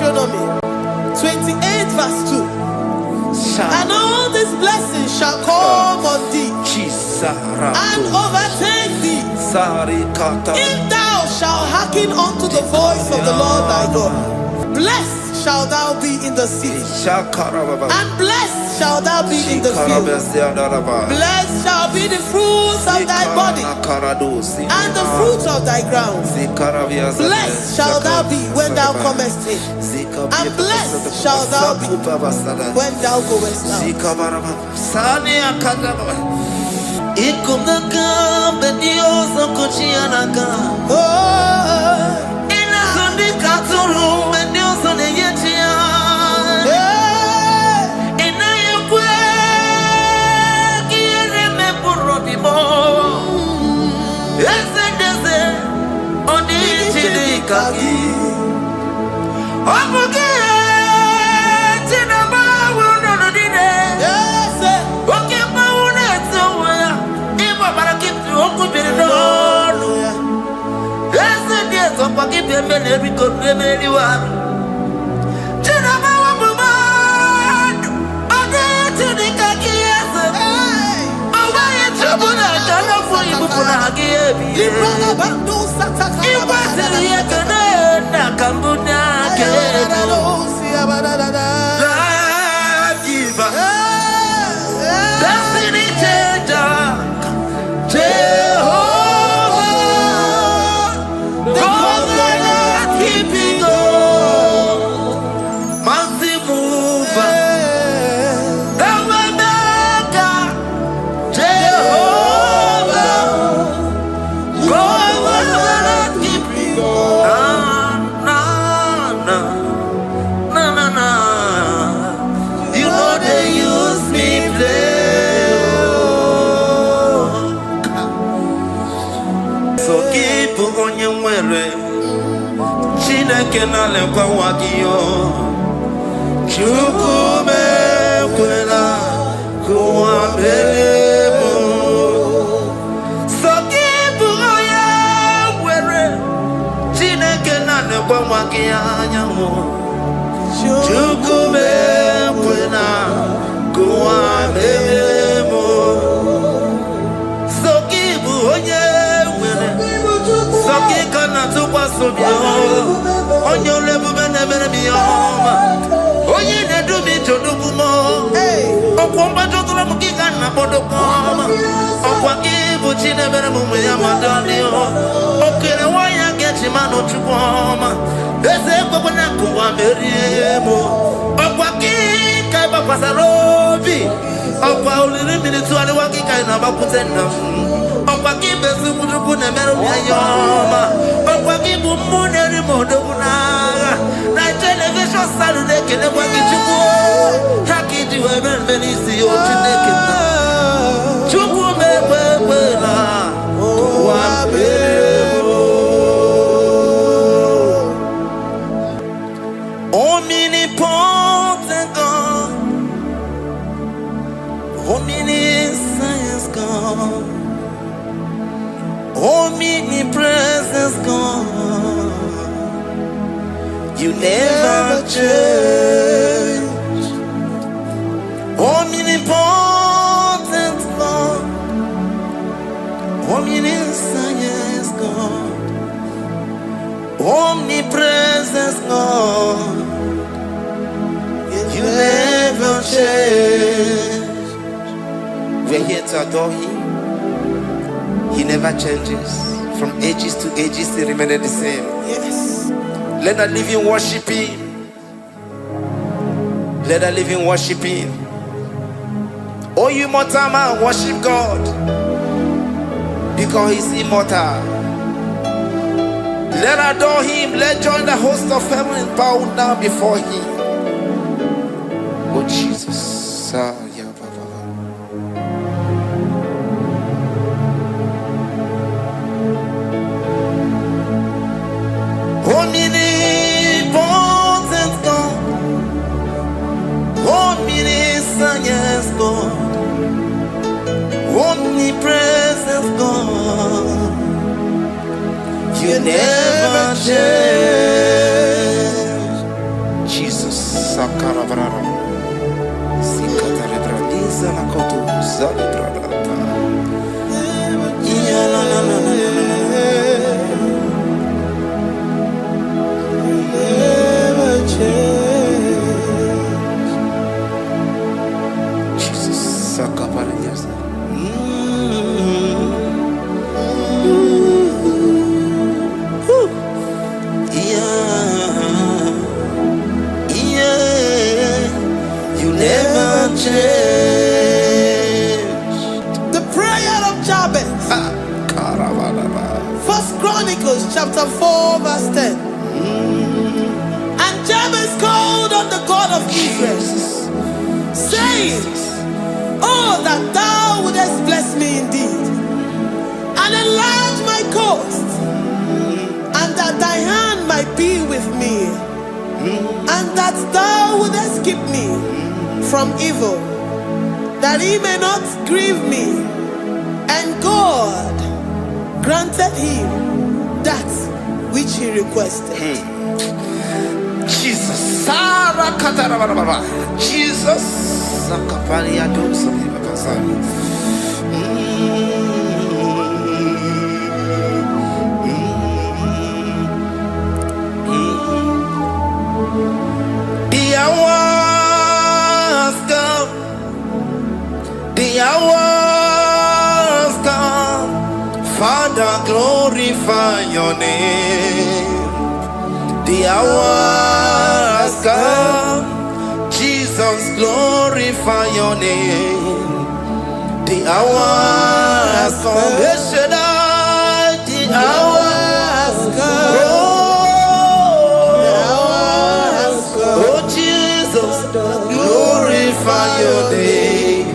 Deuteronomy 28 verse 2. And all these blessings shall come on thee and overtake thee if thou shalt hearken unto the voice of the Lord thy God. Blessed shalt thou be in the city, and blessed shalt thou be in the field. Blessed shall be the fruits of thy body, and the fruit of thy ground. Blessed shalt thou be when thou comest in, and blessed shalt thou be when thou goest out. Omnipotent God, omniscience God, omnipresence God, you never change. Omnipotent God, omniscience God, omnipresence God, you never change. We're here to adore Him. He never changes. From ages to ages, He remained the same. Yes. Let the living worship Him. Let the living worship Him. Oh, you mortal man, worship God, because He's immortal. Let adore Him. Let join the host of heaven and bow down before Him. Oh Jesus. Omnipotent God, omniscience God, omnipresence God, you never change. Sakarabrara. Sikatarebradiza la kotu zalibrada. Yeah, la la la la la. Never change. Jesus, Sakaparias. First Chronicles chapter 4 verse 10. And Jabez called on the God of Israel, saying, oh, that thou wouldest bless me indeed, and enlarge my coast, and that thy hand might be with me, and that thou wouldest keep me from evil, that he may not grieve me. And God granted him that which he requested. Jesus. Jesus. The hour has come. The hour has come. Father, glorify your name. The hour has come. Jesus, glorify your name. The hour has come. The hour has come. The hour has come. Oh, Jesus, glorify your name.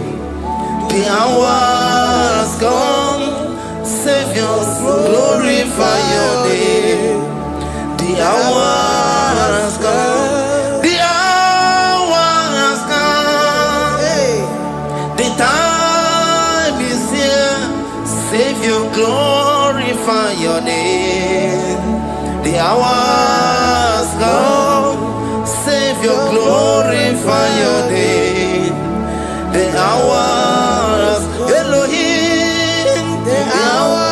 The hour has come. Savior, glorify your name. The hour has come. The hour has come. The time is here. Savior, glorify your name. The hour has come. Savior, glorify your name. The hour has come. Elohim, the hour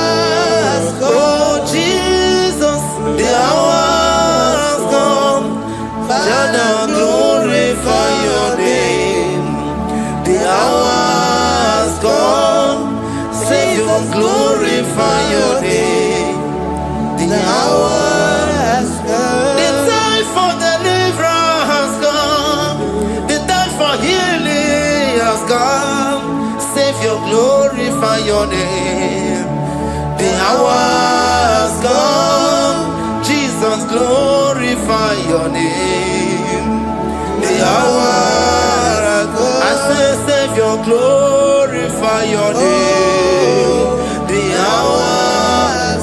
has come. Oh Jesus, the hour has come. Father, glorify your name. The hour has come. Savior, glorify your name. The hour has come. The time for deliverance has come. The time for healing has come. Savior, glorify your name. The hour has come. Jesus, glorify your name. The hour has come. I say, Savior, glorify your name. The hour.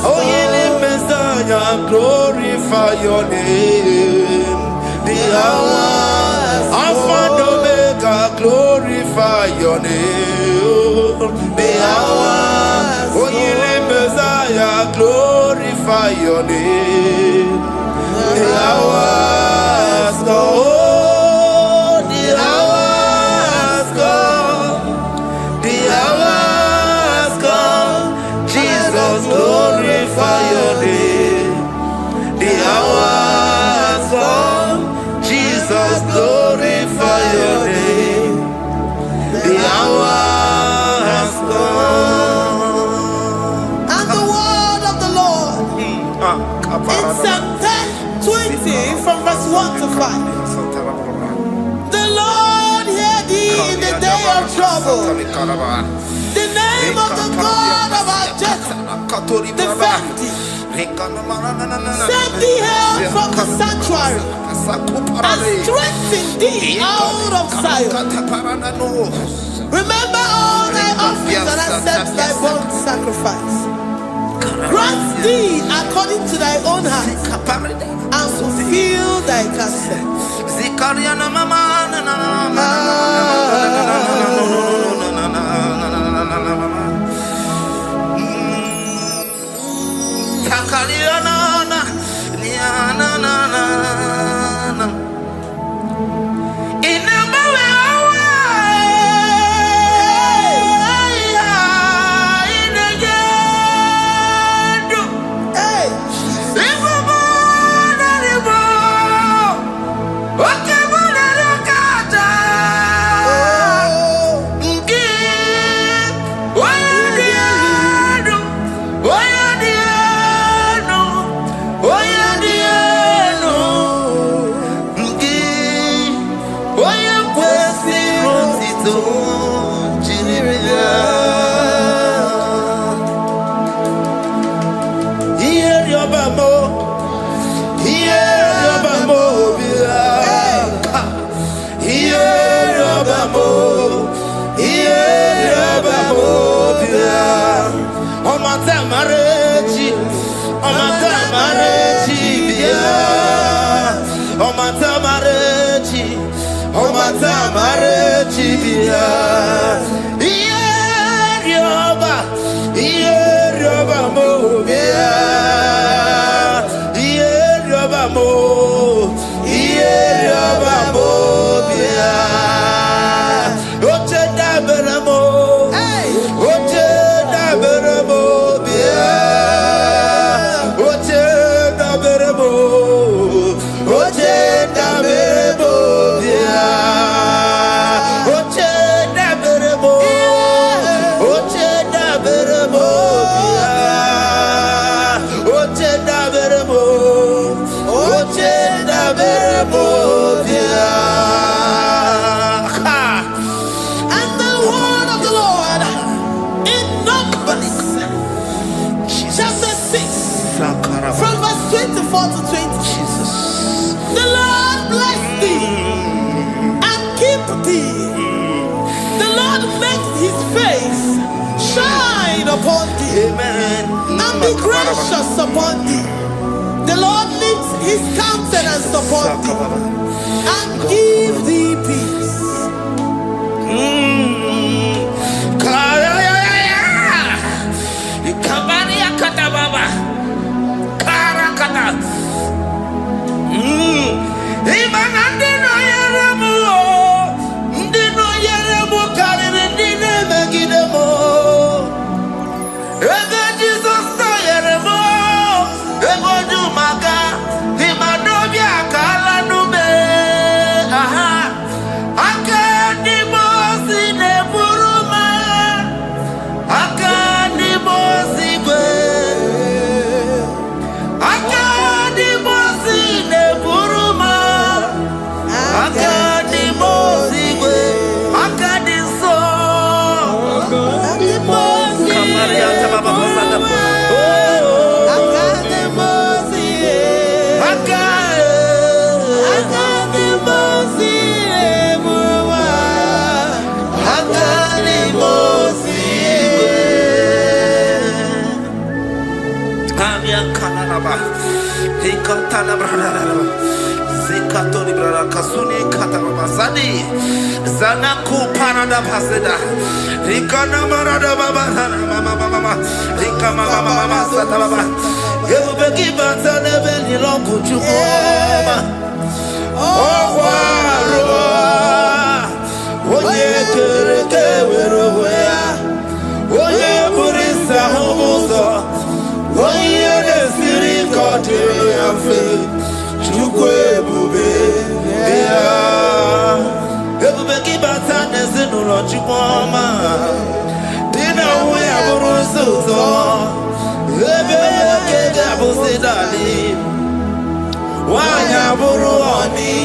Oh, healing Messiah, glorify your name. The hour. Alpha and Omega, glorify your name. The hour. Oh, healing Messiah, glorify your name. The hour has come. Oh, the hour has come. The hour has come. Jesus, glorify your name. The hour has come. Jesus, glorify your name. The hour has come. And the word of the Lord in Psalm 20 from verse 1 to 5. The Lord hear thee in the day of trouble. The name of the God of our Jacob defend thee. Set thee help from the sanctuary and strengthen thee out of Zion. Remember all thy offerings and accept thy burnt sacrifice. Grant thee according to thy own heart and fulfill thy counsel. Upon thee, amen, and be gracious upon thee. The Lord lifts his countenance upon thee and give thee peace. Zanaku parada paseda, Rikana marada baba, mama, Rikama mama sata baba. You begi bata nebeli longu chukoma. Oh waro, oye kereke weroya, oye burisa homoso, oye nesiri kote yafe, chukwe bube ya. Everybody bata nesinu lo chukoma. Dina we aburuso. Ebe abusidali, wanya buruoni,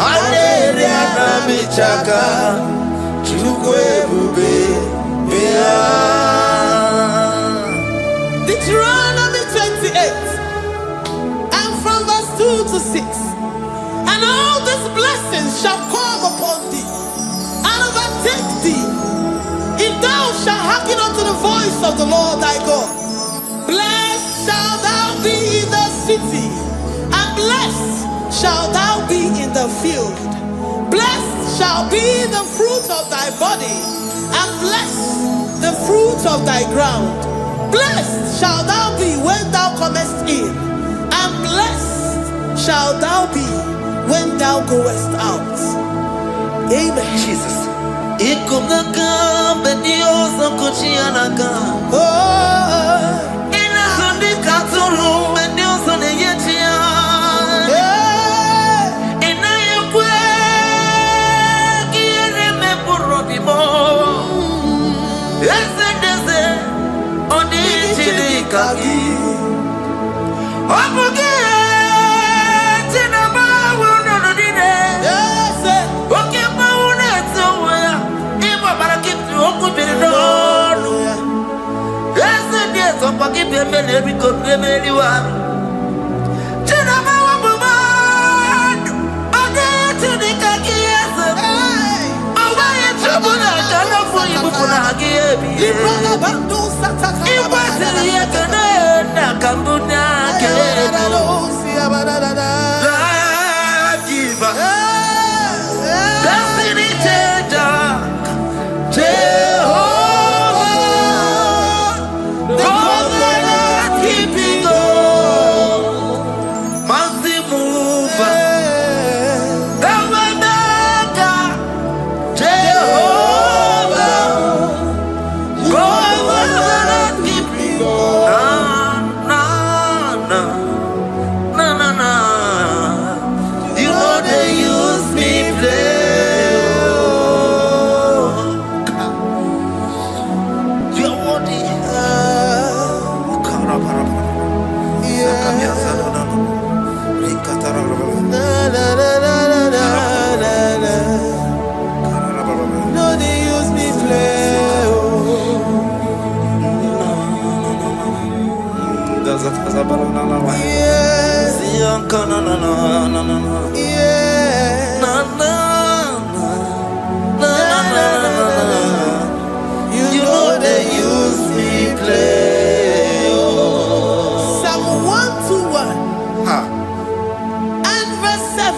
adere anamichaka, chukwe bube bea. Deuteronomy 28, and from verse 2 to 6. And all these blessings shall come upon thee, and overtake thee, if thou shalt hearken unto the voice of the Lord thy God. Blessed shalt thou be in the city, and blessed shalt thou be in the field. Blessed shall be the fruit of thy body, and blessed the fruit of thy ground. Blessed shalt thou be when thou comest in, and blessed shalt thou be when thou goest out. Amen. Jesus.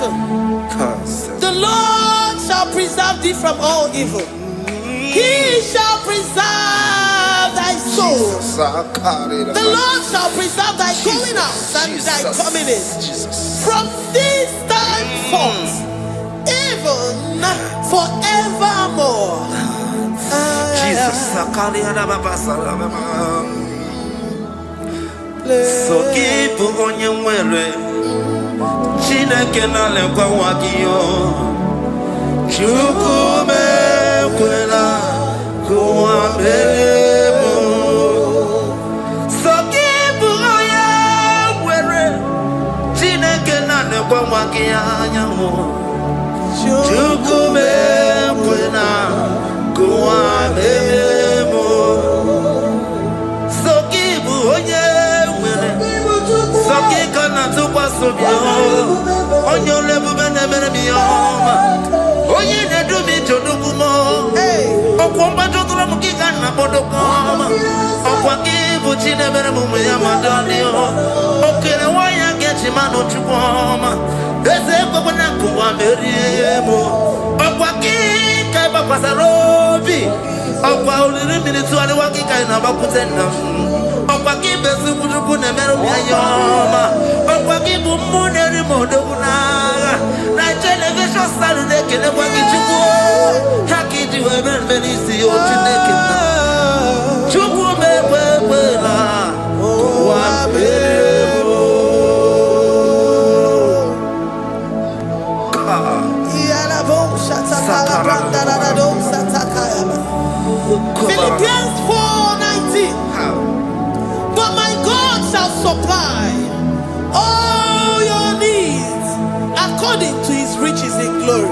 11. The Lord shall preserve thee from all evil. He shall preserve thy soul. The Lord shall preserve thy going out and thy coming in. From this time forth, even forevermore. Jesus. So keep on your way. Chineke na lekwa wagiyo. Chukume kwela kuambemo. So keep on your way. Chineke na lekwa wagiyo. Chukume kwela kuambemo. So keep on your Sakikana to Pasubio, on your level, Oye, they do me to Dukumo, Okwambato Ramukana Bodokoma, Okwakibuchi never Muyamadonio, Okay, why I get him out of Chupoma, there's a Babanaku, Meriemo, Okwaki, Kabapasarobi, Okwa minutes to the Waki Kainabakutena. Okwaki besu kujukune meru yayoma. Okwaki bumuneri moduna. Na television Saturday kene waki chuku. Haki jiwe benisi otineke na. Chuku mewewela. Wabebo. Philippians 4:19. But my God shall supply all your needs according to his riches in glory.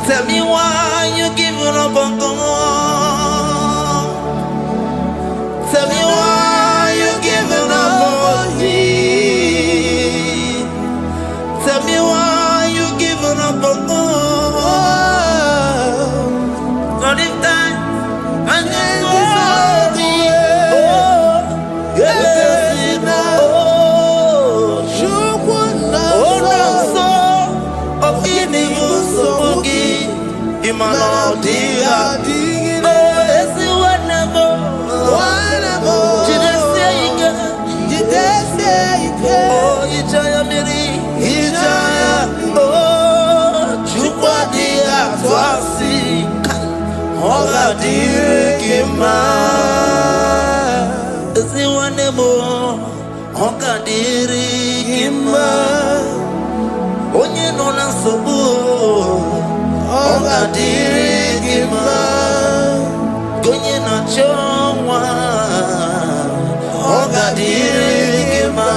Tell me why you giving up on God. Tell me why you giving up on me. Tell me why you giving up on God. Not in time and then glory. Oh, yeah, oh, no, so of any so Imanodia. Oga dirigima, ziwanemo. Oga dirigima, onye nona sobu. Oga dirigima, onye na chongwa. Oga dirigima,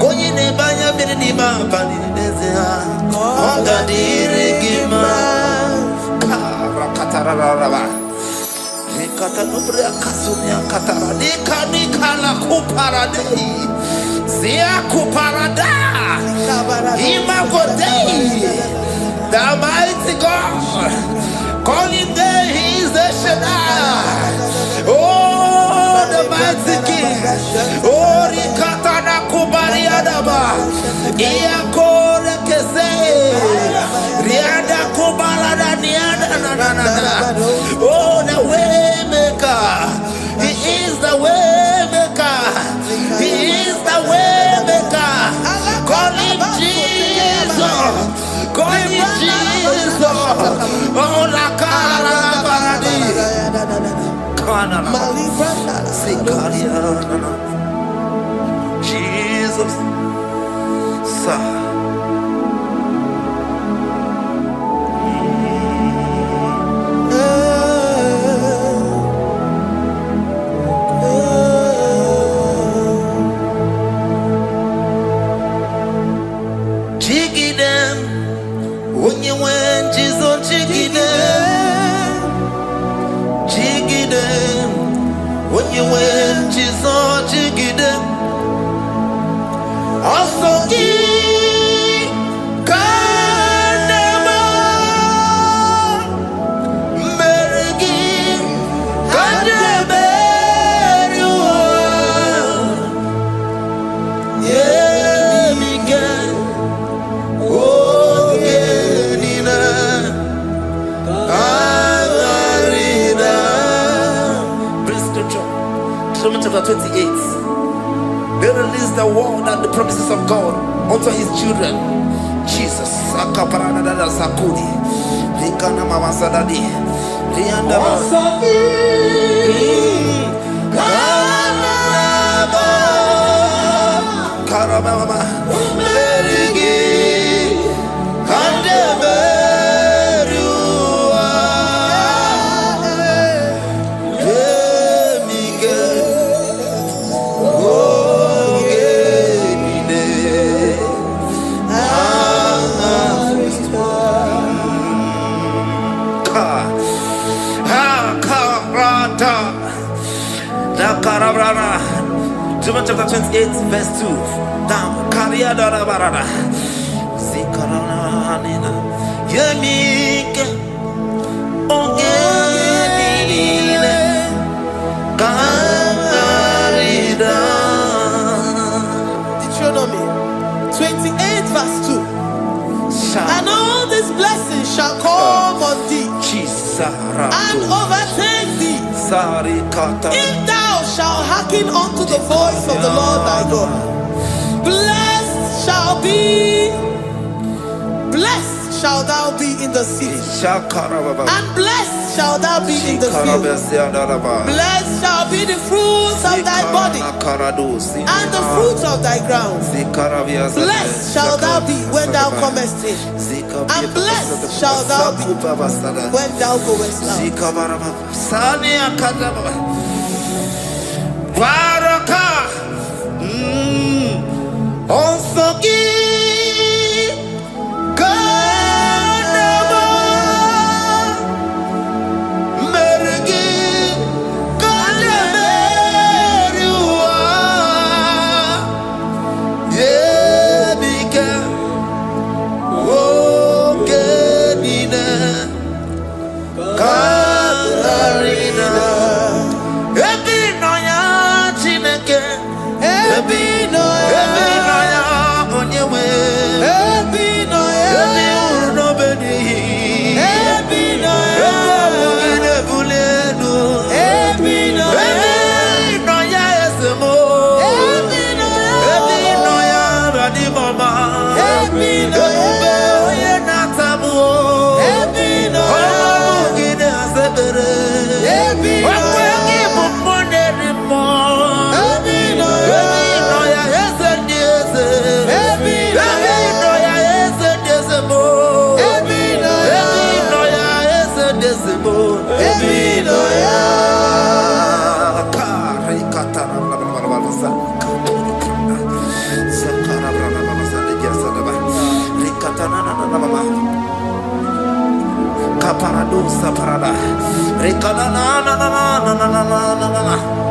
onye ne banya miri ma pani nezia. Oga dirigima. Katararaba. Nikatanubria kasunia katara. Nikala kuparadei. Zia kuparada. Imagodei. The mighty God. Calling there, he is the Shaddai. Oh, the mighty King. Oh, Rikatana kubariadaba. Iakore kese. Riada kubalada niada na. Oh, the way maker. He is the way maker. He is the way maker. Call him Jesus. Call him Jesus. Oh, la cara baradi. Kana. Jesus. Sa. Also give Bring scripture. Deuteronomy chapter 28. They release the word and the promises of God unto his children. Jesus. Akaparadada sakudi. Likana mamasadadi. Liandaba. Karababa. Merigi. Kandeberua. Emige. Ogenine. Karata. Da karabrana. Deuteronomy chapter 28, verse 2. Down. Kariada barada. Zikaranina. Yemike. Ogenine. Karida. Deuteronomy 28 verse 2. And all these blessings shall come on thee and overtake thee if thou shalt hearken unto the voice of the Lord thy God. Blessed shall thou be in the city, and blessed shall thou be in the field. Blessed shall be the fruits of thy body and the fruits of thy ground. Blessed shall thou be when thou comest in, and blessed shall thou be when thou goest out.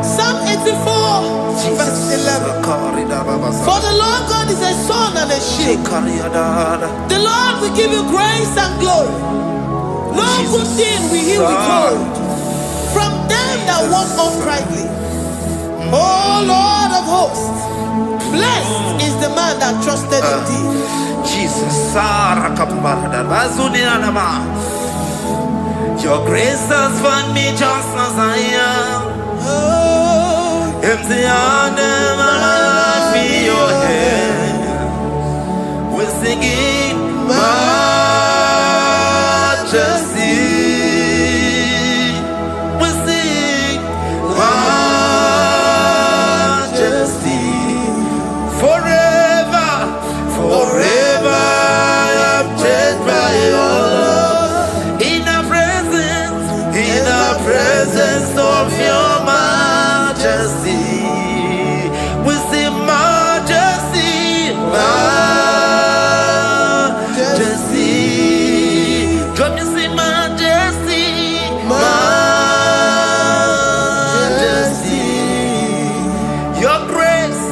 Psalm 84 verse 11. For the Lord God is a sun and a shield. The Lord will give you grace and glory. No good thing will he withhold from them that walk uprightly. O Lord of hosts, blessed is the man that trusted in thee. Jesus, your grace has found me just as I am. Empty handed, I feel your hand. We're singing majesty. We sing majesty. Forever, forever I'm changed by your love. In the presence of your majesty, we see majesty, majesty. Come you see majesty, majesty. Your grace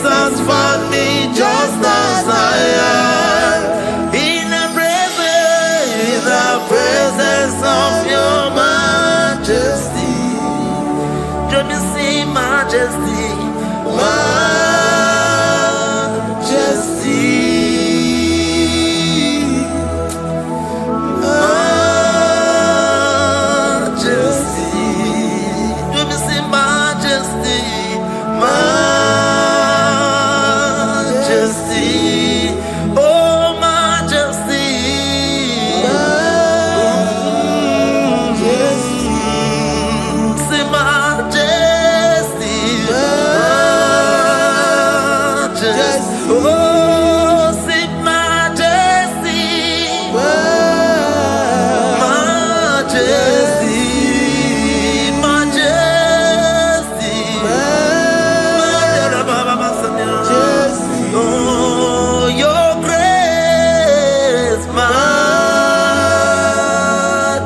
has found me just as I am. In the presence of your majesty. Let me see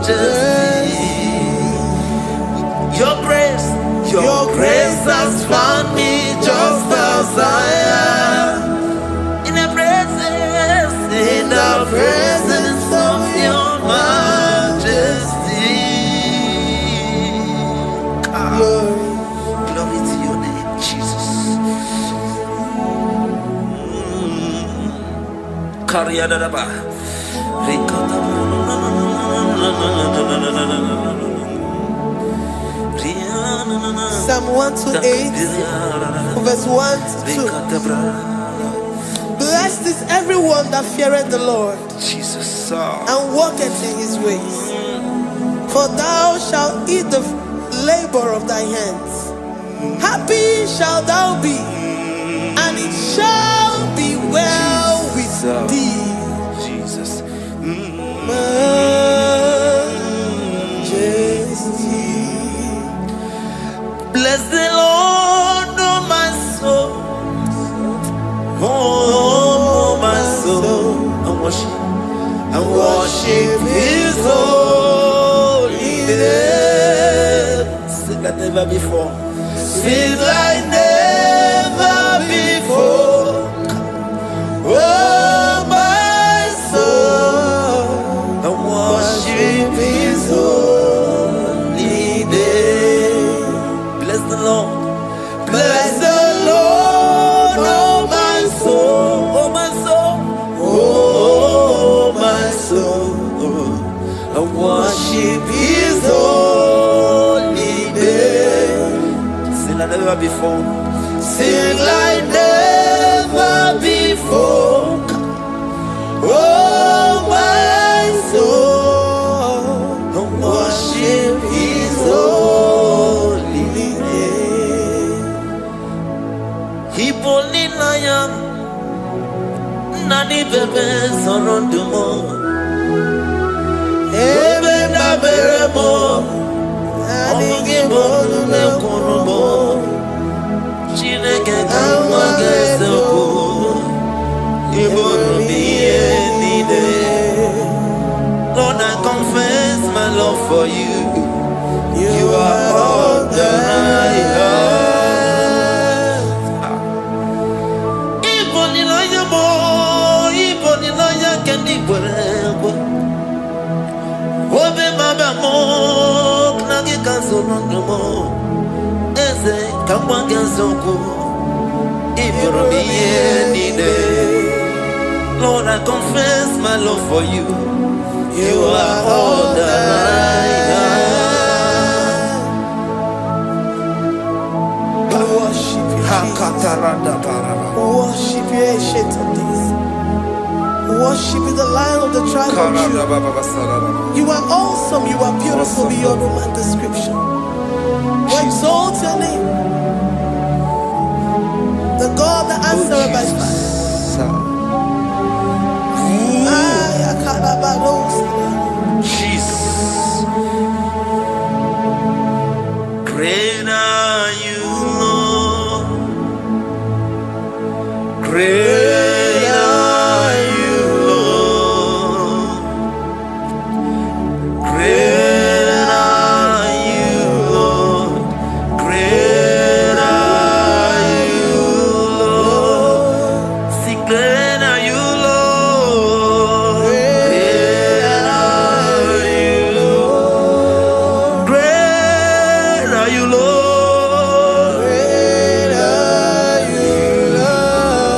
majesty. Your grace has found me just as I am. In the presence of your majesty. Glory to your name, Jesus. Psalm 128, verse 1 to 2. Blessed is everyone that feareth the Lord, Jesus, and walketh in his ways. For thou shalt eat the labor of thy hands. Happy shalt thou be, and it shall be well with thee. Jesus. Majesty. Bless the Lord, oh my soul. Oh, my soul. And worship his holy name. Sing like never before. Sing like never before. Oh, my soul. And worship his holy name. Bless the Lord. Bless the Lord, oh my soul, oh my soul, oh my soul. I worship his holy name. Sing like never before. Sing like never before. Oh my soul, I worship his holy name. Hipoli nayam nani bebe sorondumo ebe na beremo omugi bolu ne kurumo chineke kama gesoko ibonu biye nide. Lord, I confess my love for you. You are all that I have. Ibonilaya mo, ibonilaya kendi bwerewe. Obe mama mo, knagi kanzono mo. Eze kama genzoko, iboromiye nide. Lord, I confess my love for you. You are all that I have. We worship you, Jesus. Worship you, ancient of days. Worship you, the Lion of the tribe of Judah. You are awesome. You are beautiful beyond human description. We exalt your name, the God that answered by fire. Jesus. Great are you, Lord. Great are you, Lord. Great are you, Lord. Great are you, Lord. Sing, great are you, Lord. Great are you, Lord. Great are you, Lord. Great are you, Lord.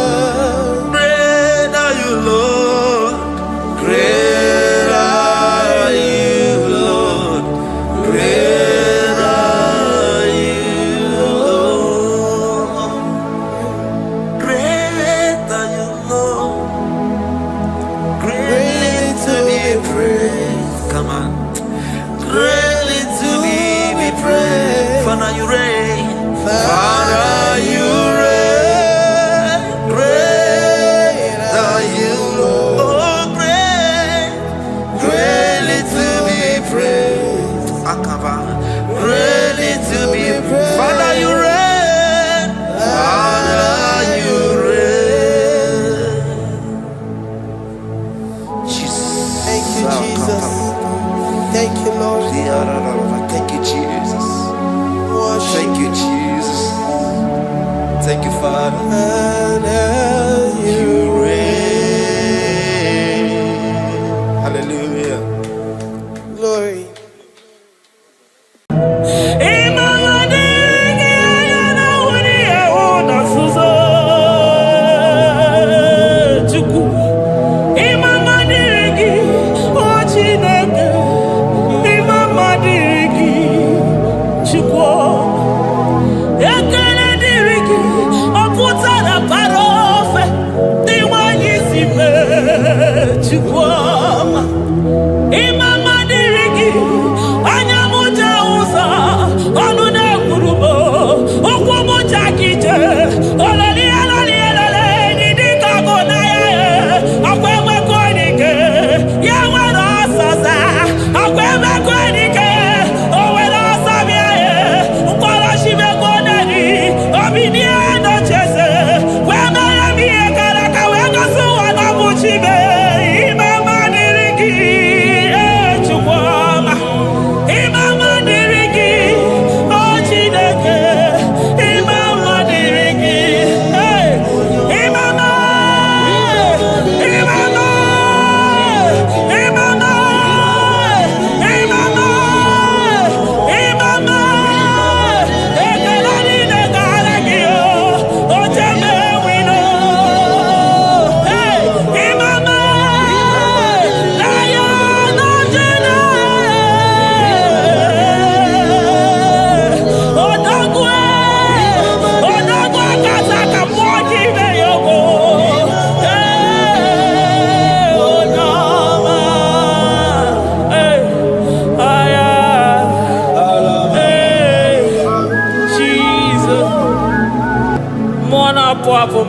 Great are you, Lord. Great are you, Lord. Great are you, Lord. Great are you, Lord. Greatly to be praised. Come on. Greatly to be praised. Father, you reign. Father, you reign. Great are you, Lord. Oh, great. Greatly to be praised. Akava. Greatly to be praised. Father, you reign. Father, you reign. Jesus. Thank you, Jesus. Thank you, Lord. Thank you, Jesus. Worship. Thank you, Jesus. Thank you, Father. And You reign. Hallelujah. Glory.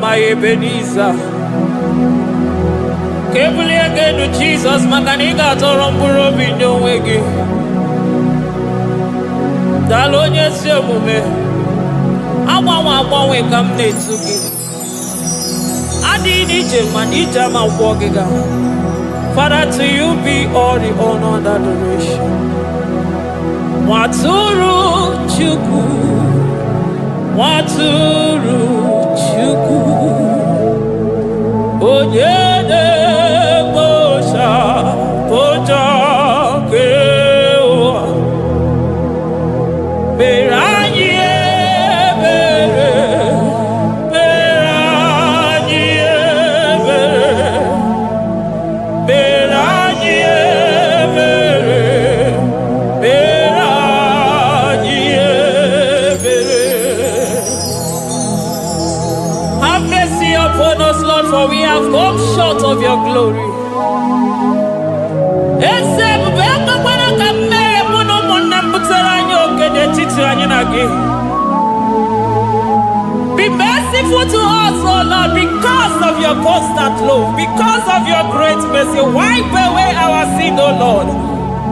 My Ebenezer, Kebuli again to Jesus, Makanika Toromburo Bino Wegi. Dalonia Semume, I come to you. I did it, Manija, my walking. Father, to you be all the honor and adoration. Waturu Chuku, Waturu Chuku, Onyede Bosha, Boja Kewa, Beranye Bere, Beranye Bere, Beranye Bere, Beranye Bere. Have mercy upon us, Lord, for we have come short of your glory. Be merciful to us, oh Lord, because of your constant love, because of your great mercy. Wipe away our sin, oh Lord.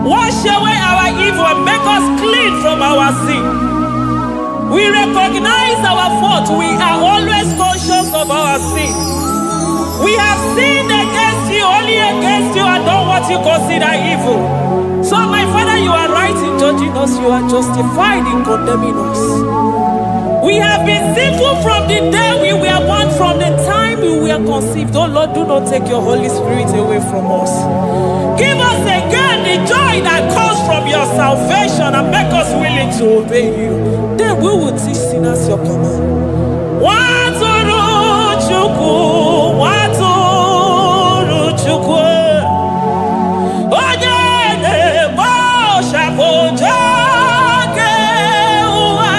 Wash away our evil and make us clean from our sin. We recognize our fault. We are always conscious of our sin. We have sinned against you, only against you, and done what you consider evil. So, my Father, you are right in judging us. You are justified in condemning us. We have been sinful from the day we were born, from the time we were conceived. Oh Lord, do not take your Holy Spirit away from us. Give us again the joy that comes from your salvation and make us willing to obey you. Then we will teach sinners your command. Waturu Chuku, Waturu Chuku, Onyede Bosha Boja Kewa,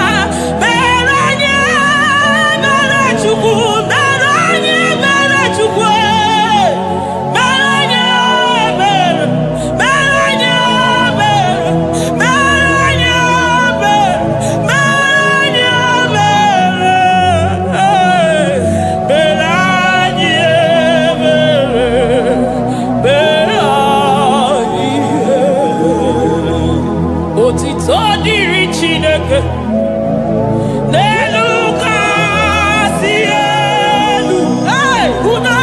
Beranye Bere Chuku, Beranye Bere Chuku, Beranye Bere, Beranye Bere, Beranye Bere, Beranye Bere, Otito diri Chineke n'elu kasị elu. Una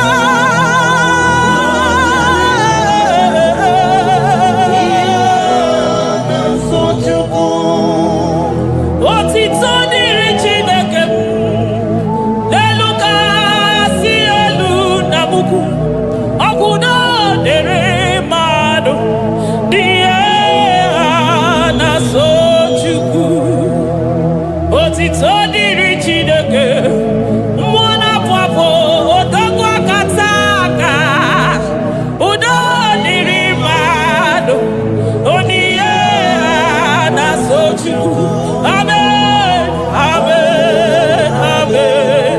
Amen. Amen. Amen.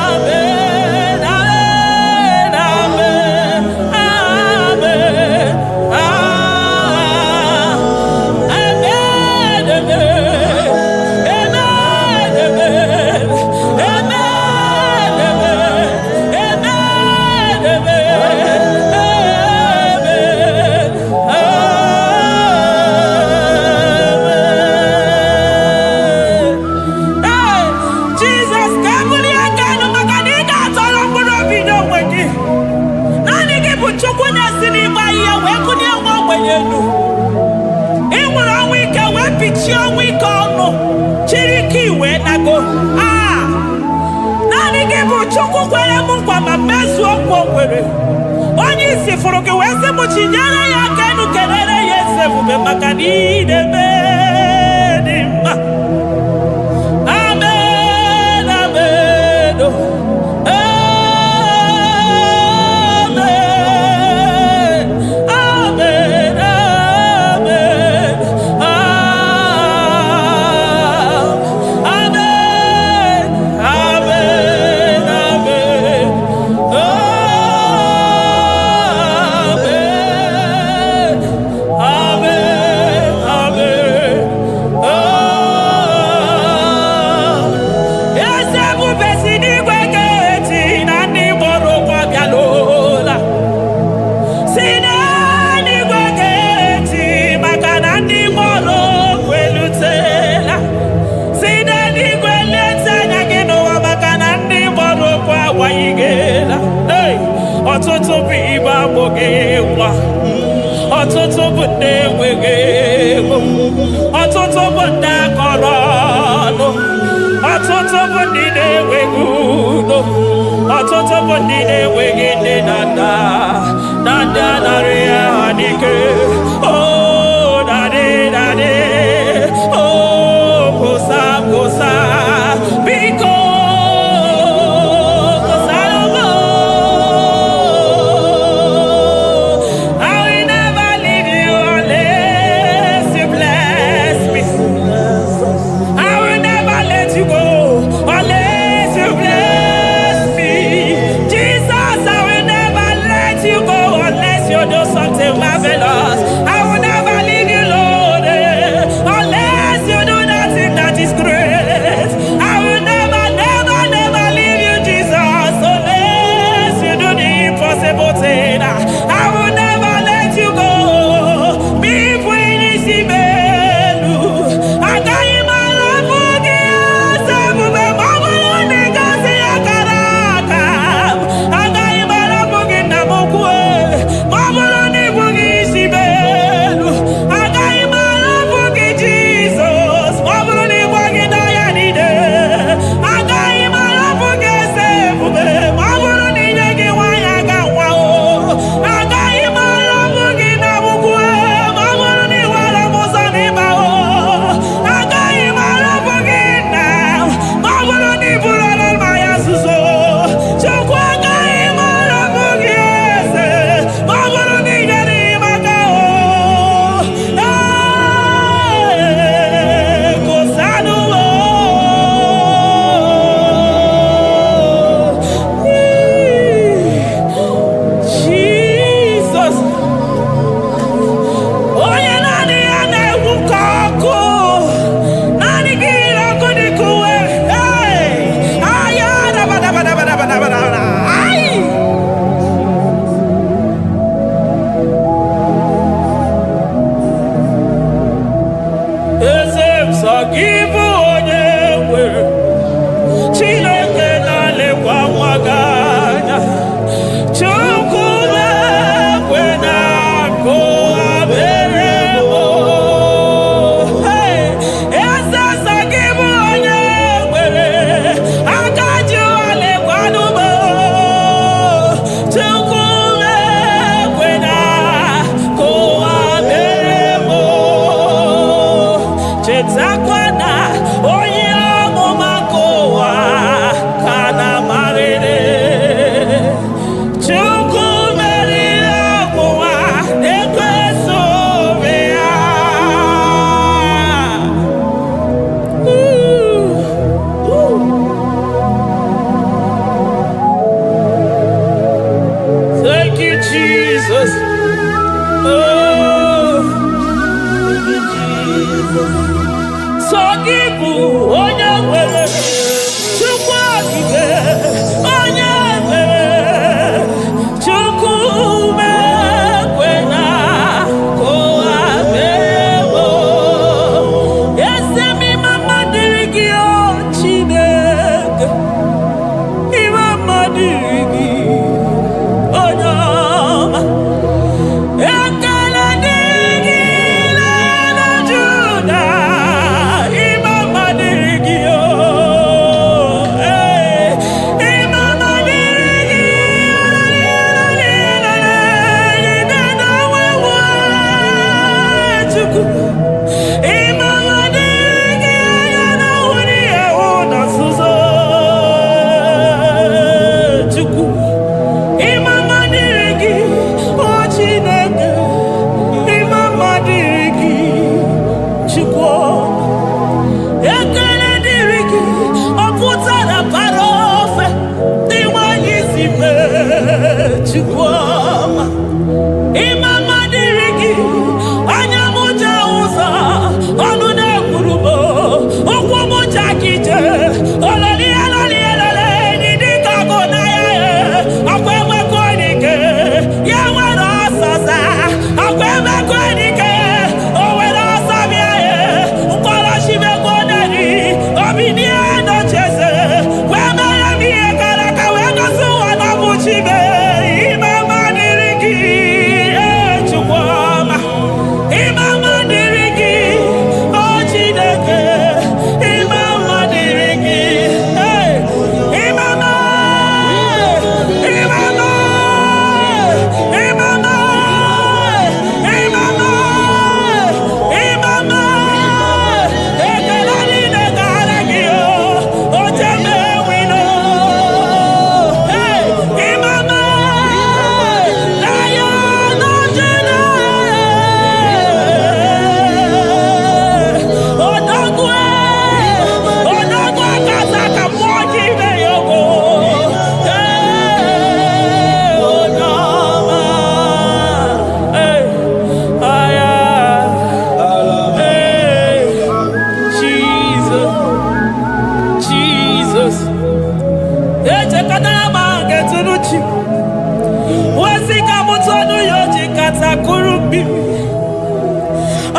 Amen. Amen. Amen. onye isi fụrụ gị wee sị m chinyere ya aka enu kelere ya eze ebube maka na ị na-eme dị mma. Amen. Amen. Amen. Ọtụtụ bụ ibe agbụghị nwa, ọtụtụ bụ ndị enweghị ego, ọtụtụ bụ ndị akọrọ ọnụ, ọtụtụ bụ ndị na-enweghị udo, ọtụtụ bụ ndị na-enweghị nne na nna, na ndị anarị ya n'ike. Oh, daddy, daddy, oh, kosa, kosa, biko. Zakwana Oh, Jesus. So give onye nwere Chukwu okike onye mere Chukwu mekwena ka ụwa mewo. Eze m mama dịrị gị o Chineke, mama dịrị gị onye ọma. Ekele dịrị gị n'ala Juda, mama dịrị gị o. Mama dịrị gị Chukwu. Mama dịrị gị anya na wuri ewu na nzuzo Chukwu. Mama dịrị gị o Chineke, mama dịrị gị Chukwu. Ekele dịrị gị ọ pụtara bara ofe dị nwanyị si mee Chukwu ọma. Mama dịrị gị anya m ja ụzọ ọnụ na-ekwuru m ụkwụ m ja kije ololi eloli elele dị dịka ọgụ na ya ọkwa emekọ dike ya nwere ọsọsa ọkwa emekọ dike o nwere ọsọ bịa ya mkpọrọchimekọ neri obinie nocheze wee mere m ihe gara aka wee gosi ụwa na bụ chibe. Mama dịrị gị Chukwu ọma. Mama dịrị gị o Chineke, mama dịrị gị mama ekele niile gara gị o jeme wino mama na ya nọjere odogwu akaza ka mmụọ gị ime ya ogo onye ọma aya Jesus Jesus echekọtara ma ga-eturu chi wezi ka mụtọnụ ya oji kata kụrụ mmiri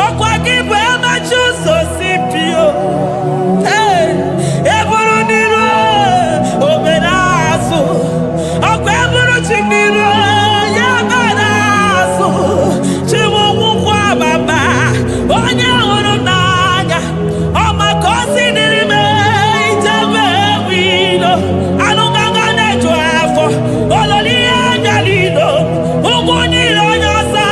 ọkwa gị bụ emechi ụzọ si pio eburu n'iru obere azụ ọkwa eburu chi n'iru ya bara azụ chiwụkwụkwọ ababa onye hụrụ n'anya ọma ka o si dịrị m ijebe wilo anụgaga na-eju afọ ololi ihe bịalilo ụgwụ niile onye ọsọ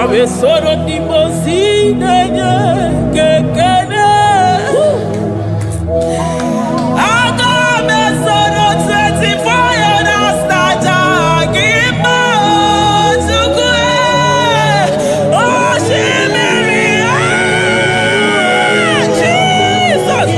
Soro di mozine kekene. Aga me soro 24 years na jagima tukwe. Oh shimiri Jesus.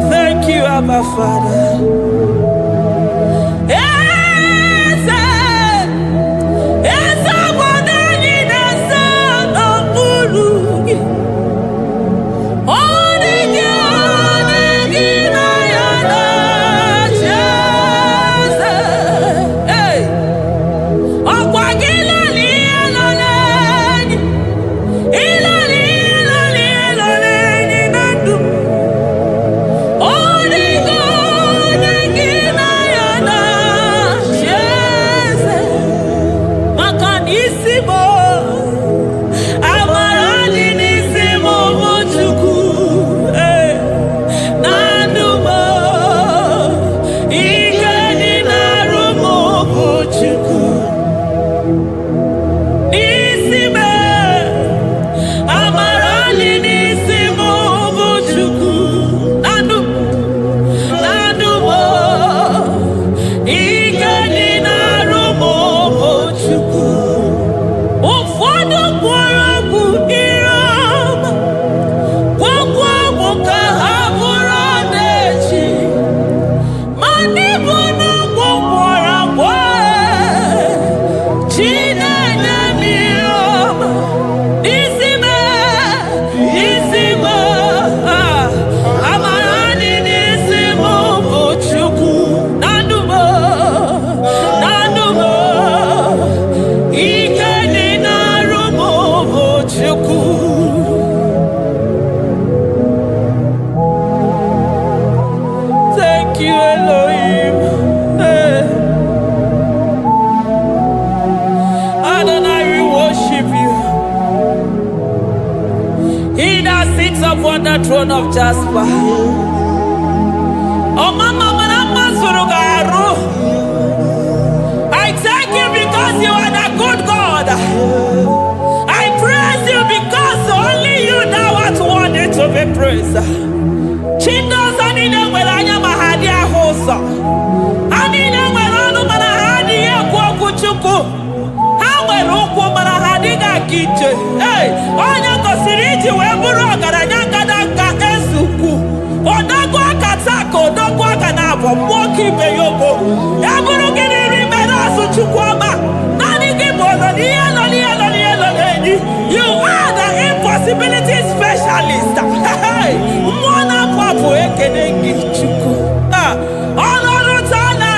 Thank you, Abba Father. Elohim. Hey. Adonai, we worship you. He that sits upon the throne of Jasper. Oh, Mama, I thank you because you are the good God. I praise you because only you now are worthy to be praised. Chindos anine welanya mahadi ahosa. Anine welanu manahadi ya kwa kuchuku. Hawe ruku manahadi ga kiche. Hey, onya kosiriji weburu agaranya kadaka esuku. Odagwa katako, odagwa kanabo, mwoki beyogo. Yaburu gini rimena suchukwama. Nani gibono, nielo. You are the impossibility specialist. Mwana papu ekenengi chuku. Olorutana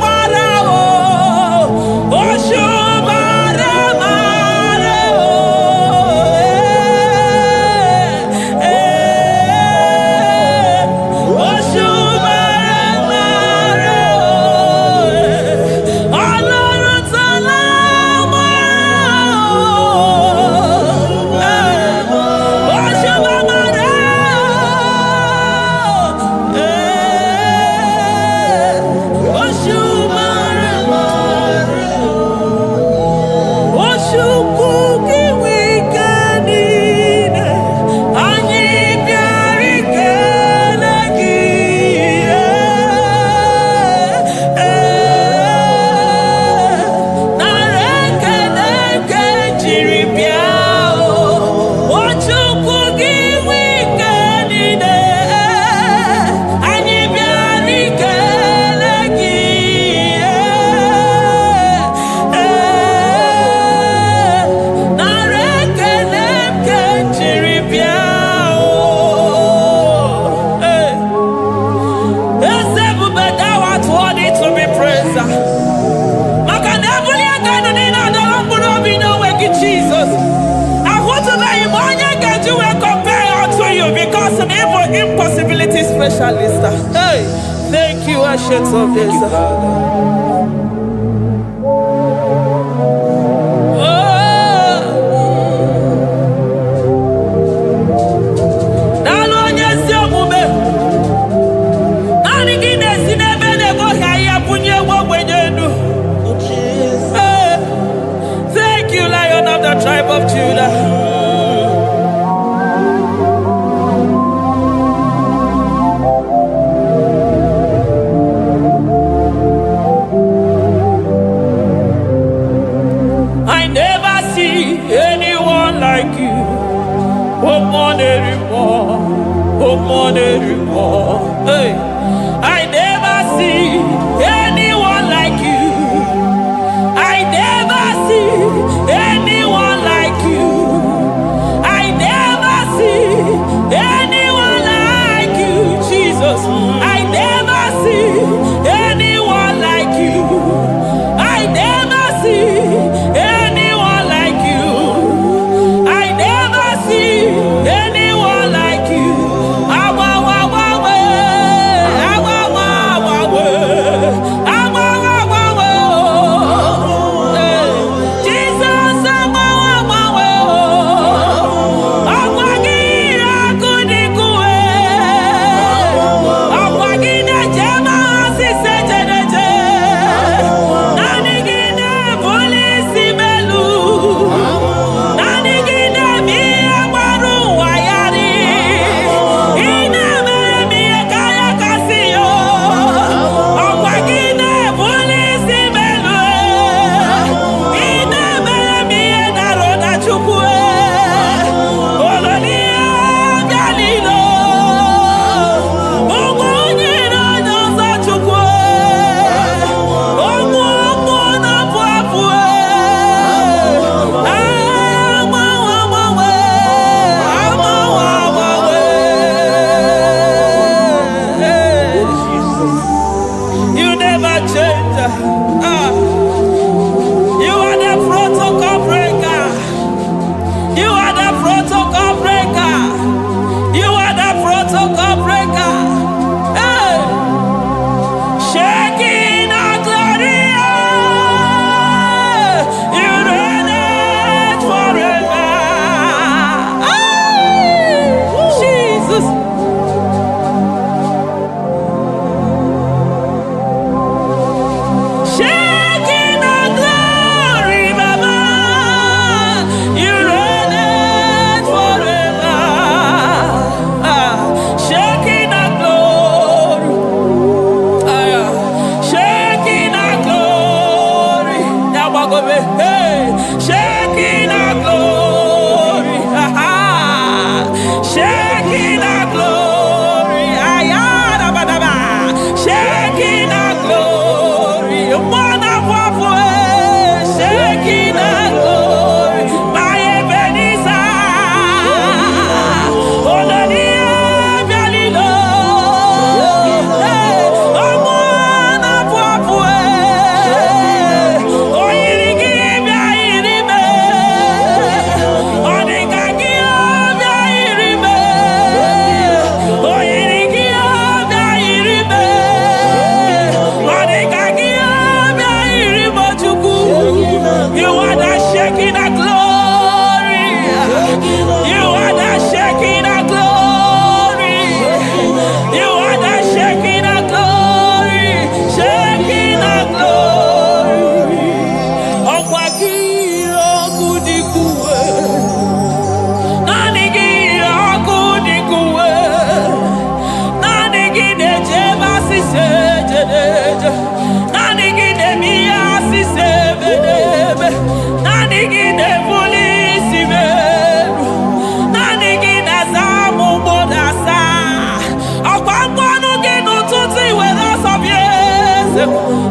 marao. Oshubare marao. Impossibility specialist. Hey, thank you, Ancient of Days. Thank you, Lion of the tribe of Judah.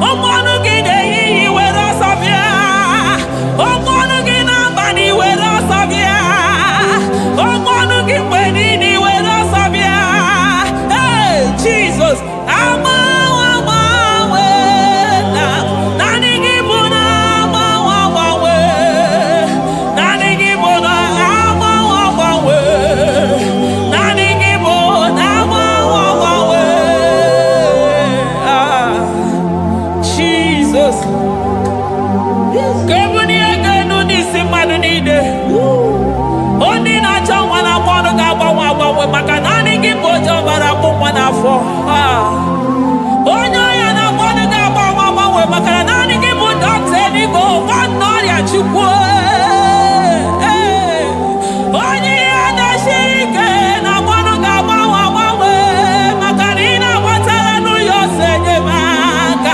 Ọmọnụ gị na-ehihie were ọsọ bịa. Ọmọnụ gị n'abalị were ọsọ bịa. Ọmọnụ gị mgbe niile were ọsọ bịa. Hey, Jesus, agbanwe na naanị gị bụ na agbanwe. Naanị gị bụ na agbanwe. Naanị gị bụ na agbanwe. Jesus. Kebuni egenu n'isi mmadụ niile. Onye na-achọ nwa na-akpọ ọnụ ga-agbanwe maka naanị gị bụ oje ọbara akpụ nwa n'afọ. Onye ọya na-akpọ ọnụ ga-agbanwe maka na naanị gị bụ dọkịta eluigwe nwanne ọrịa Chukwu. Onye ihe na-esiri ike na-akpọ ọnụ ga-agbanwe maka na ị na-agbatara n'ụyọ ose enyemaka.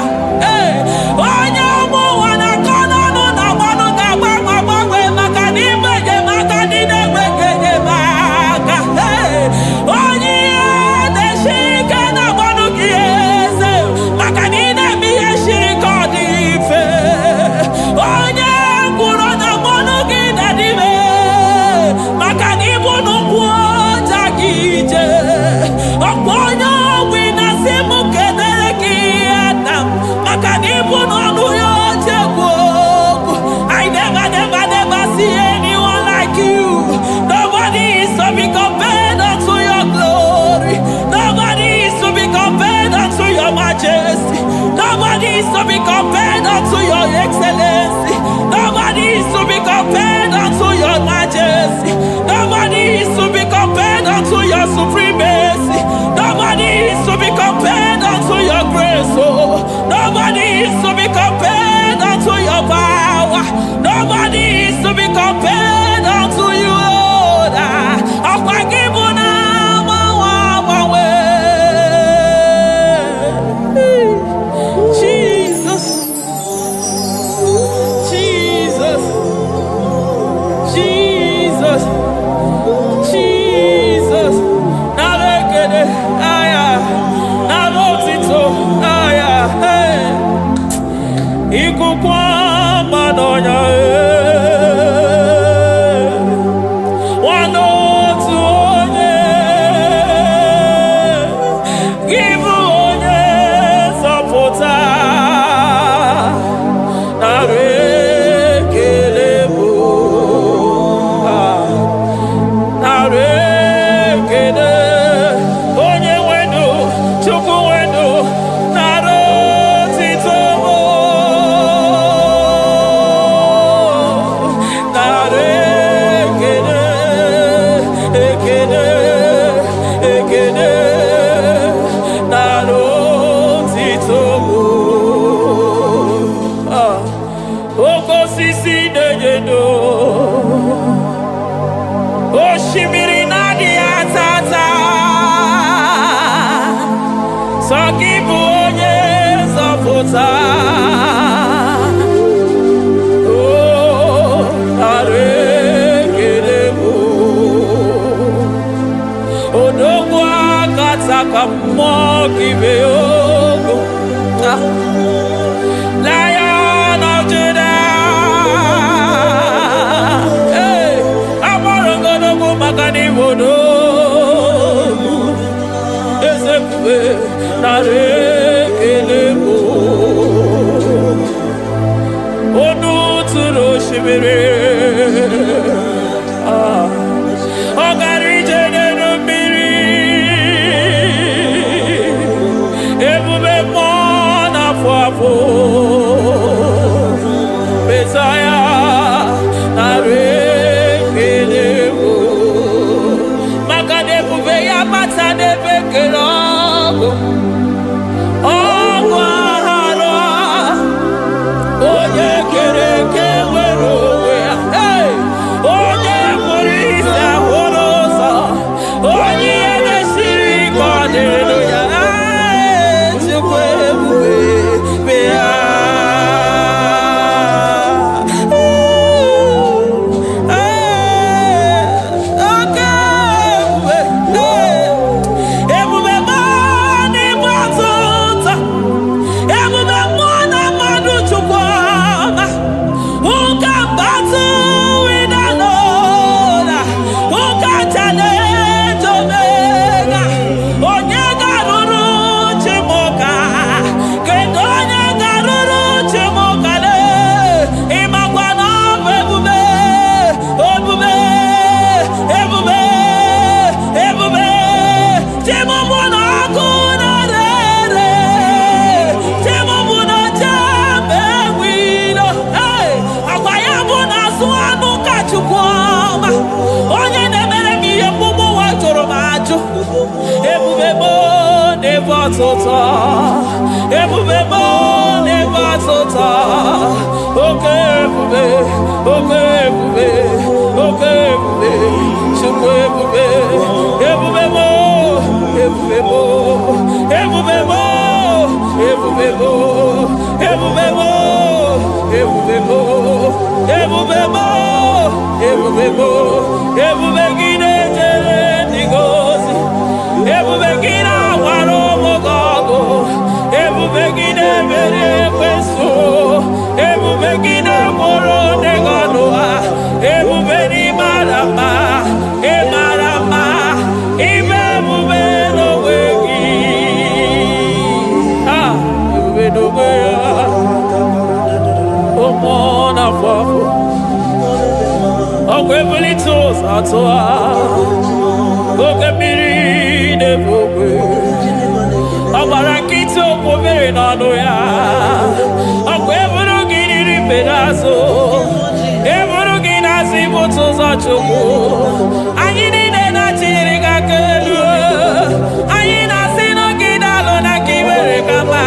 Onye ụmụ ụwa na-akọ n'ọnụ na-akpọ ọnụ ga-agbanwe maka na ime enyemaka ndị na-enweghị enyemaka. Onye ihe na-esiri ike na-akpọ ọnụ gị eze maka na ị na-eme ihe siri ike ọ dị mfe. Onye kwuru na-akpọ ọnụ gị na-adịme maka na ịbụ n'ụkwụ ọja gị ije. Ọkwa onye ogbi na-asị m kenere gị ada maka na ịbụ n'ọnụ ya oche egwu okwu. I never see anyone like you. Nobody is to be compared unto your glory. Nobody is to be compared unto your majesty. Nobody is to be compared unto your excellency. Nobody is to be compared unto your majesty. Nobody is to be compared unto your supremacy. Nobody is to be compared unto your grace. Oh, nobody is to be compared unto your power. Nobody is to be compared unto you, Lord. Jesus, Jesus, Jesus, Jesus. Narekede, aya, narotito, aya, hey. Ikukwa madonya, Oshimiri nadi atata Sokibu onye zọpụta. Oh, arekerebo Odogwu akata ka mmụọ kibe ogo. Lion of Judah. Makanibodo Ezekwe Narekelebo Onu turo shimere Ogarije nenu mmiri Ebube mmụọ na-afụ afụ Mesaya Narekelebo Ebube ya mata n'ebe kere ọgụ aghara onye kere eke nwere onwe ya. Onye kpụrụ isi ahụrụ ụzọ onye ihe na-esiri ike ọ dịrị ya. Chukwu ebube be ya batota. Ebube mo ne batota. Okay, ebube. Okay, ebube. Okay, ebube. Chukwu ebube. Ebube mo. Ebube mo. Ebube mo. Ebube mo. Ebube mo. Ebube mo. Ebube mo. Ebube mo. Ebube gide jere digozi. Ebube gide waro mogogo. Ebube gide mere kweso. Ebube gide moro neganoa. Ebube ni marama. E marama. Ibe ebube no wegi. Ah, ebube no wegi. Omona fafo. Okwebuli tos atoa. Okebiri de bokwe. Abarakito kobere nano ya. Okwebulu giri pedazo. Ebulu ginasi boto za choko. Anyini de na chiriga kelu. Anyina sino gidalo na kibere kama.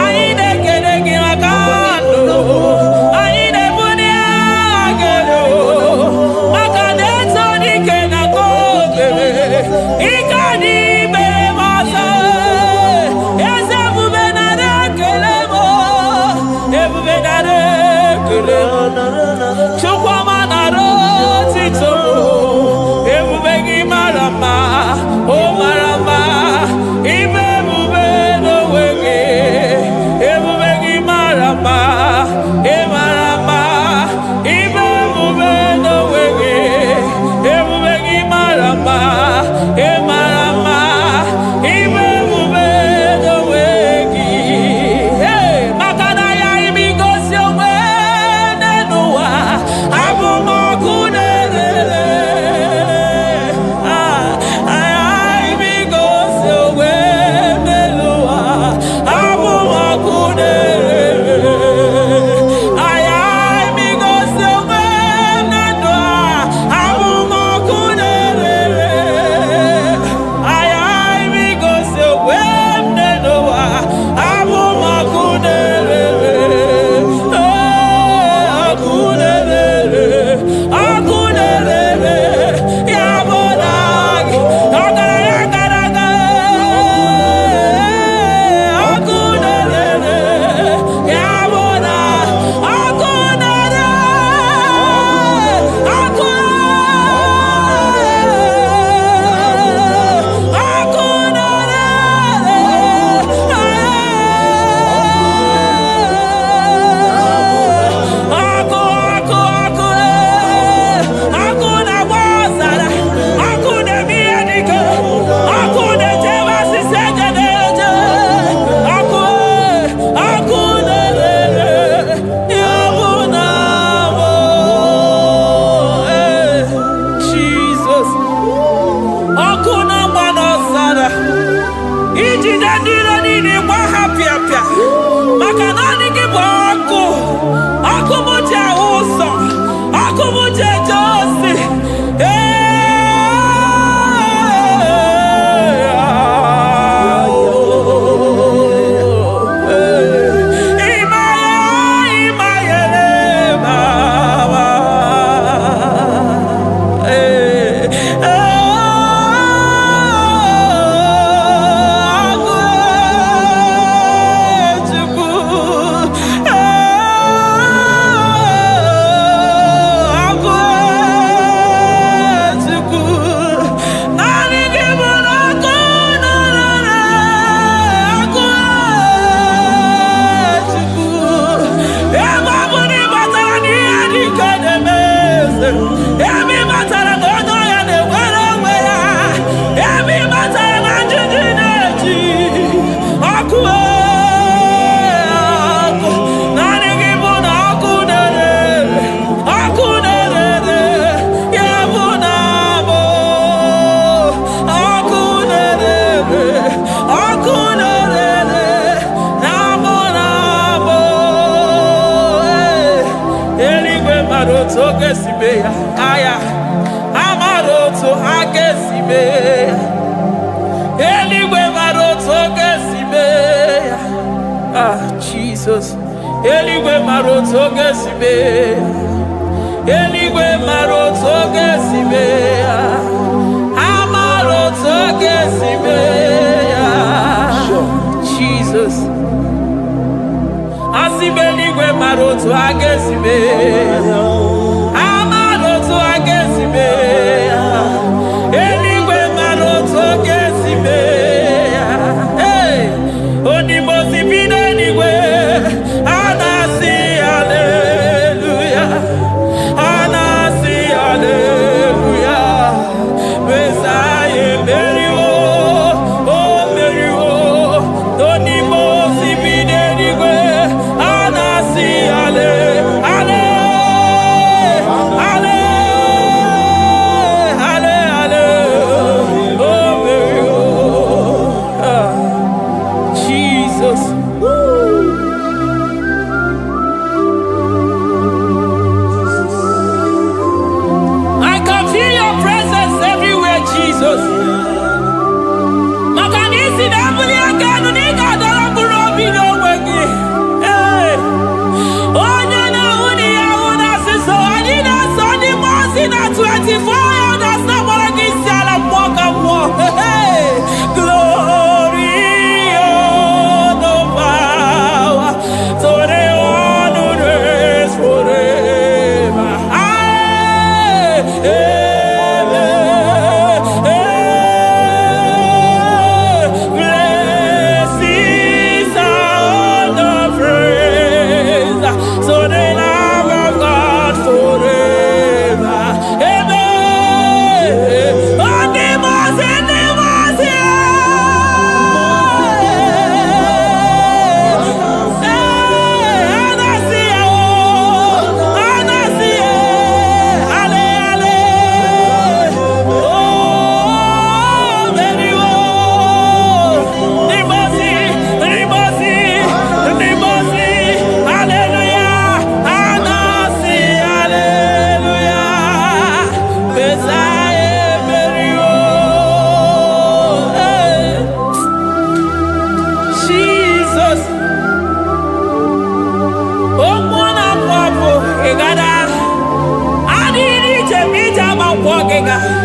Anyine kede gimakando. Anyine bunia agelo. Makadeto di kena kobebe. Ikadi bere masa. Eze bubenare kelemo. Ebubenare kelemo. Chukwa manaro tito. Ebubegi marama. Oh marama. Ibe bube no wege. Ebubegi marama. E marama. Ibe bube no wege. Ebubegi marama. E marama. Ibe bube no wege. Hey, makana ya imigosi owe nenua. Abu makunere. Ay imigosi owe nenua. Abu makunere. Ay imigosi owe nenua. Abu makunere. Ay imigosi owe nenua. Abu makunere. Akunere. Yabonagi. Agaraga. Akunere. Yabona. Akunere. Jesus. Akuna manosara. Iji dadiro nini kwa hapia. Makanani kiboko. Akumuche uso. Akumuche josi. Aya, amaroto agesibe, eligwe maroto agesibe. Jesus. Eligwe maroto gesibe. Eligwe maroto gesibe. Amaroto gesibe. Jesus. Asibeligwe maroto agesibe. Amaroto agesibe. Eligwe maroto gesibe. Hey, onimosi bide eligwe. Anasi hallelujah. Anasi hallelujah. Besaye merio. Oh merio. Onimosi bide eligwe. Anasi hallelujah.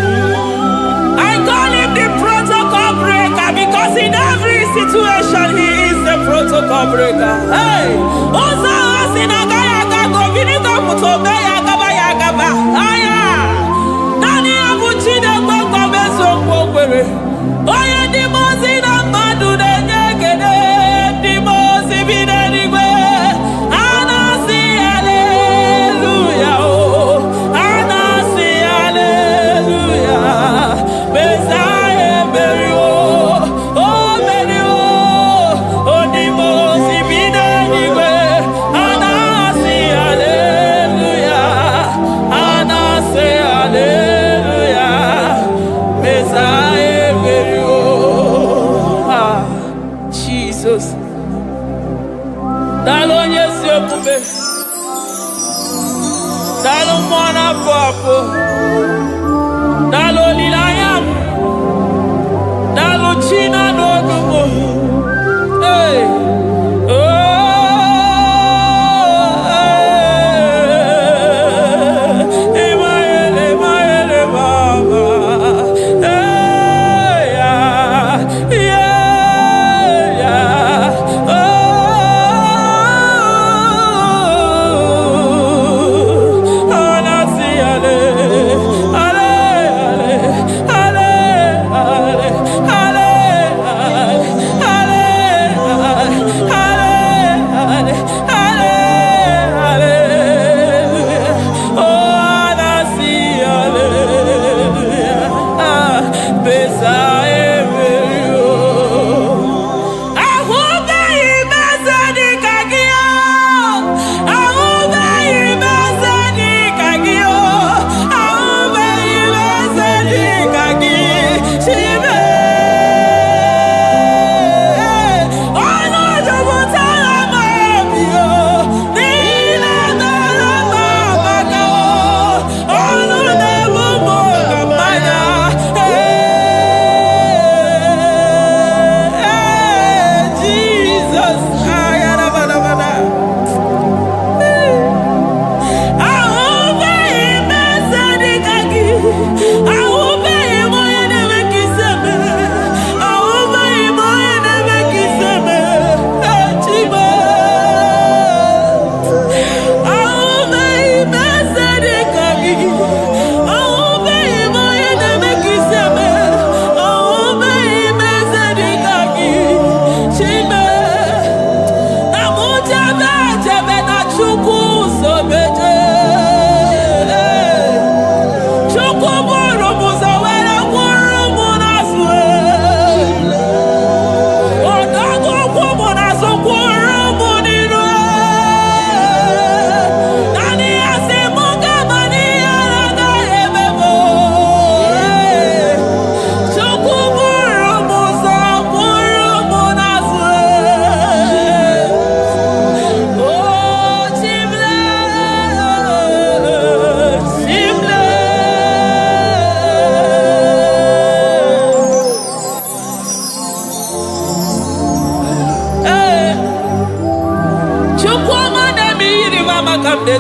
I call him the protocol breaker because in every situation he is the protocol breaker. Hey, Osa Asinaga Yagago, Vinika Mutobe Yagaba Yagaba. Aya, Nani Abuchina Boko Beso Bokwe. Oya Dimozina Madu de Negede, Dimozi Binanigwe. Anasi hallelujah. Anasi hallelujah. Messiah Merio. Oh Merio. Oh Dimozi Binanigwe. Anasi hallelujah. Anasi hallelujah. Messiah Merio. Jesus. Dalo nyesi omume. Dalo mwana papo. Dalo lilayam. Dalo china nogumo. Hey. Oh. Emaele, emaele, baba. Hey, yeah, yeah, yeah. Oh. Anasi ale, ale, ale, ale, ale, ale, ale.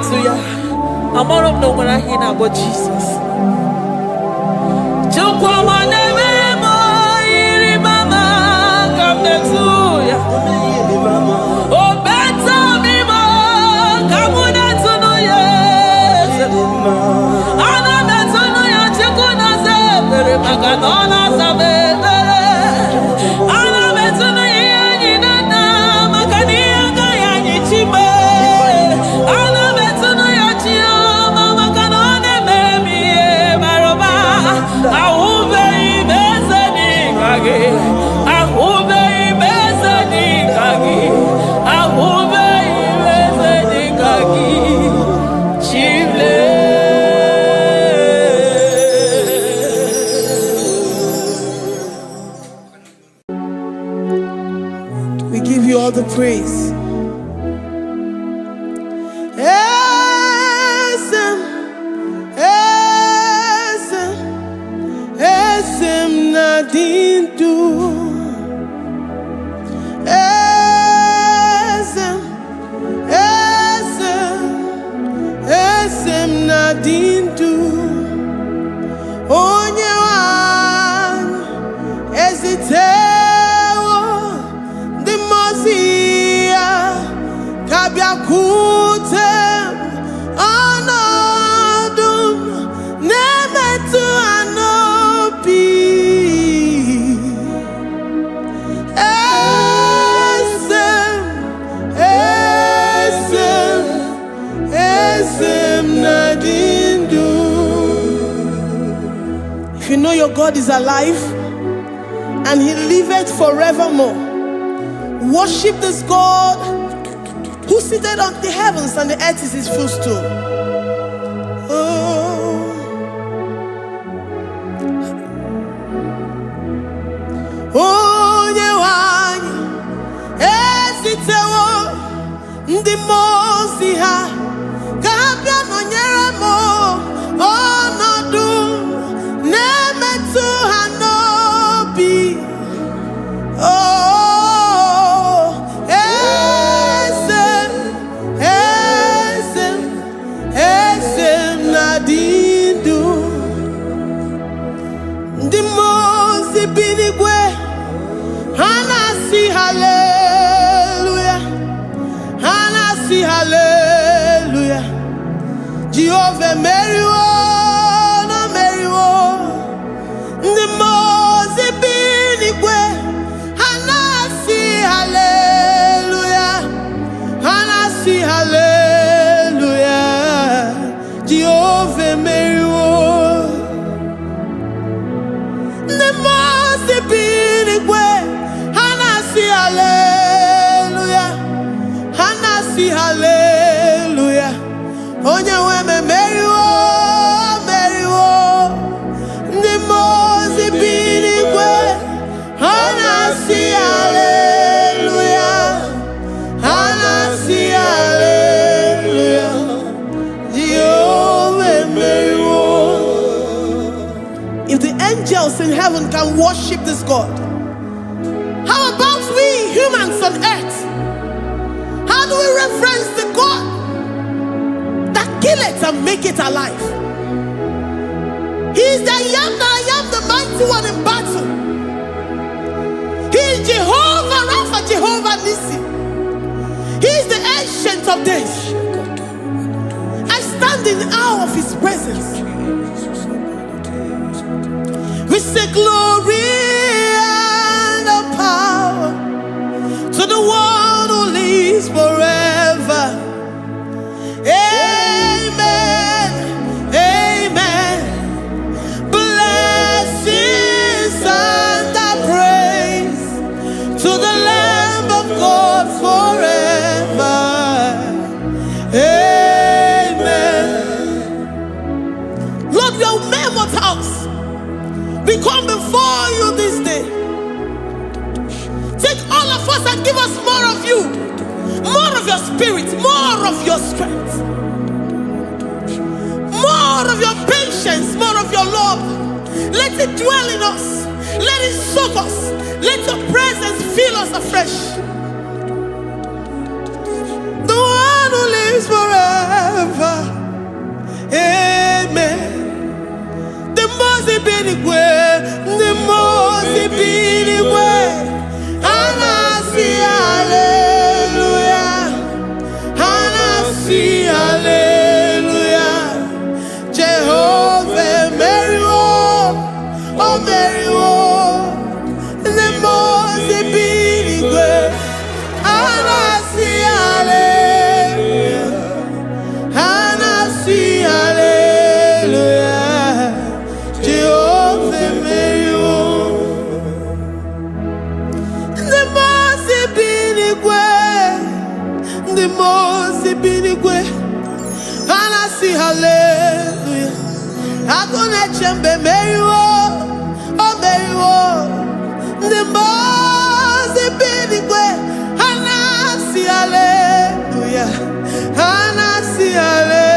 Metuya. I'm all of no one I hear about Jesus. We give you all the praise. Esem nadindu. Esem nadindu. Onye wan ezitewo the mozia kabia kutem anadum nemetu anopi esem nadindu. If you know your God is alive and he liveth forevermore, worship this God who seated on the heavens and the earth is his footstool. Onye wanyi esitewo ndị mozi ha kabia nonyere mo ọnọdụ nemetu ha n'obi. Esem nadindu. Ndị mozi binigwe hanasi hallelujah, hanasi hallelujah. Jehovah meriwo no meriwo. Ndị mozi binigwe hanasi hallelujah, hanasi hallelujah. Jehovah meriwo. The most binigwe hanasi hallelujah, hanasi hallelujah. Onye weme meriwo, meriwo. The most binigwe hanasi hallelujah, hanasi hallelujah. Jehovah meriwo. If the angels in heaven can worship this God, how about we humans on earth? How do we reverence the God that killeth and make it alive? He is the I am, the mighty one in battle. He is Jehovah Rapha, Jehovah Nissi. He is the ancient of days. I stand in awe of his presence. We say glory and the power to the one who lives forever. Amen, amen. Blessings and the praise to the Lamb of God forever. Amen. Lord, your mammoth house, we come before you this day. Take all of us and give us more of you, more of your spirit, more of your strength, more of your patience, more of your love. Let it dwell in us. Let it soak us. Let your presence fill us afresh. The one who lives forever. the most binigwe. And I see hallelujah. I gonna chamber Mary oh Mary the most binigwe. And I see hallelujah. And I see hallelujah.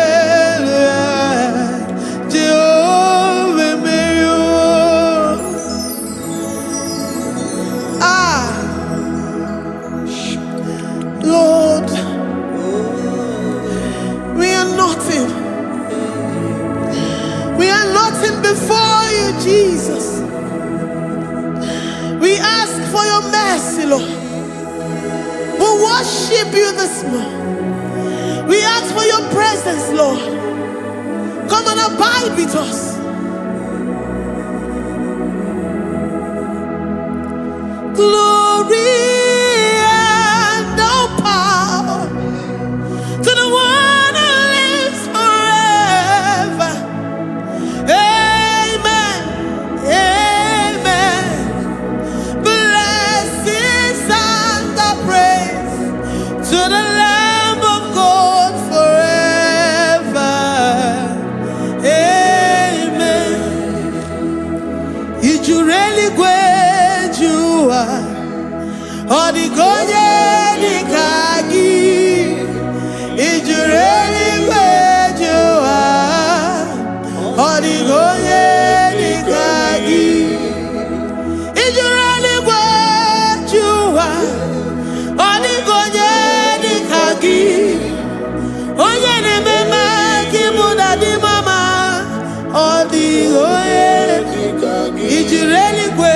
Jehovah Mary Lord, we are nothing. We are nothing before you, Jesus. We ask for your mercy, Lord. We worship you this morning. We ask for your presence, Lord. Come and abide with us. Glory. Odigonye dikagi, ijureli kwejuwa. Odigonye dikagi, ijureli kwejuwa. Odigonye dikagi, onye nemema kimuda di mama. Odigonye dikagi, ijureli kwejuwa.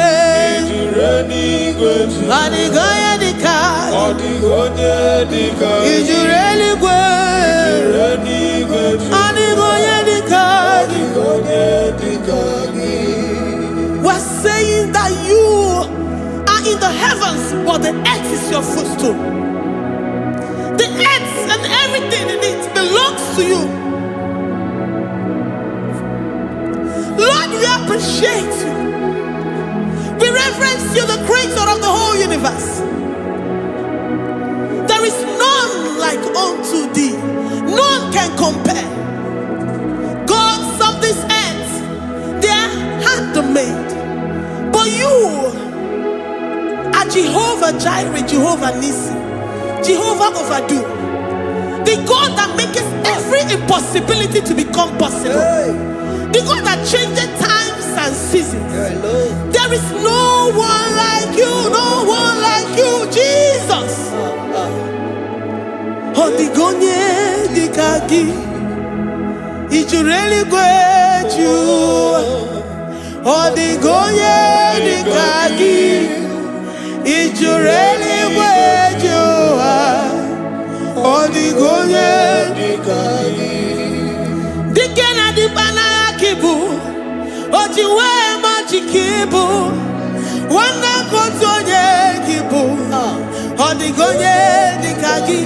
Odigonye dikagi, odigonye dikagi, ijureli kwejuwa. Odigonye dikagi, odigonye dikagi. We're saying that you are in the heavens, but the earth is your footstool. The earth and everything in it belongs to you. Lord, we appreciate you. We reverence you, the creator of the whole universe. There is none like unto thee. None can compare. Gods of this earth, they are handmade. But you are Jehovah Jireh, Jehovah Nissi, Jehovah Overdo. The God that makes every impossibility to become possible. The God that changes times and seasons. There is no one like you, no one like you, Jesus. Odigonye dikagi, ijureli kweju. Odigonye dikagi, ijureli kweju. Odigonye dikagi. Dikena dibana kibu, ojiwe majikibu. Wana kotonye kibu, odigonye dikagi.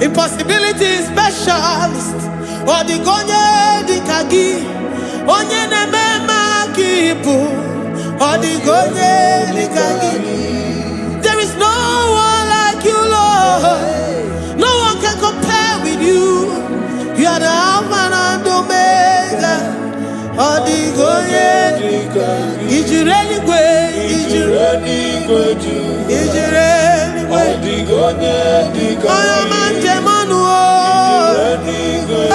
Impossibility specialist, odigonye dikagi. Onye nemema kibu, odigonye dikagi. There is no one like you, Lord. No one can compare with you. You are the Alpha and Omega. Odigonye dikagi. Ijureli kwe, ijureli kwe, ijureli kwe. Odigonye dikagi. Oyo manje manu o. Ijureli kwe.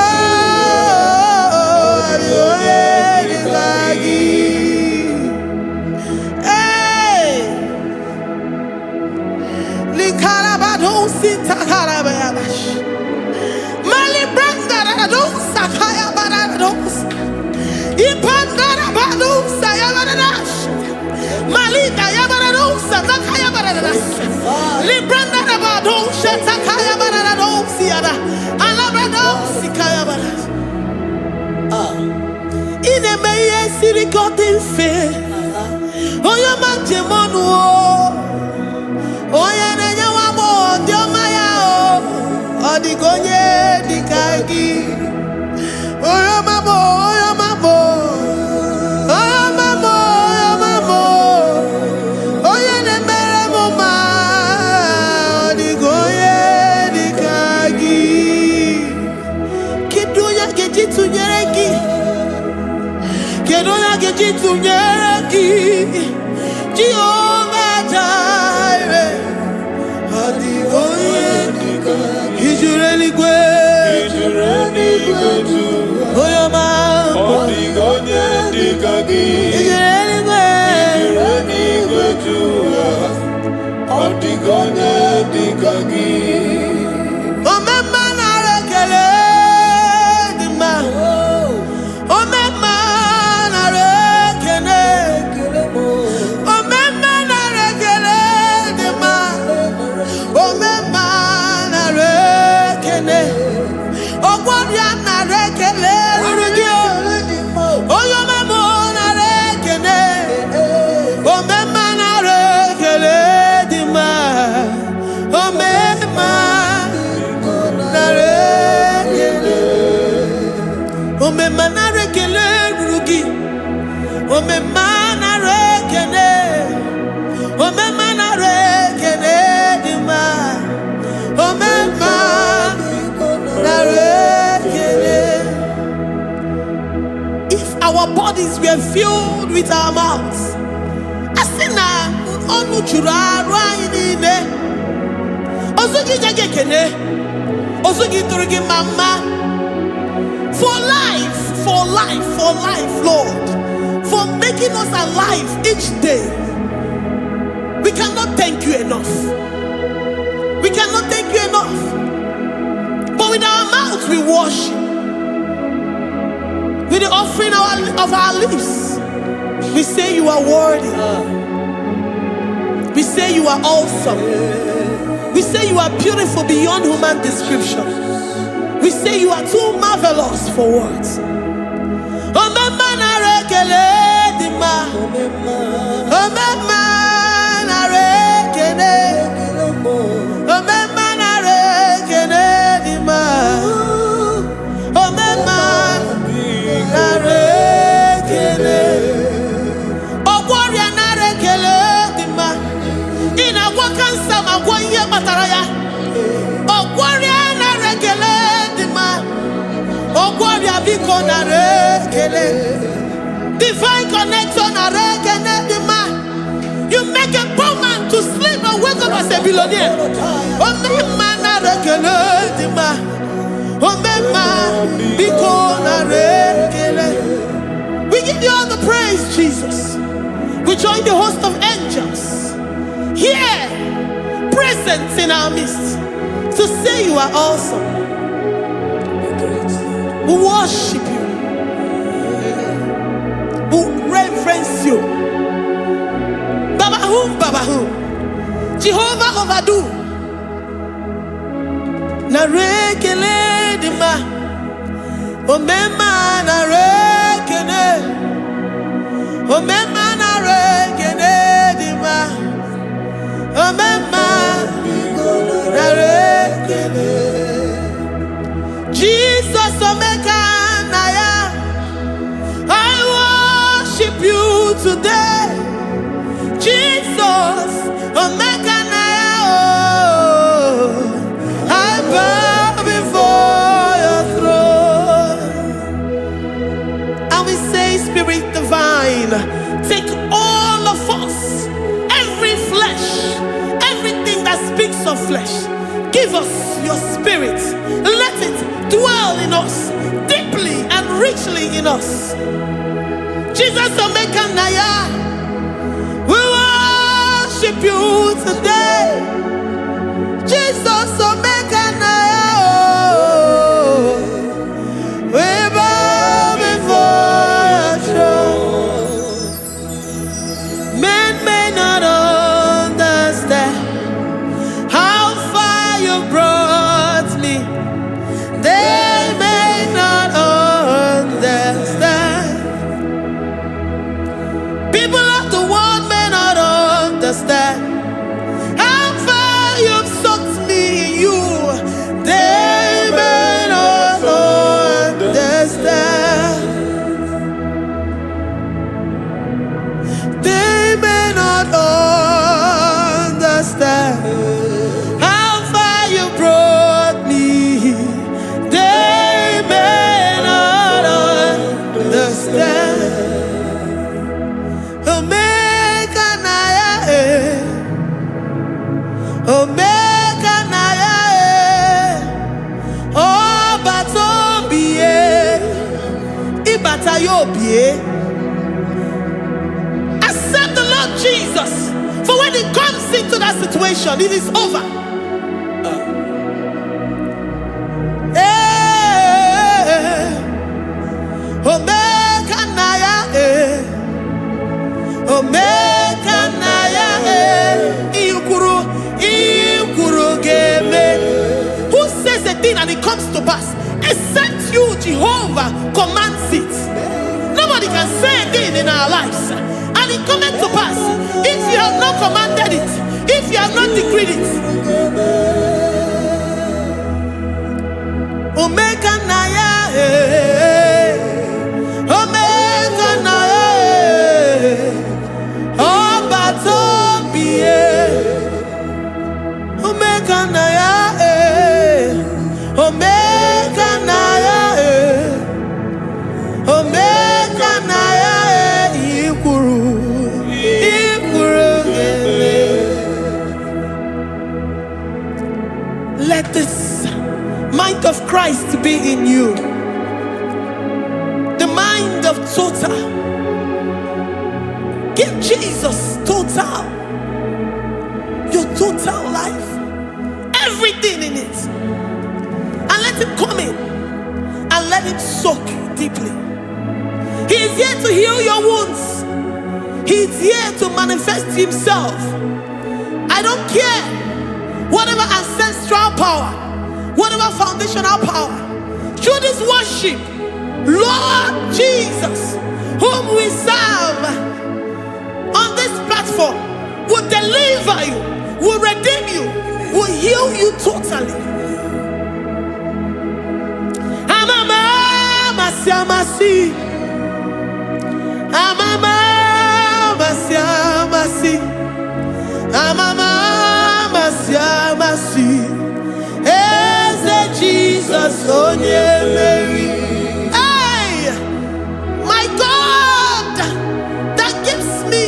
Odigonye dikagi. Hey, likarabado sitakarabayabash. Mali branda radon sakaya barados. Ipandara bado sayabarash. Malika yabarados sakaya baradas. Libranda bado shatakaya barados siada. Alabrados sikaya baradas. Ine meye sirikotin fe. Oyo manje monu o. Oya nenya wamo diomaya o. Odigonye dikagi. Oyo mamo, oyo mamo. Oyo mamo, oyo mamo. Oya nemere moma. Odigonye dikagi. Ojitunyeraki, Jehovah Jireh, Ijureli gwe, Oyoma, Ijureli gwe, Omema na rekele dima, Omema na rekele, Omema na rekele dima, Omema na rekele, Ogwaria na rekele rugio, Oyoma mo na rekele, Omema na rekele dima, Omema na rekele, Omema na rekele rugi, Omema na rekele, Omema na rekele dima, Omema na rekele. If our bodies were filled with our mouths, asina onu chura rainine, osugi jagekene, osugi turugi mama, for life, Lord, for making us alive each day. We cannot thank you enough. We cannot thank you enough. But with our mouths we worship. With the offering of our lips, we say you are worthy. We say you are awesome. We say you are beautiful beyond human description. We say you are too marvelous for words. Omema na rekele dima, Omema na rekele, Omema na rekele dima, Omema na rekele, Ogwaria na rekele dima, ina wakansa magwanye bataraya, Ogwaria na rekele dima, Ogwaria biko na rekele, divine connection na rekele dima. You make a poor man to sleep and wake up as a billionaire. Omema na rekele dima, Omema biko na rekele. We give you all the praise, Jesus. We join the host of angels here, present in our midst, to say you are awesome. We worship you. We reverence you. Babahum, Jehovah overdo. Na rekele dima, Omema na rekele, Omema na rekele dima, Omema na rekele. Jesus Omeka naya, I worship you today. Jesus Omeka naya, oh, I bow before your throne. And we say, Spirit divine, take all of us, every flesh, everything that speaks of flesh. Give us your spirit. Let it dwell in us, deeply and richly in us. Jesus Omeka naya, we worship you today. Jesus Omeka naya, oh, we bow before your throne. Men may not understand how far you brought me. They may not understand. People of the world may not understand how far you've sucked me in you. Accept the Lord Jesus. For when He comes into that situation, it is over. Who says a thing and it comes to pass? Except you, Jehovah, commands it. Nobody can say a thing in our lives and it comes to pass if you have not commanded it, if you have not decreed it. Omega Naya, Omega Naya, Obatobie, Omega Naya, Omega Naya, Omega Naya, Ikuru, let this mind of Christ be in you. The mind of total. Give Jesus total. Your total life. Everything in it. And let Him come in. And let Him soak deeply. He is here to heal your wounds. He is here to manifest Himself. I don't care. Whatever ancestral power, whatever foundational power, through this worship, Lord Jesus, whom we serve on this platform, will deliver you, will redeem you, will heal you totally. Amama masiamasi, amama masiamasi, amama masiamasi. Jesus, oh Mary. Hey, my God, that gives me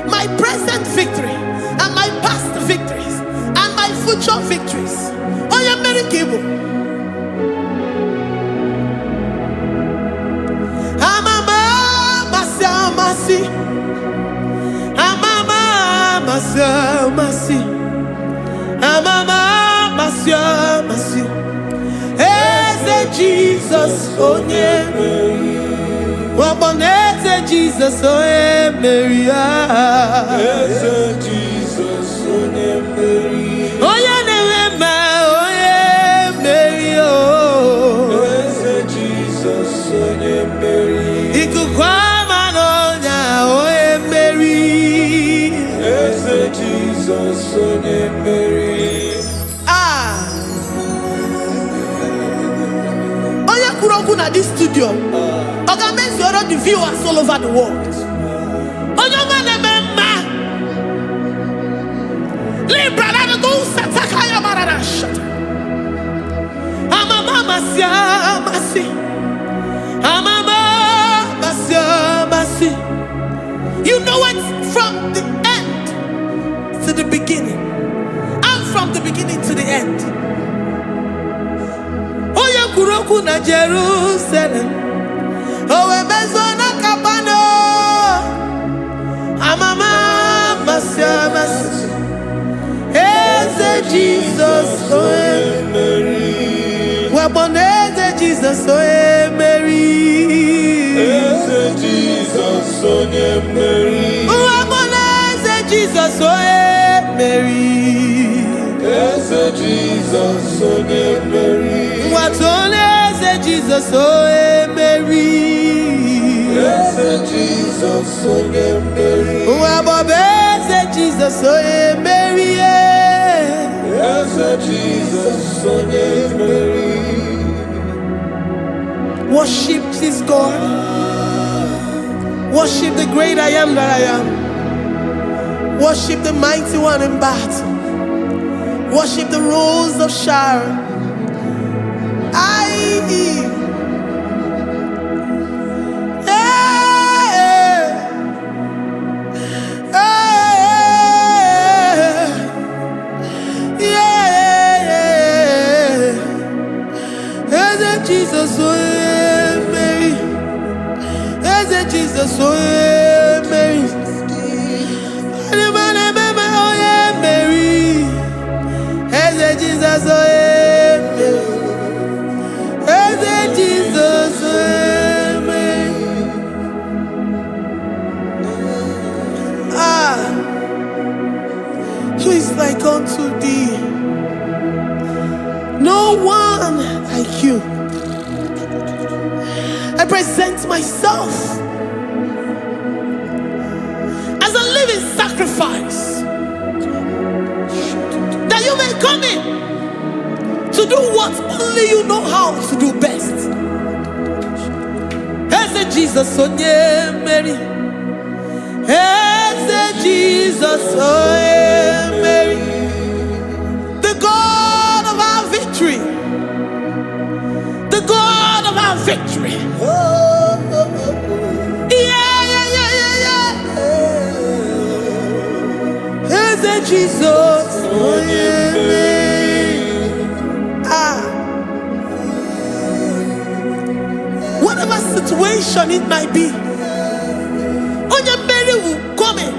my present victory and my past victories and my future victories. Oh, yeah, Mary Kibo. Amama masiamasi, amama masiamasi, amama masiamasi. Jesus, oh Mary. Waboneze Jesus, oh Mary. Jesus, oh Mary. Oh yeah, Mary, oh. Jesus, oh Mary. Ikukwama no nya, oh Mary. Jesus, oh Mary. At this studio, organize the viewers all over the world. You know it from the end to the beginning, and from the beginning to the end. Kuroku na Jerusalem, owe bezona kapano, amama masiamas, eze Jesus, oe Mary, waboneze Jesus, oe Mary, eze Jesus, oe Mary, waboneze Jesus, oe Mary, eze Jesus, oe Mary. Jesus, oh Mary. Yes, Jesus, oh Mary. Jesus, oh Mary. Yes, Jesus, oh Mary. Worship this God. Worship the great I am that I am. Worship the mighty one in battle. Worship the rose of Sharon. Jesus, oh Mary. Jesus, oh yeah, Mary. Oh yeah, Mary. Hey, Jesus, oh yeah, Mary. Hey, Jesus, oh yeah, Mary. Who is like unto thee? No one like you. I present myself as a living sacrifice, that you may come in to do what only you know how to do best. Hey, Jesus, oh yeah, Mary. Hey, Jesus, oh yeah, Mary. The God of our victory. The God of our victory. Hey, Jesus, oh yeah, Mary. Whatever situation it might be, Mary will come in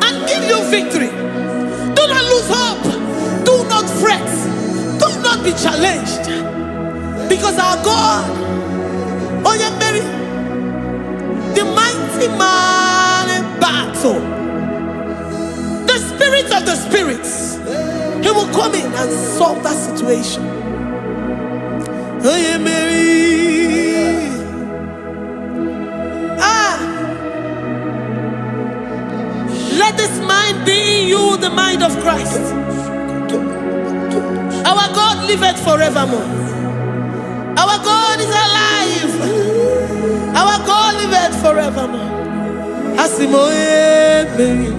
and give you victory. Do not lose hope. Do not fret. Do not be challenged. Because our God, Mary, the mighty man in battle, the spirit of the spirits, he will come in and solve that situation. Mary. Let this mind be in you, the mind of Christ. Our God liveth forevermore. Our God is alive. Our God liveth forevermore. Asimoye Mary.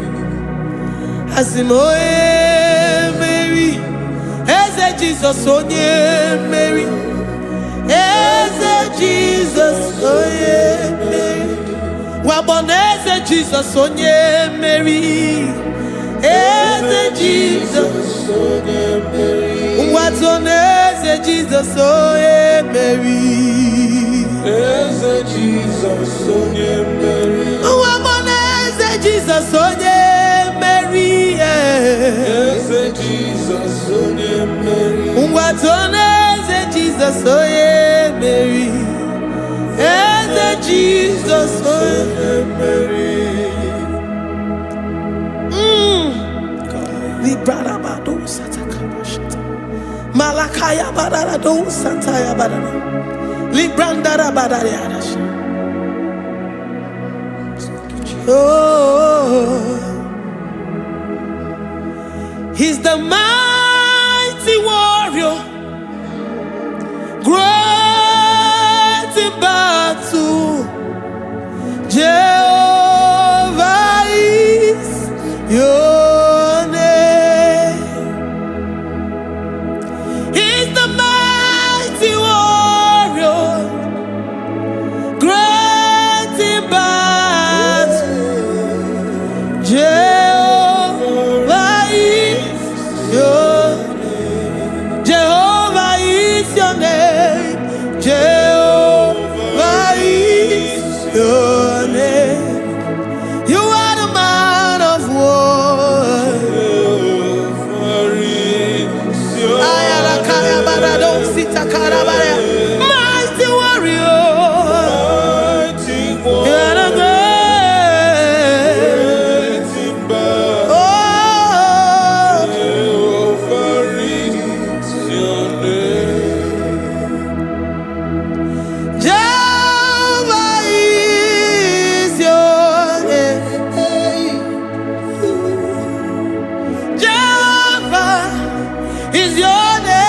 Asimoye Mary. Eze Jesus onye Mary. Eze Jesus onye Mary. Waboneze Jesus onye Mary. Eze Jesus onye Mary. Watoneze Jesus onye Mary. Eze Jesus onye Mary. Waboneze Jesus onye Mary. Eze Jesus onye Mary. Watoneze Jesus onye Mary. Eze Jesus onye Mary. Librada bado satakabashita. Malakaya badara do santaya badara. Librandara badara yadash. Oh, he's the mighty warrior, great in battle. Jehovah is your name. He's the mighty warrior, great in battle. Jehovah is your name. Jehovah is your name. Jehovah is your name. You are the man of war. Mighty warrior. You are the great. Oh, Jehovah is your name. Jehovah is your name.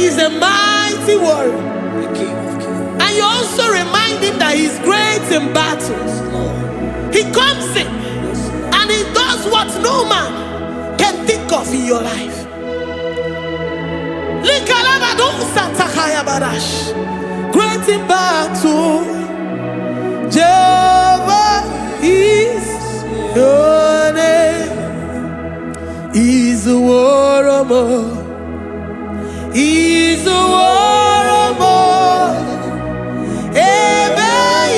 He's a mighty warrior. And you also remind him that he's great in battles. He comes in and he does what no man can think of in your life. Great in battle, Jehovah is your name. He's a warrior. He's a warrior. Ebe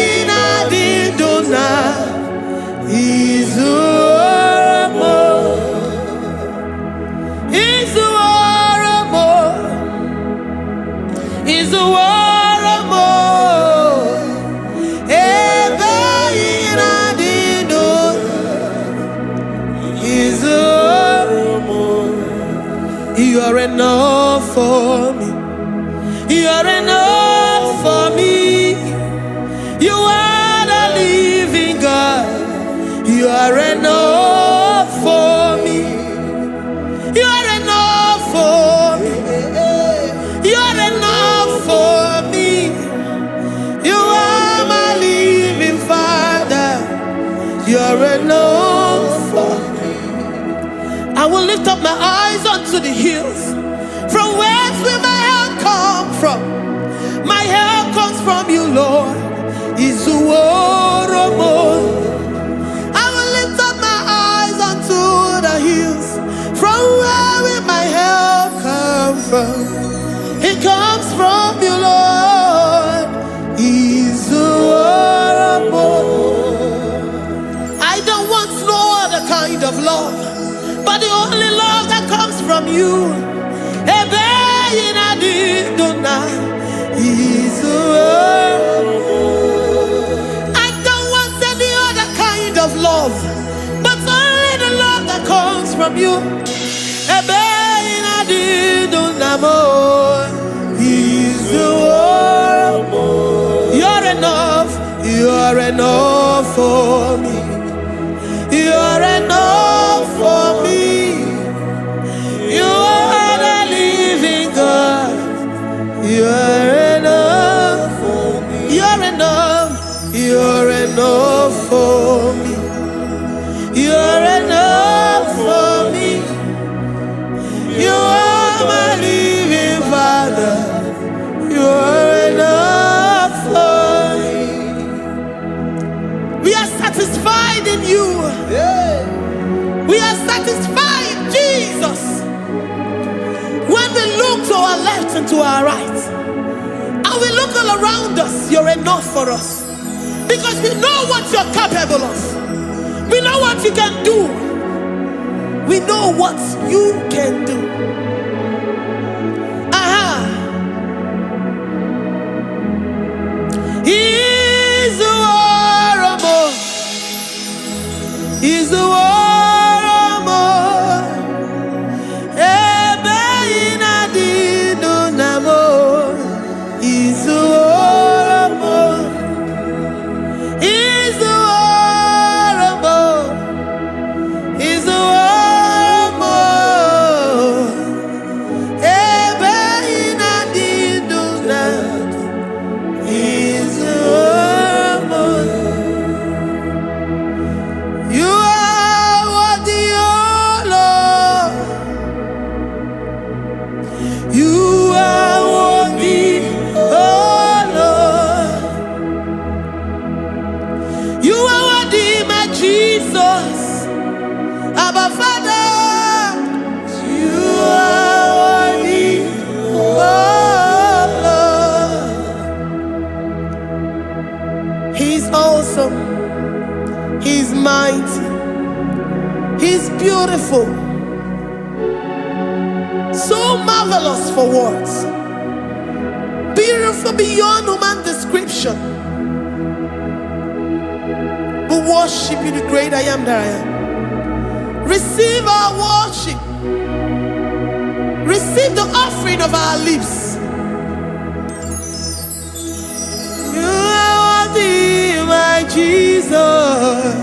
ina didona. He's a warrior. He's a warrior. He's a warrior. Ebe ina didona. He's a warrior. You are enough for me. You are enough for me. You are the living God. You are enough for me. You are enough for me. You are enough for me. You are my living Father. You are enough for me. I will lift up my eyes unto the hills. From whence will my help come from? My help comes from you, Lord. Is the word of God. I will lift up my eyes unto the hills. From where will my help come from? It comes from you, Lord. Is the word of God. I don't want no other kind of love, but the only love that comes from you. I don't want any other kind of love, but only the love that comes from you. You're enough. You're enough for me. You're enough for me. You are the living God. You're enough for me. You're enough. You're enough for me. You're enough for me. You are my living Father. You're enough for me. We are satisfied in you. We are satisfied, Jesus. When we look to our left and to our right, and we look all around us, you're enough for us. Because we know what you're capable of. We know what you can do. We know what you can do. He's the warrior. He's the warrior. He's mighty. He's beautiful. So marvelous for words. Beautiful beyond human description. We worship you, the great I am that I am. Receive our worship. Receive the offering of our lips. You are worthy, my Jesus.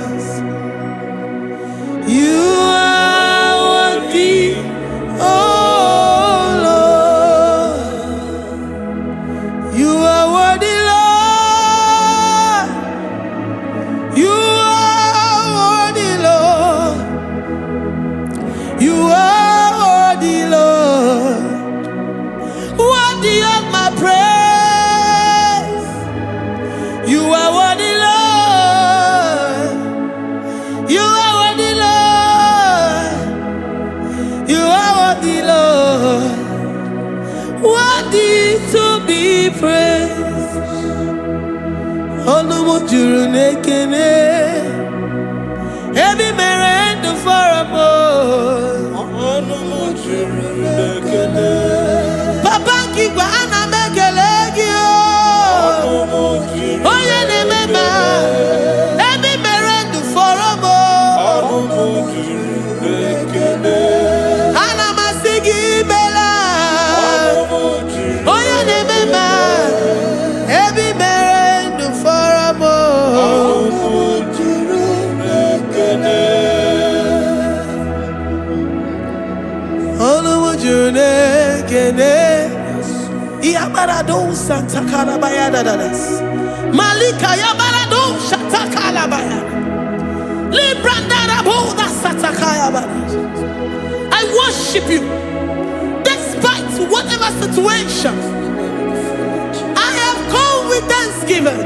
You are worthy, oh Lord. You are worthy, Lord. You are worthy, Lord. Worthy to be praised. Onu mujuru nekene. Every merend for a boy. Onu mujuru nekene. Papa kiwa ana mekelegi. Oh yeah, remember. Every merend for a boy. Ana masigi bela. Oh yeah, remember. Every merend for a boy. Yabarado Santa Calabaya dadas. Malika Yabarado Shatakalabaya. Librandara Boda Satakaya. I worship you despite whatever situation. I have come with thanksgiving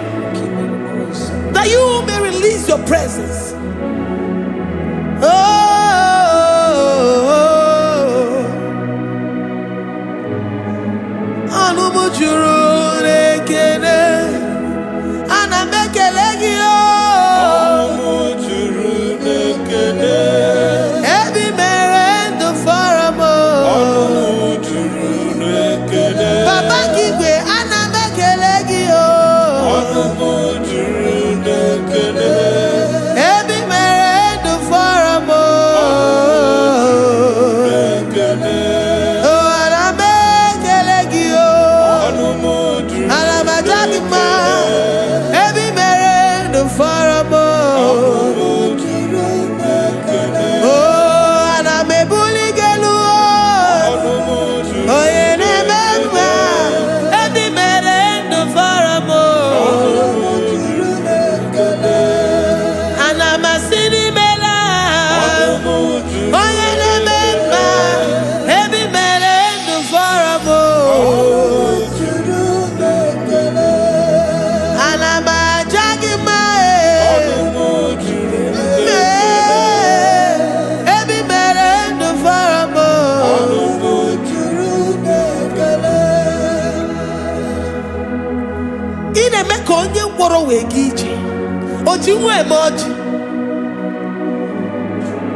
that you may release your presence.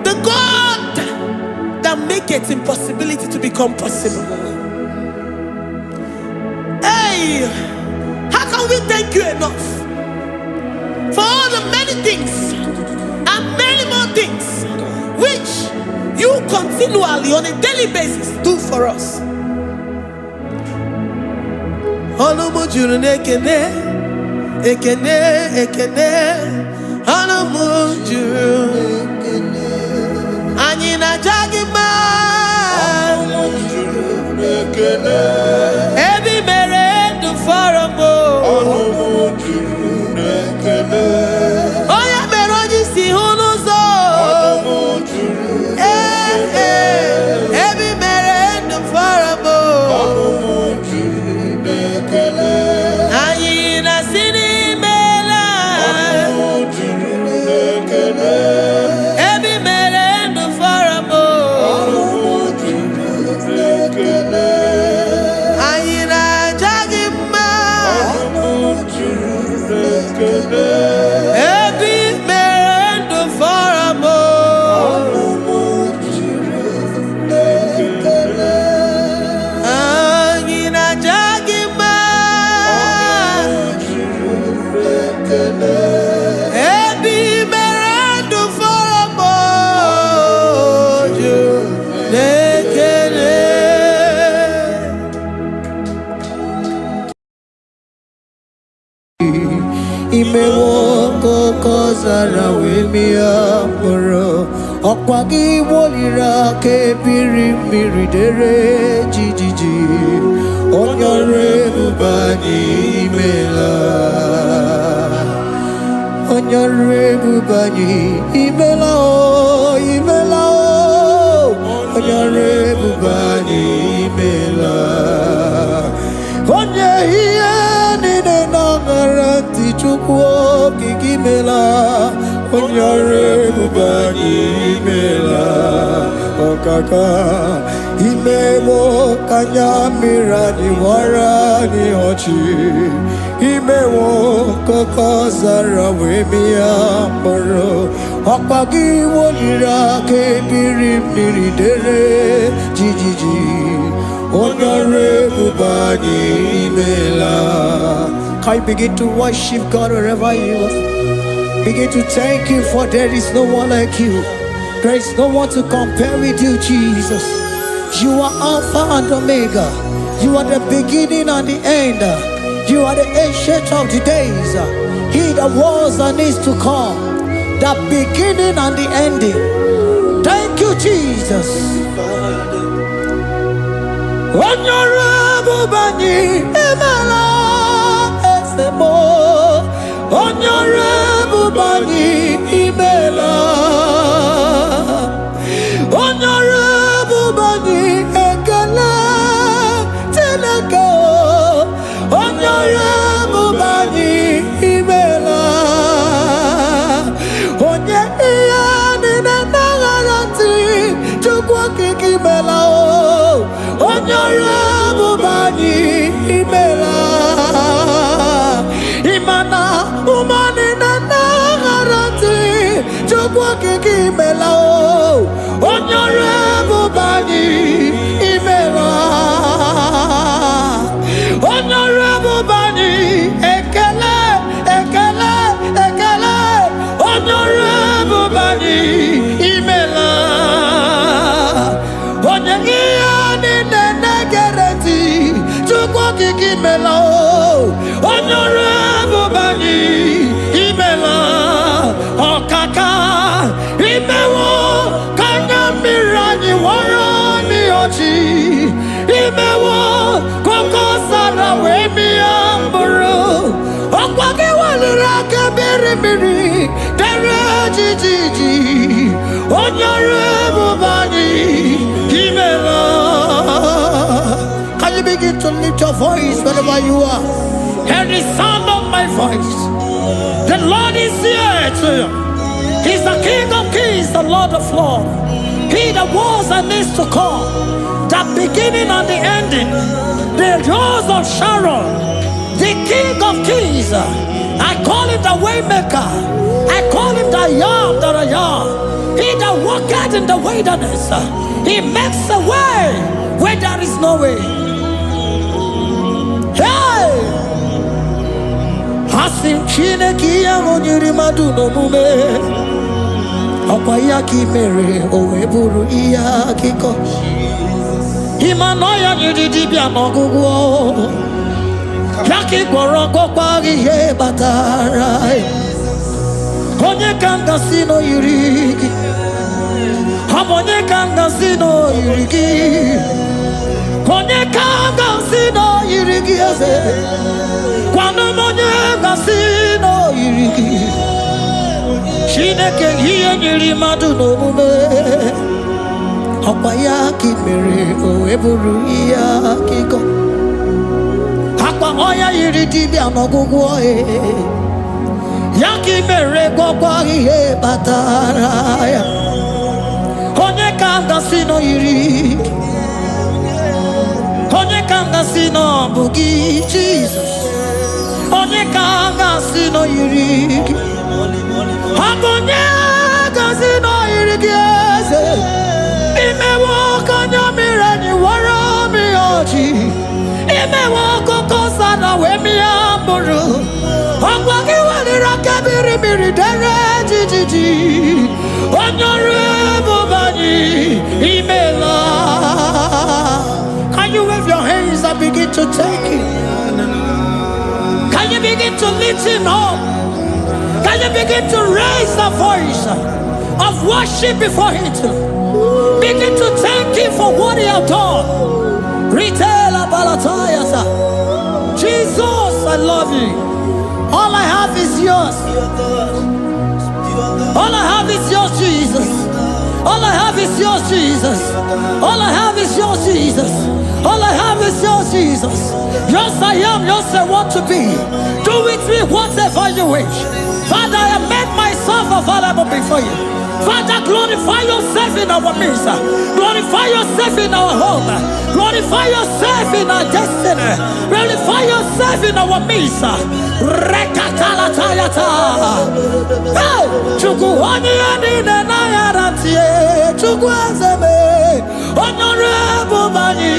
The God that makes impossibility to become possible. Hey, how can we thank you enough for all the many things and many more things which you continually on a daily basis do for us? Ekene, ekene, anamujuru. Anyina jagima. Every mere do faramo. Oya meroji si hunuzo. Every mere do faramo. Anyina sini. Imewoko kozara wemia moro Okwagi wolira ke birimiri dere jijiji Onyore bubani imela Onyore bubani imela o imela o Onyore bubani imela Onye hiye nine nangaranti chukwo kikimela Onyore bubani kaka imewo kanya mirani warani ochi imewo koko zara wemia moro opagi wolira ke biri dere jijiji onore bubani imela. Can you begin to worship God wherever you are? Begin to thank Him, for there is no one like you. There is no one to compare with you, Jesus. You are Alpha and Omega. You are the beginning and the end. You are the ancient of the days. He that was and is to come. The beginning and the ending. Thank you, Jesus. Honorable Bani Emala Esemo. Honorable Bani Emala. Honorable Bani Ekala Teleko. Honorable Bani Emala. Onye iyani na nagarati chukwa kiki mela. Honorable Bani Imela. Imana umani na nagarati chukwa kiki mela. Honorable Bani Imela. Honorable Bani Ekele Ekele Ekele. Honorable Bani Imela. Honorable Bani Imela. Okaka Imewo Kanya Mirani Warani Ochi Imewo Koko Sara Wemi Amburu Okwake Waliraka Biri Dere Jiji. Honorable Bani Imela. Can you begin to lift your voice wherever you are? Hear the sound of my voice. The Lord is here to you. He's the King of Kings, the Lord of Lords. He that was and is to come, the beginning and the ending, the Rose of Sharon, the King of Kings. I call him the Waymaker. I call him the Yam that I am. He that walketh in the wilderness, he makes a way where there is no way. Hey! Hasim Chineki Yamonyuri Maduno Mume Akwayaki Mere Oweburu Iyakiko Imanoya Nidibia Nogugo Yaki Goroko Pagi He Batara Onye Kanga Sino Yurigi Onye Kanga Sino Yurigi Onye Kanga Sino Yurigi Kwano monye kasino yiriki Shineke hiye nyiri madu no mume Akwaya kimere o eburu iya kiko Akwa oya yiri dibi anogugu oe Yaki mere gogwa hiye bataraya Konye kanga sino yiriki Konye kanga sino bugi Jesus Onye kanga sino yiriki Akonye kanga sino yiriki Imewo kanya mirani wara mi ochi Imewo koko sana we mi amburu Akwagi walira kebiri dere jijiji Honorable Bani Imela. Can you wave your hands and begin to take it? Can you begin to lift him up? Can you begin to raise the voice of worship before him? Begin to thank him for what he has done. Retail Balatayasa. Jesus, I love you. All I have is yours. All I have is yours, Jesus. All I have is yours, Jesus. All I have is yours, Jesus. All I have is yours, Jesus. Yours I am, yours I want to be. Do with me whatever you wish. Father, I make myself available before you. Father, glorify yourself in our midst. Glorify yourself in our home. Glorify yourself in our destiny. Glorify yourself in our midst. Rekatalatayata. Hey, Chukwani anine na yarantie. Chukwazeme. Honorable Bani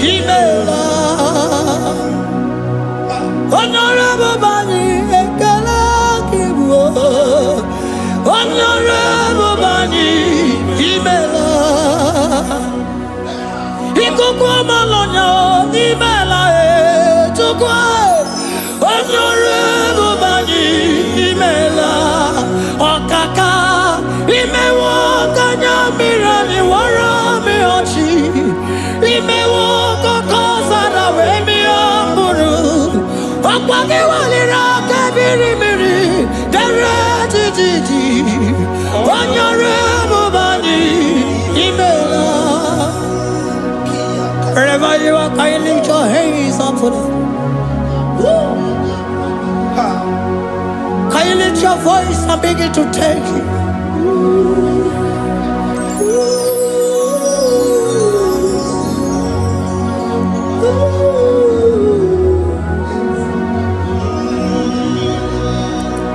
Imela. Honorable Bani Ekala Kibuo. Honorable Bani Imela. Ikukwa Malonya Imela Chukwa. Honorable Bani Imela. Okaka Imewo Kanya Mirani Warami Ochi. Imewo Kokosara Wemi Amburu. Okwake Walira Kabiri Miri. Derejiji. Honorable Bani Imela. Wherever you are, can you lift your hands up for them? Can you lift your voice and begin to take it?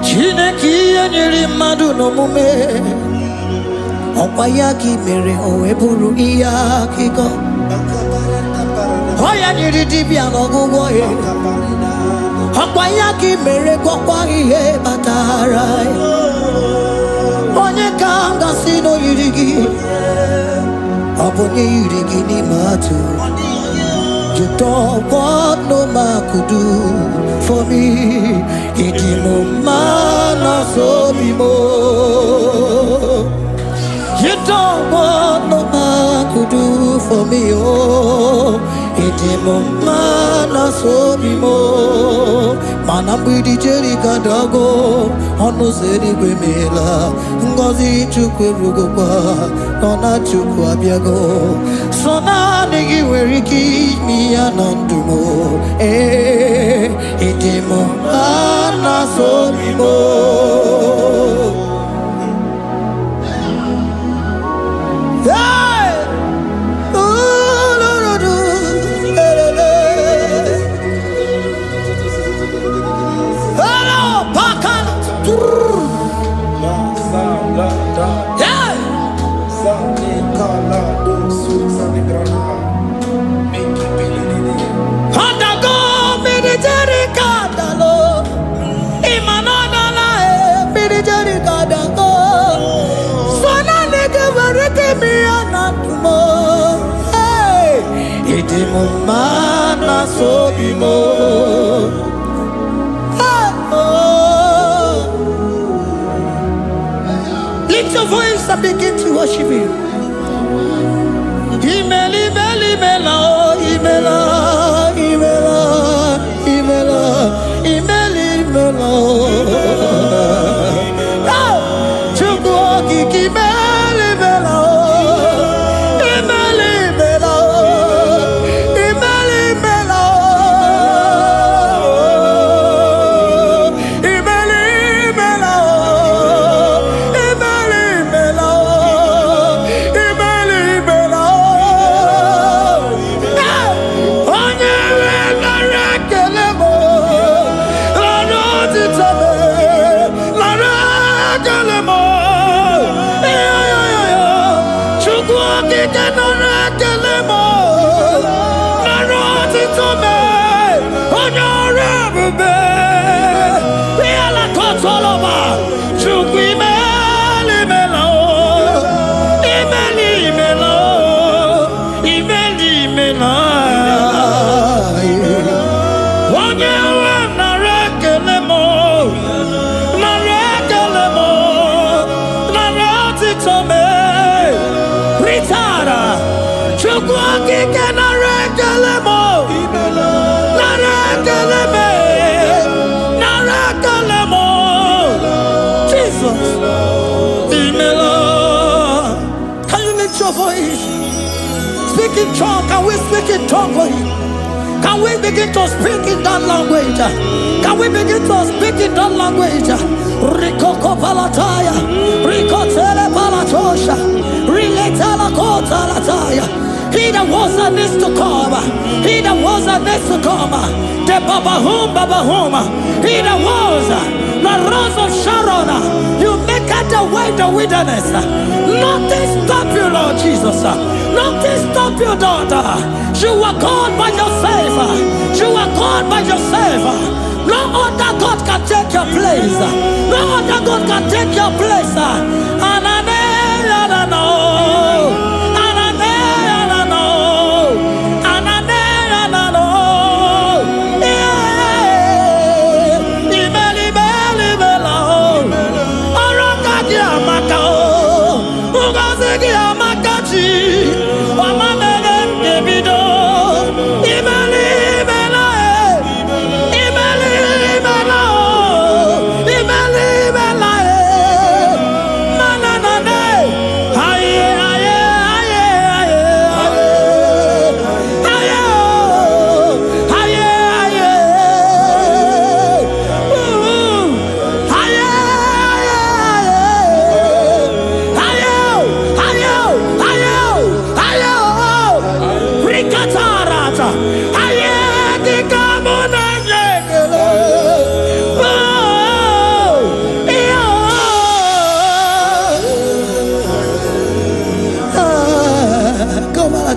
Chineke nyere mmadụ n'omume ọkwa ya ka mere o wee bụrụ ihe akụkọ ọ ya nyere dibịa n'ọgwụgwọ ya ọkwa ya ka mere gwọkwa ihe batara onye ka m gasị n'oyiri gị ọ bụ onye yiri gị n'ime atụ. You don't want no man could do for me. Idimo mana so bimo. You don't want no man could do for me. Oh, idimo mana so bimo. Manambidi jeri kadago. Ono zeri gwemela. Ngozi chukwe rugokwa. Nona chukwa biago. Sona negi weriki mi anandumo. Idimo mana so bimo. Mana so bimo. Lift your voice and begin to worship Him. Imeli beli mela, imela, imela, imela, imeli mela. Chukwu kiki meli mela. Speak in tongue, can we speak in tongue for Him? Can we begin to speak in that language? Can we begin to speak in that language? Rikoko palataya, rikotele palatosha, riletala kota lataya. He that was and is to come. He that was and is to come. The Babahum. He that was the rose of Sharon. You make out the way in the wilderness. Nothing stop you, Lord Jesus. Nothing stop you, daughter. You are God by yourself. You are God by yourself. No other God can take your place. No other God can take your place. And I know.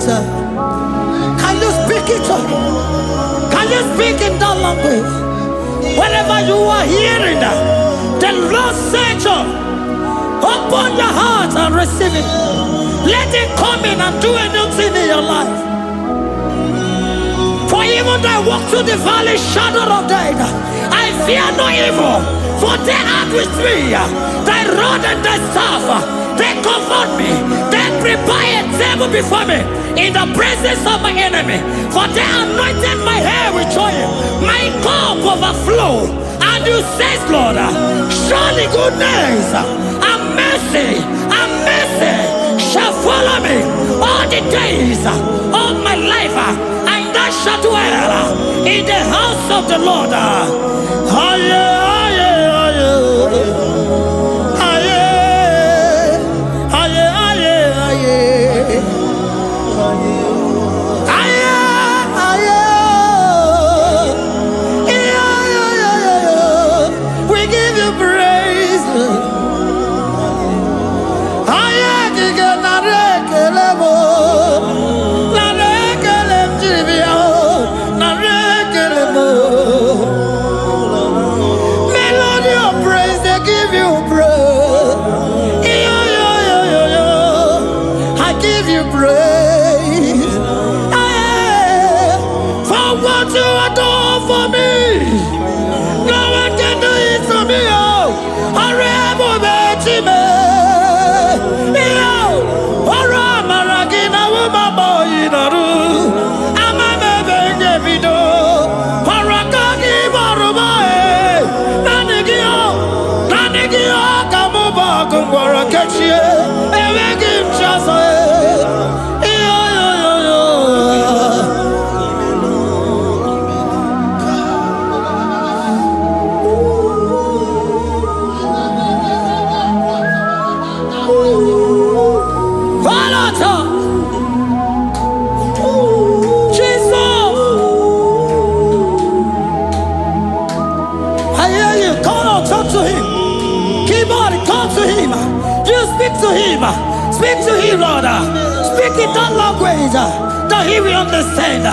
Can you speak it? Can you speak in that language? Whenever you are hearing that, the Lord said, open your heart and receive it. Let it come in and do a new thing in your life. For even though I walk through the valley shadow of death, I fear no evil. For they are with me. Thy rod and thy staff, they comfort me. They prepare a table before me in the presence of my enemy. For they anointed my hair with oil. My cup overflow. And you say, Lord, surely goodness and mercy shall follow me all the days of my life. And I shall dwell in the house of the Lord. We give you praise. Melody of praise, they give you praise. I give you praise. For what you have done for me, no one can do it for me. Speak to him, Lord. Speak in that language that he will understand.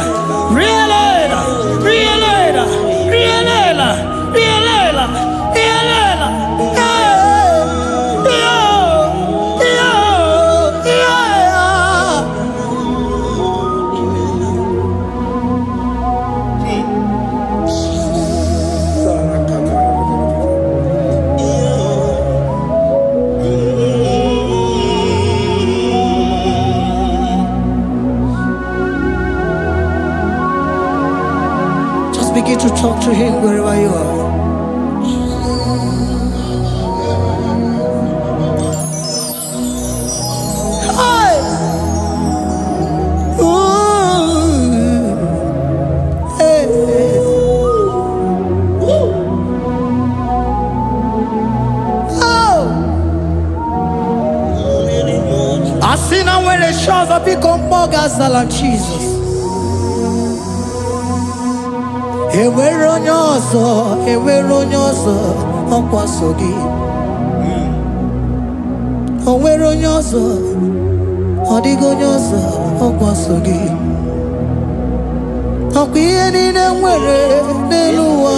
Begin to talk to him wherever you are. see now when the shores of become more than Jesus. Ewere onye ọzọ ọkwaso gị. O nwere onye ọzọ, ọ dịghị onye ọzọ ọkwaso gị. Ọkwa ihe niile nwere n'elu ụwa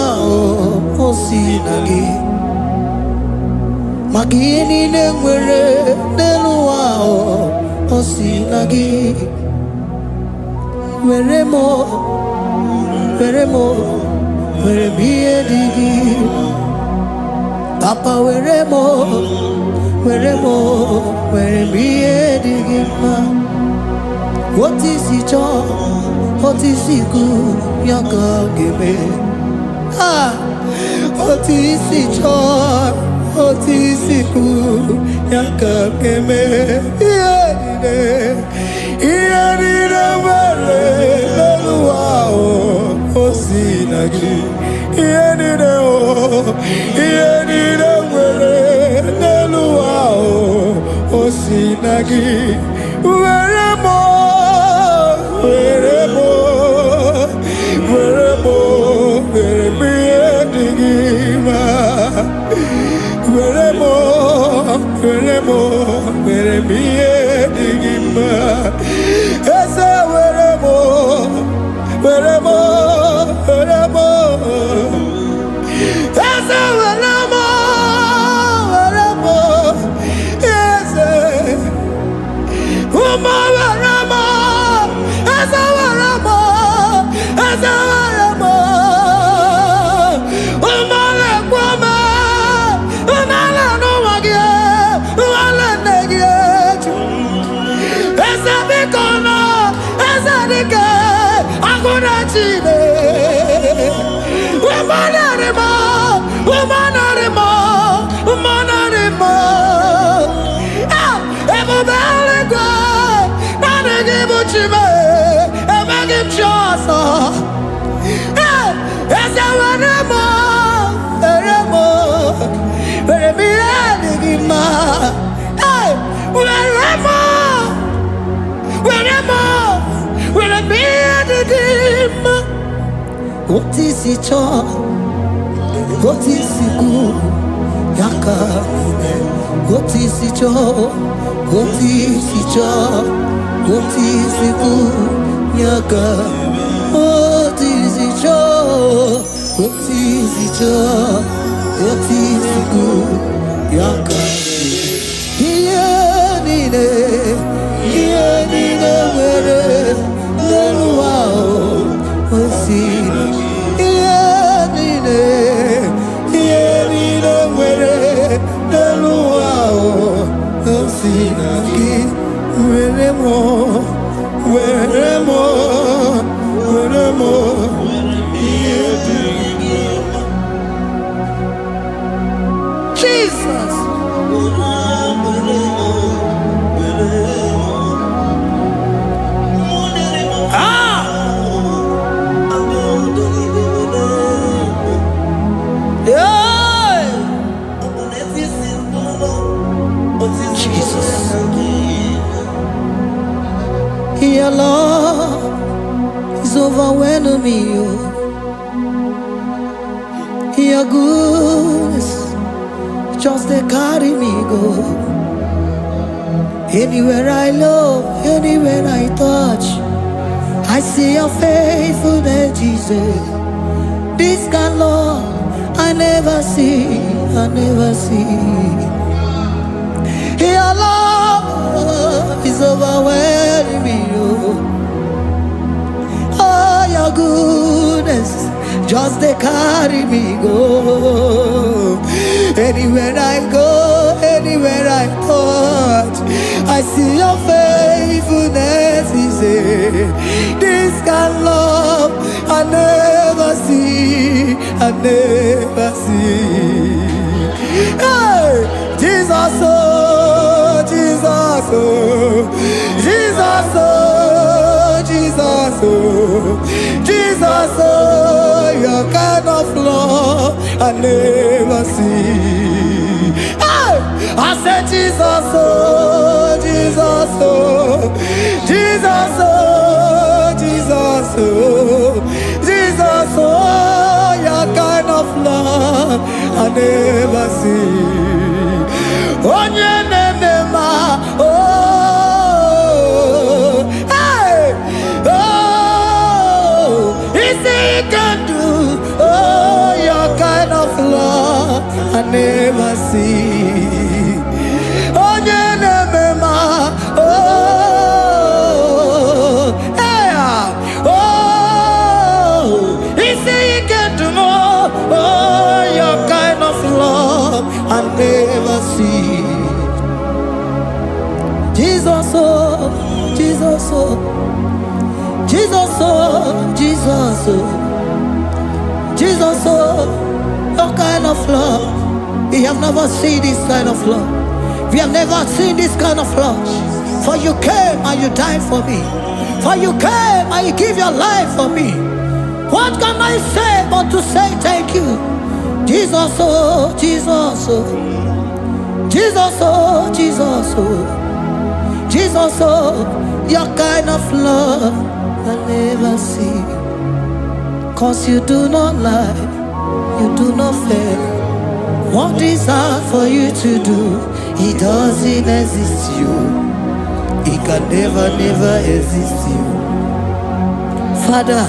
o si na gị. Maka ihe niile nwere n'elu ụwa o si na gị. Were m ihe dị gị. Papa were m ihe dị gị mma. Otu isi chọọ, otu isi kwu ya ka ga-eme. Otu isi chọọ, otu isi kwu ya ka ga-eme. Ihe niile nwere n'elu ụwa o si na gị. Ihe niile nwere n'elu ụwa o si na gị. Were m ihe dị gị mma. Were m ihe dị gị mma. Eze were m Eze were m Eze ụmụ were m Eze were m ụmụ na-ekwu m ụmụala n'ụwa gị ụmụala nne gị eju. Eze biko nọ Eze dike agụna Chine. Ebube eluigwe naanị gị bụ Chime, enweghị m chi ọzọ. Eze were m ihe dị gị mma. Were m ihe dị gị mma. Otu isi chọọ, otu isi kwu ya ka ga-eme. Otu isi chọọ, otu isi kwu ya ka. Otu isi chọọ, otu isi kwu ya ka. Ihe niile nwere n'elu ụwa o si na gị. Ihe niile nwere n'elu ụwa o si na gị. Were m ihe dị gị mma. Jesus. Your love is overwhelming me. Your goodness just they carry me go. Anywhere I look, anywhere I touch, I see your faithfulness, Jesus. This kind of love I never see. Your love is overwhelming me. Oh, your goodness just they carry me go. Anywhere I go, anywhere I touch, I see your faithfulness. This kind of love I never see. Hey, Jesus, oh, Jesus, oh, Jesus, oh, Jesus, oh, Jesus, oh, your kind of love I never see. Hey, I said Jesus, oh, Jesus, oh. I never see. Onye nemema, oh, hey, oh, easy you can do, oh, your kind of love I never see. Onye nemema, oh, hey, oh, easy you can do more, oh, your kind of love I never see. Jesus, oh, Jesus, oh, Jesus, oh, Jesus, oh, Jesus, oh, your kind of love. We have never seen this kind of love. We have never seen this kind of love. For you came and you died for me. For you came and you give your life for me. What can I say but to say thank you? Jesus, oh, Jesus, oh, Jesus, oh, Jesus, oh, Jesus, oh, your kind of love I never see. 'Cause you do not lie, you do not fail. What is hard for you to do, it doesn't exist you. It can never, never exist you. Father,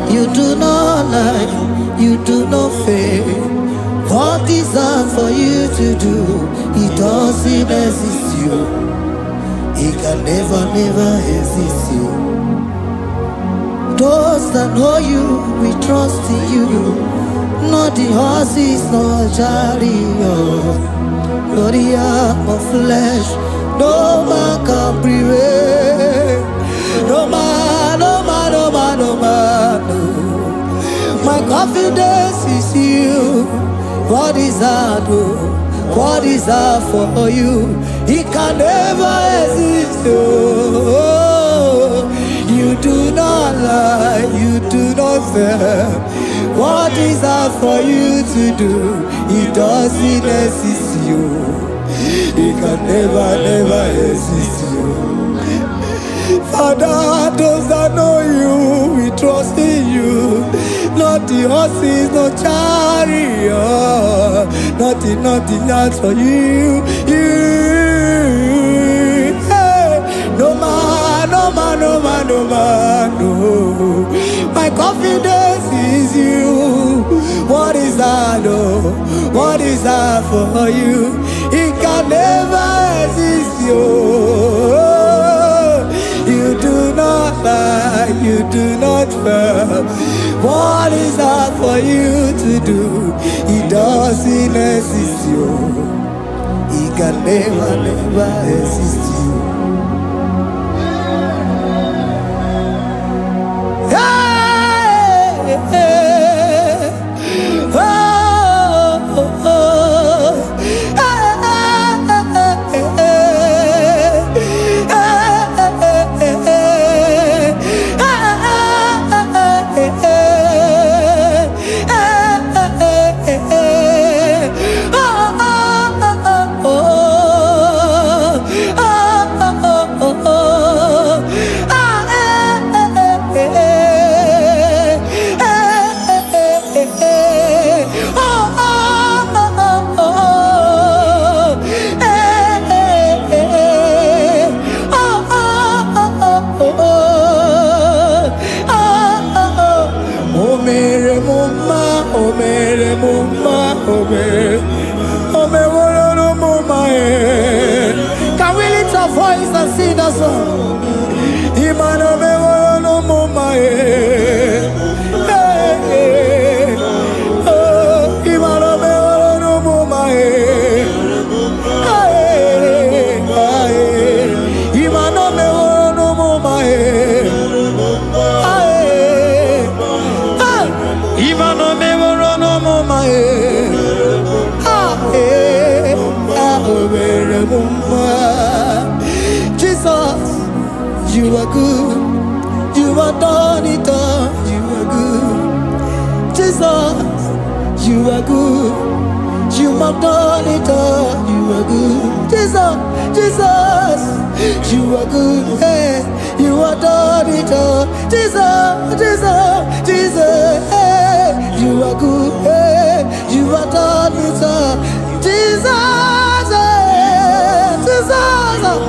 you do not lie, you do not fail. What is hard for you to do, it doesn't exist you. It can never, never exist you. Those that know you, we trust in you. Not the horses, nor chariot, nor the arm of flesh. No man can prevail. No man, no man, no man, no man, no. My confidence is you. What is hard, oh? What is hard for you? It can never exist, oh. You do not lie, you do not fail. What is hard for you to do, it doesn't exist you. It can never, never exist you. Father, those that know you, we trust in you. Not the horses, no chariot. Nothing, nothing else for you. Hey, no man, no man, no man, no man, no. My confidence is you. What is that, oh? What is that for you? It can never exist you. You do not lie, you do not fail. What is that for you to do? It doesn't exist you. It can never, never exist you. Hey, hey, oh, oh, oh. Can we lift our voice and sing that song? Jesus, you are good. You are done it all. You are good. Jesus, you are good. You have done it all. You are good. Jesus, Jesus, you are good. Hey, you are done it all. Jesus, Jesus, Jesus, hey, you are good. Hey, you are have done it all. Jesus, Jesus,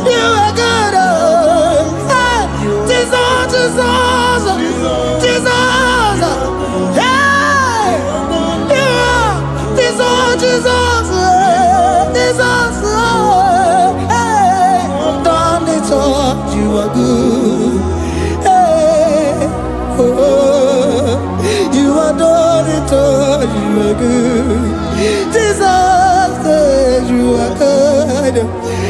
you are good. Jesus, Jesus, Jesus, hey, you are Jesus, Jesus, Jesus, hey, done it all. You are good. Hey, oh, you are done it all. You are good. Jesus, you are good.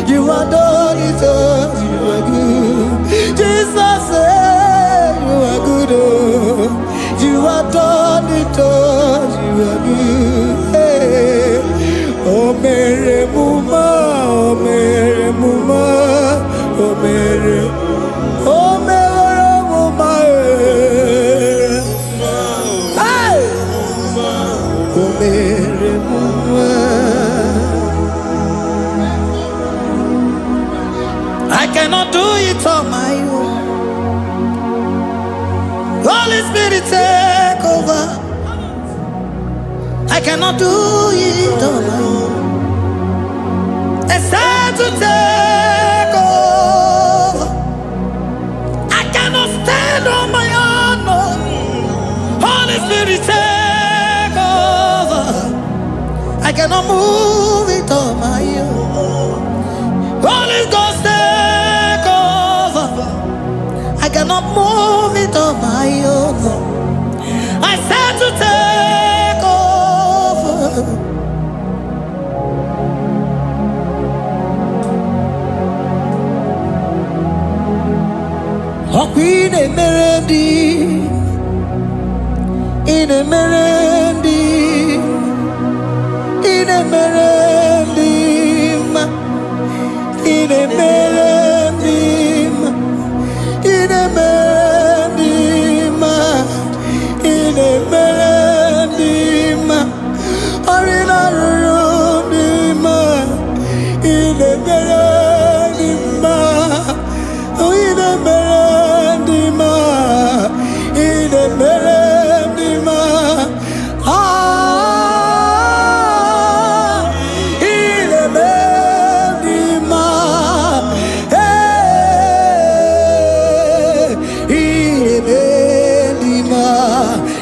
You are done it all. You are good. Jesus, you are good. You are done it all. You are good. Hey. Oh, Mary Muma, oh, Mary Muma, oh, Mary, oh, Mary Muma, hey, oh, Mary Muma. I cannot do it on my own. Holy Spirit, take over. I cannot do it on my own. It's time to take over. I cannot stand on my own. No. Holy Spirit, take over. I cannot move it on my own. Holy Ghost, take over. I cannot move it on my own. I said to take over. Oh, Queen Emerendi, in Emerendi, in Emerendi, in Emerendi, in Emerendi, in Emerendi, Arina Rudima, in Emerendi, in Emerendi, in Emerendi, ah, in Emerendi, hey, in Emerendi,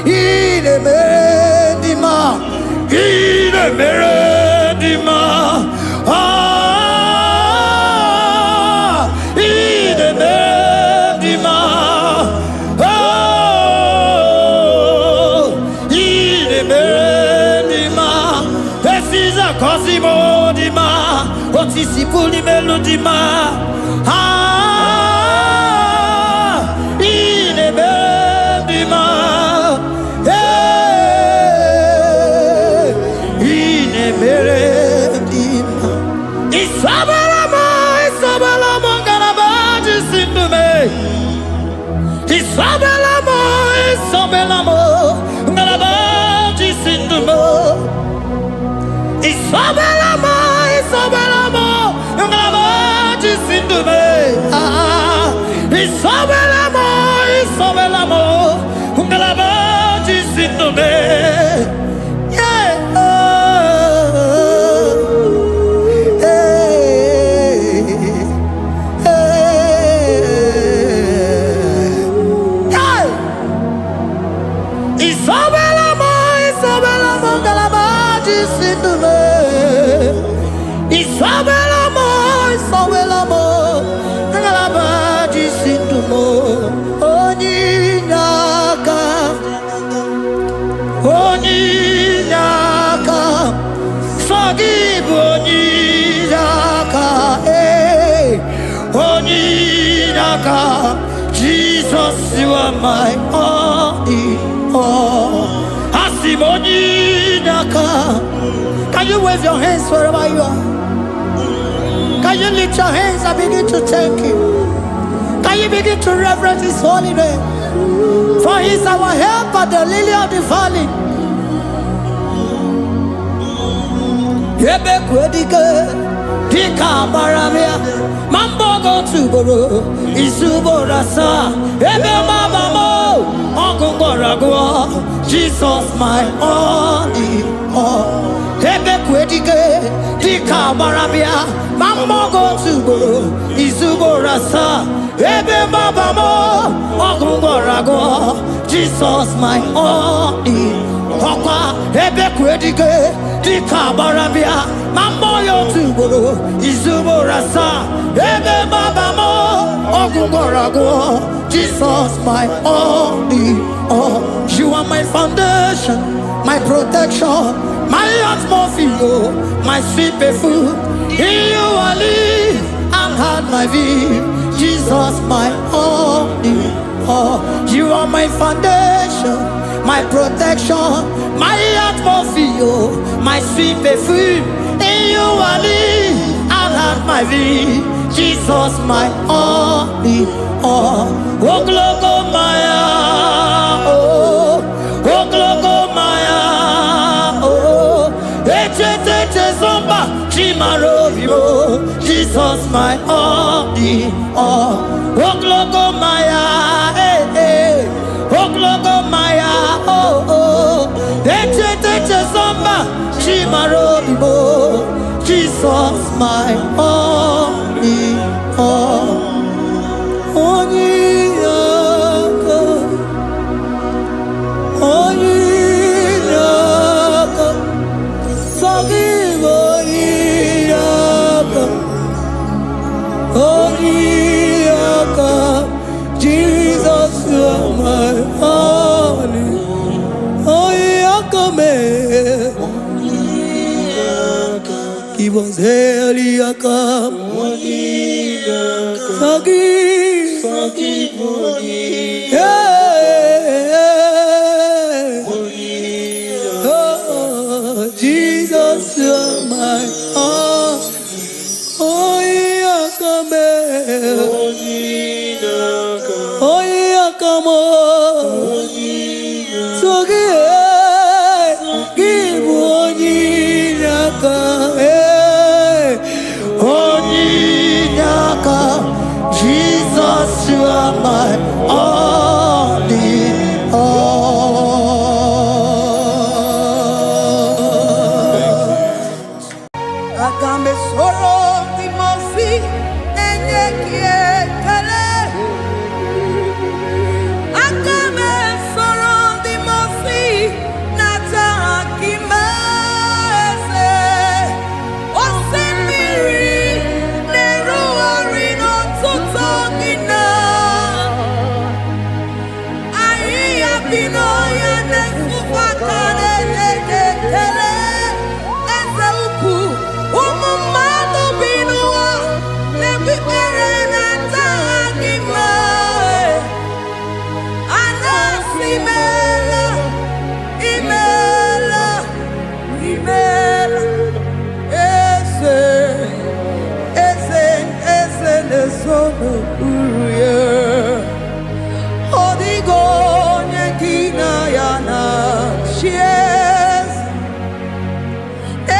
in Emerendi, in Emerendi, ah, in Emerendi, oh, in Emerendi, Precisa Cosimo Dima, Otisipuli Melodima, ah, in Emerendi, hey, in Emerendi, Isabelamo, Isabelamo, Galabaji Sindume, Isabelamo, Isabelamo, Galabaji Sindume, Isabelamo, Isabelamo, Galabaji Sindume, ah, Isabelamo, Isabelamo, Galabaji Sindume, yeah, hey, hey, Isabelamo, Isabelamo, Galabaji Sindume, Isabelamo, Isabelamo, Galabaji Sindume, Onyinaka, Onyinaka, Forgive Onyinaka, hey, Onyinaka, Jesus, you are my only all. Asim Onyinaka. Can you wave your hands wherever you are? Can you lift your hands and begin to thank Him? Can you begin to reverence His holy name? For He is our helper, the lily of the valley. Dika Baramia, Mambogo Tuboro, Isuborasa, Ebe Mabamo, Uncle Boragua, Jesus, my only all. Ebe Quedike, Dika Baramia, Mambogo Tuboro, Isuborasa, Ebe Mabamo, Uncle Boragua, Jesus, my only Papa, Ebe Quedike, Dika Baramia, Mamboyo Tuboro, Izuborasa, Ebe Babamo, Ogungorago, Jesus, my only all. You are my foundation, my protection, my atmosphere, my sweet food. In you I live and had my view. Jesus, my only all. You are my foundation, my protection, my atmosphere, my sweet perfume. In you I live and have my vie. Jesus, my only all. Oh, glogo Maya, oh, glogo Maya, oh, ete zomba, chimaro vivo. Jesus, my only all. Oh, glogo Maya, oh, glogo Maya, oh, ete zomba, chimaro vivo. Jesus, my only all. Only God, only God, forgive only God, only God. Jesus, you are my only, only God. He was hell, come. Forgive, yeah. Oh, Jesus, you're my all. Oh, yeah, come here. Oh, yeah, come on. Forgive, give one Jesus, you are my only all. Agambe soro timosi enyekie kale. Agambe soro timosi nata kimase. Osemiri neruari no tutogina. Ayi abino ya nefufakane nekele. Eze uku umumado binua nebibere nata akima. Anasimela imela imela eze nesono uruye odigo nyekina yana shies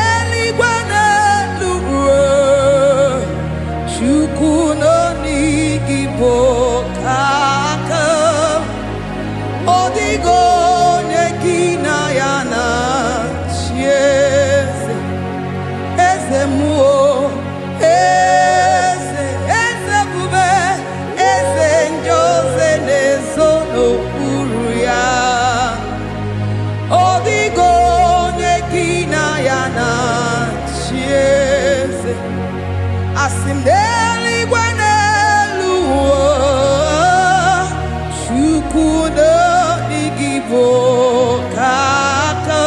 eligwana luwe chukuno nigibo kaka odigo nyekina yana shies eze muo eze bube eze njoze nezono uru ya odigo nyekina yana chieze asimdeli gwaneluwo chukudo igibo kaka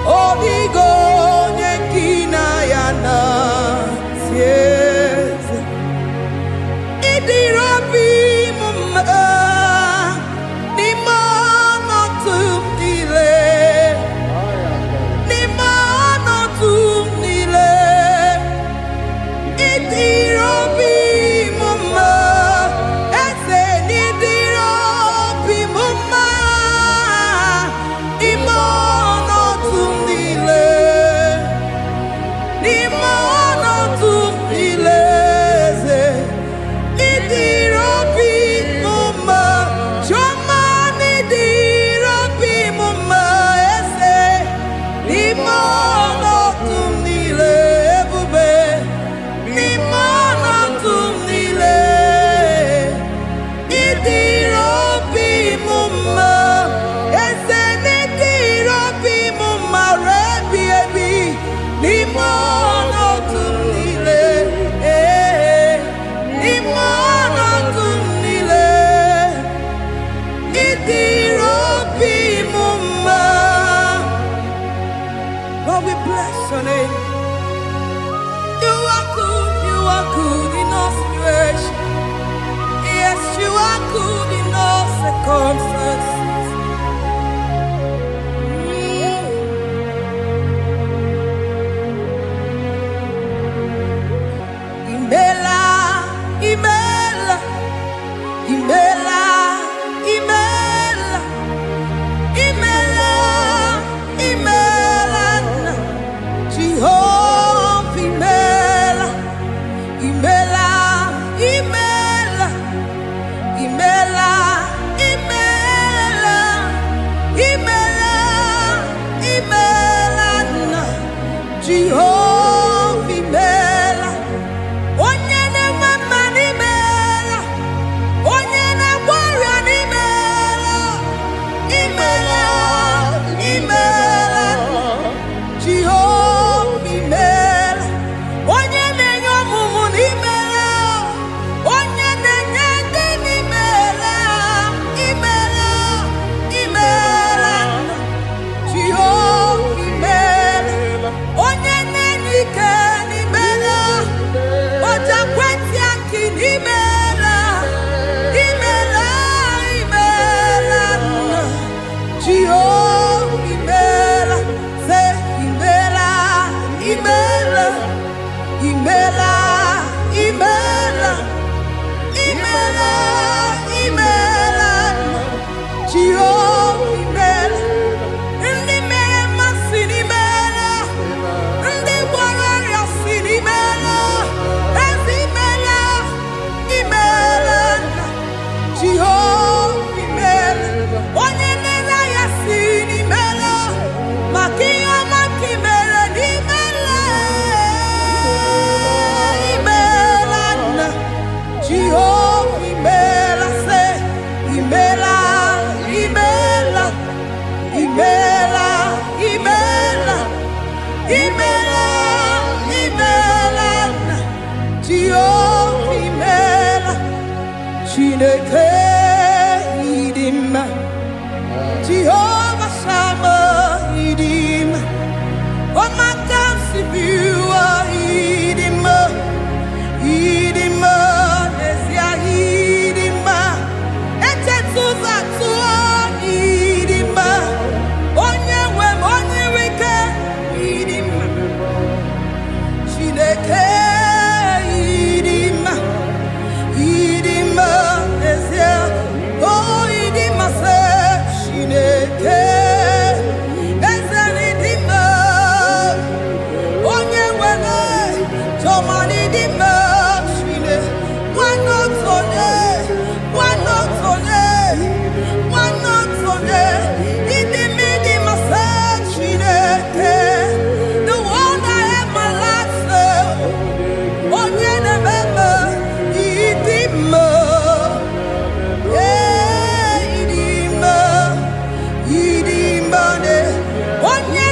odigo nyekina yana tieze idirobi mumma ni mono tumile ni mono tumile idirobi mumma eze nidirobi mumma imono tumile ni mono Jehovah, Imela, say, Imela, Imela, Imela, Imela, Imela, Imela, Jehovah, Imela, Chineke, Idima, Jehovah, Shammah, Idima, oh my God, Sibiwa, Idima, Idima, Nesia, Idima, Etetuza, Idima, Onyewe, Onyeweke, Idima, Chineke, Idima, Idima, Nesia, oh Idima, say, Chineke, Ezen Idima, Onyewe, Toman Idima, one not on it, in the middle, my son, the one I have my life, on the member, Idima, Idima, on the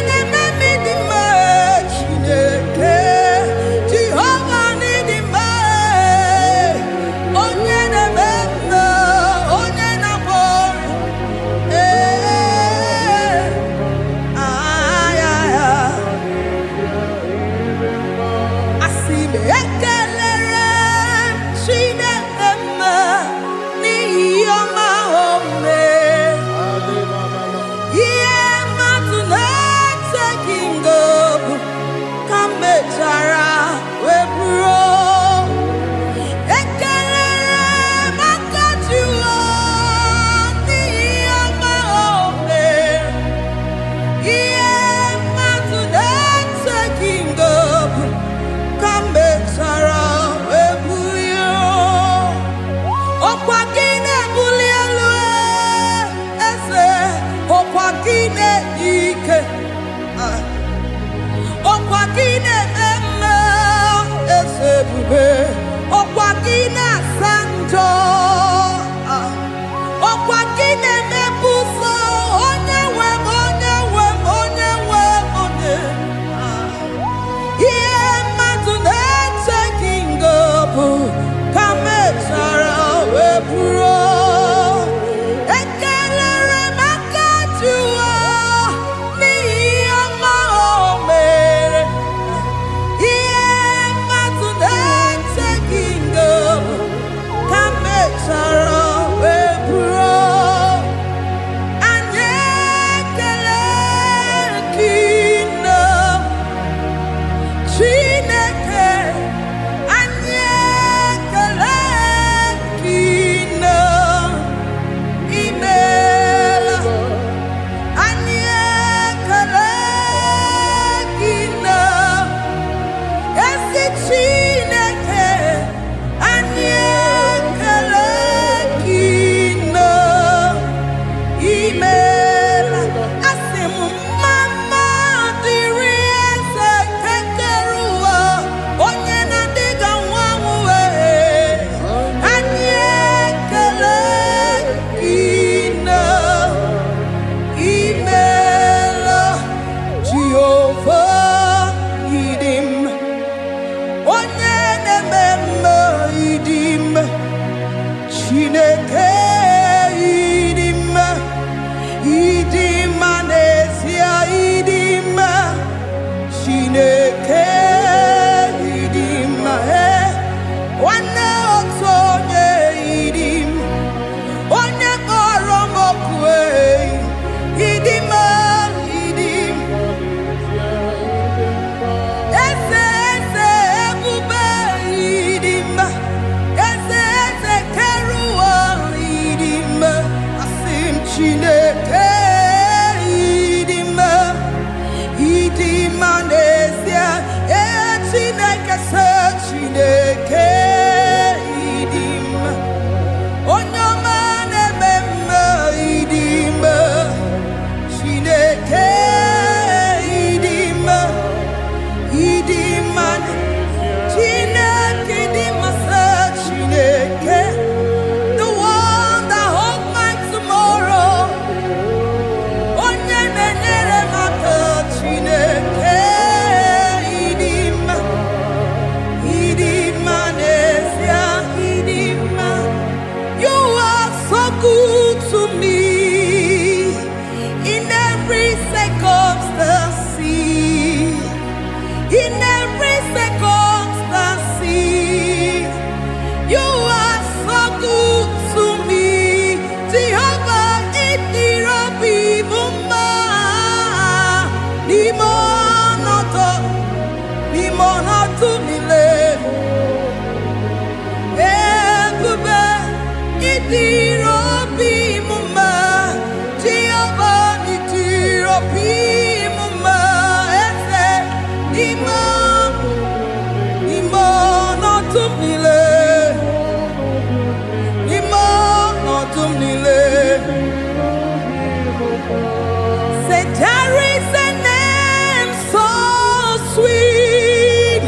Jehovah itirobi mumma limonoto mile ebube itirobi mumma Jehovah itirobi mumma ese limonoto mile Say there is a name so sweet,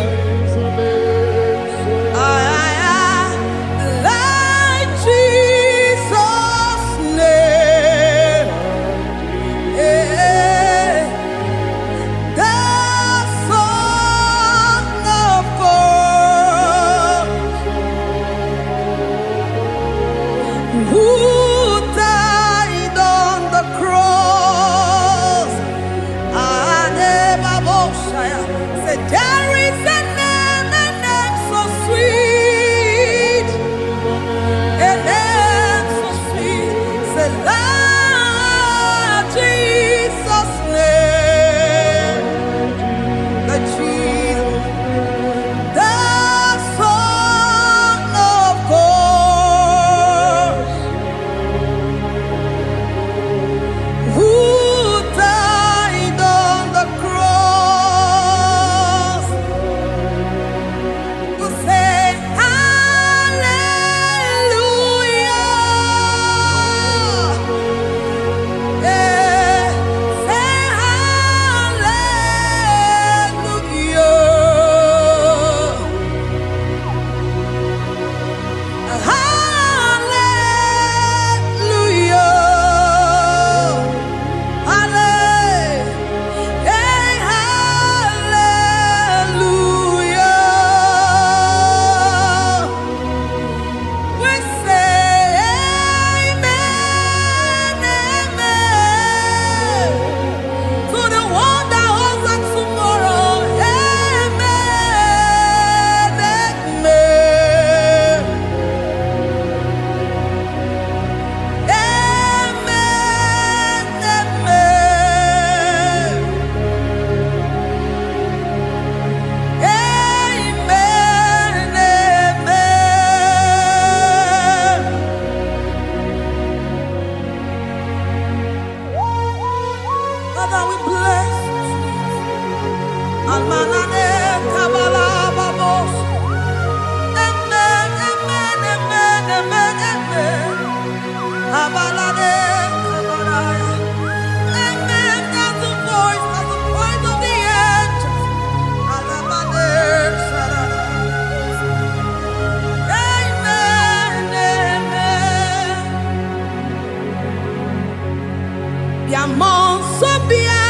like Jesus' name, the Son of God, who died on the cross. Say there is a name so sweet, a name so sweet. Say Lord Jesus' name, the Jesus, the Son of God, who died on the cross. Who say hallelujah, say Father, we bless you. Almanane kabala babos. Amen, amen, amen, amen, amen. Abalade kabalaya. Amen. That's the voice of the angels. Alabade sarada. Amen, amen. Biamon sobia.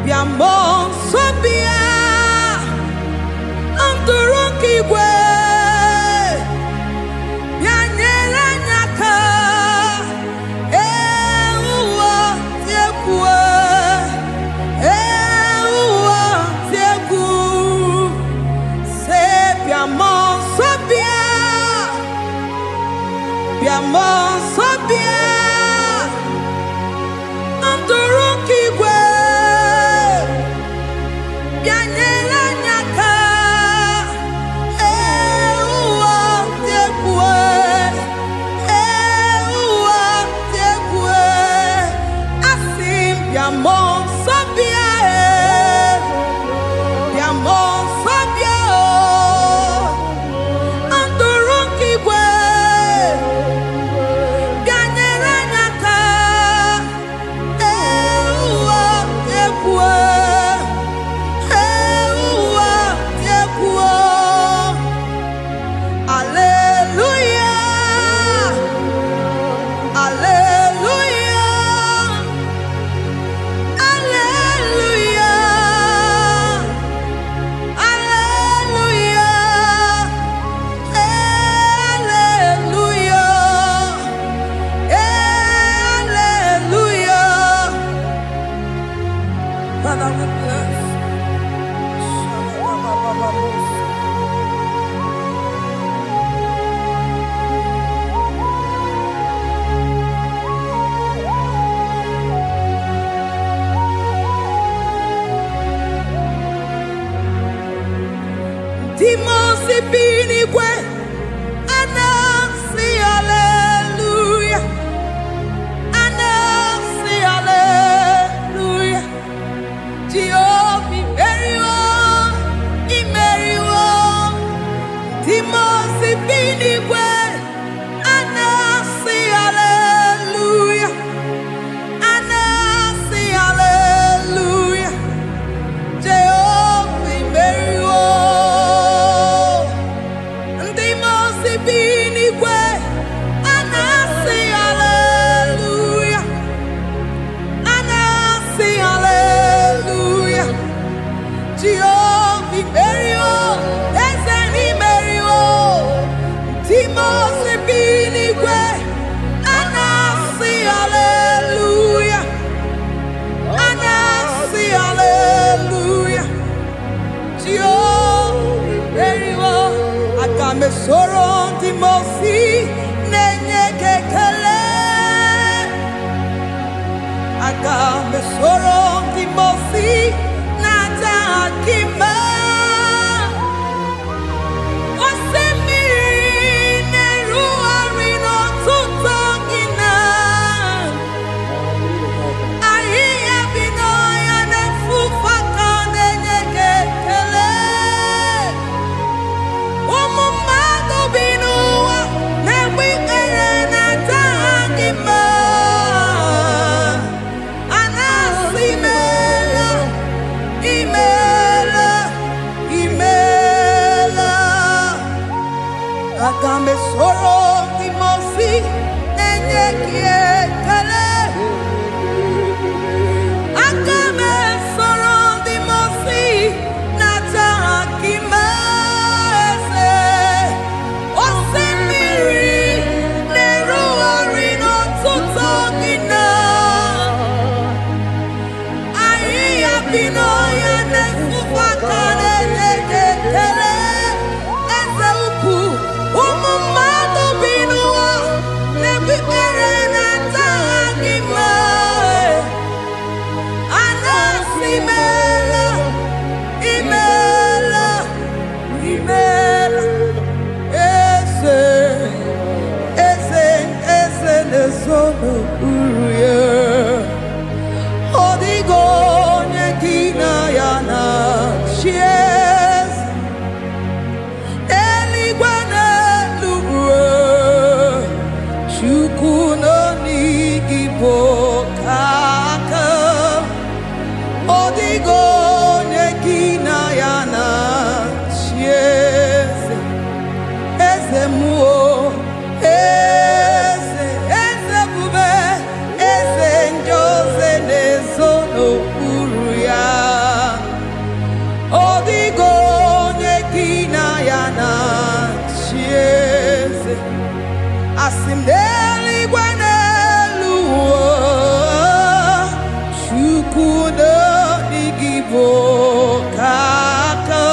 Biamon sobia. Anturuki gwe. Bianyela nyaka. Ewa tiekwe. Ewa tieku. Se biamon sobia. Biamon sobia. Anturuki gwe. Bianyela nyaka. Ewa tiekwe. Ewa tiekwe. Asim biamon sobia. Biamon sobia. Anturuki gwe. Sorong Timosi nenye kekele Agame sorong Timosi nata akima Osemiri neruari no tutongina Ahiya binoya nefufaka nenye kekele Agame sorong Timosi nenye kekele Agame sorong Timosi nata akima ese Osemiri neruari no tutongina Ahiya binoya nefufaka nenye kekele Eze upu Umumado binua nebi erena tagima anasimela imela eze nesono uruye odigo nyekina yana shies eligwana Chukuno IGBO kaka odigo nekina yana chiese eze muo eze bube eze njoze nezono uruya odigo nekina yana chiese Asimdeli gwanelu Chukuno IGBO kaka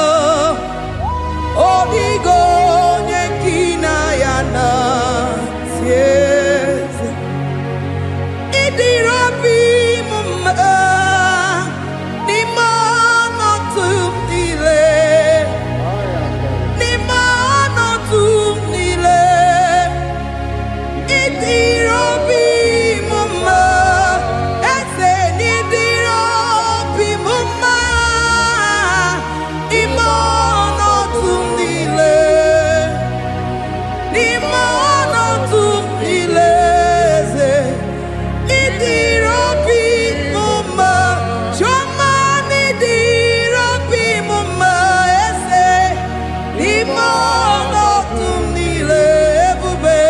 Odigo nyekina yana tieze Idirabi mumma Nimano tumile Nimano tumile Idirobi mumma ese nidirobi mumma imono tumile ze idirobi mumma choma nidirobi mumma ese imono tumile bube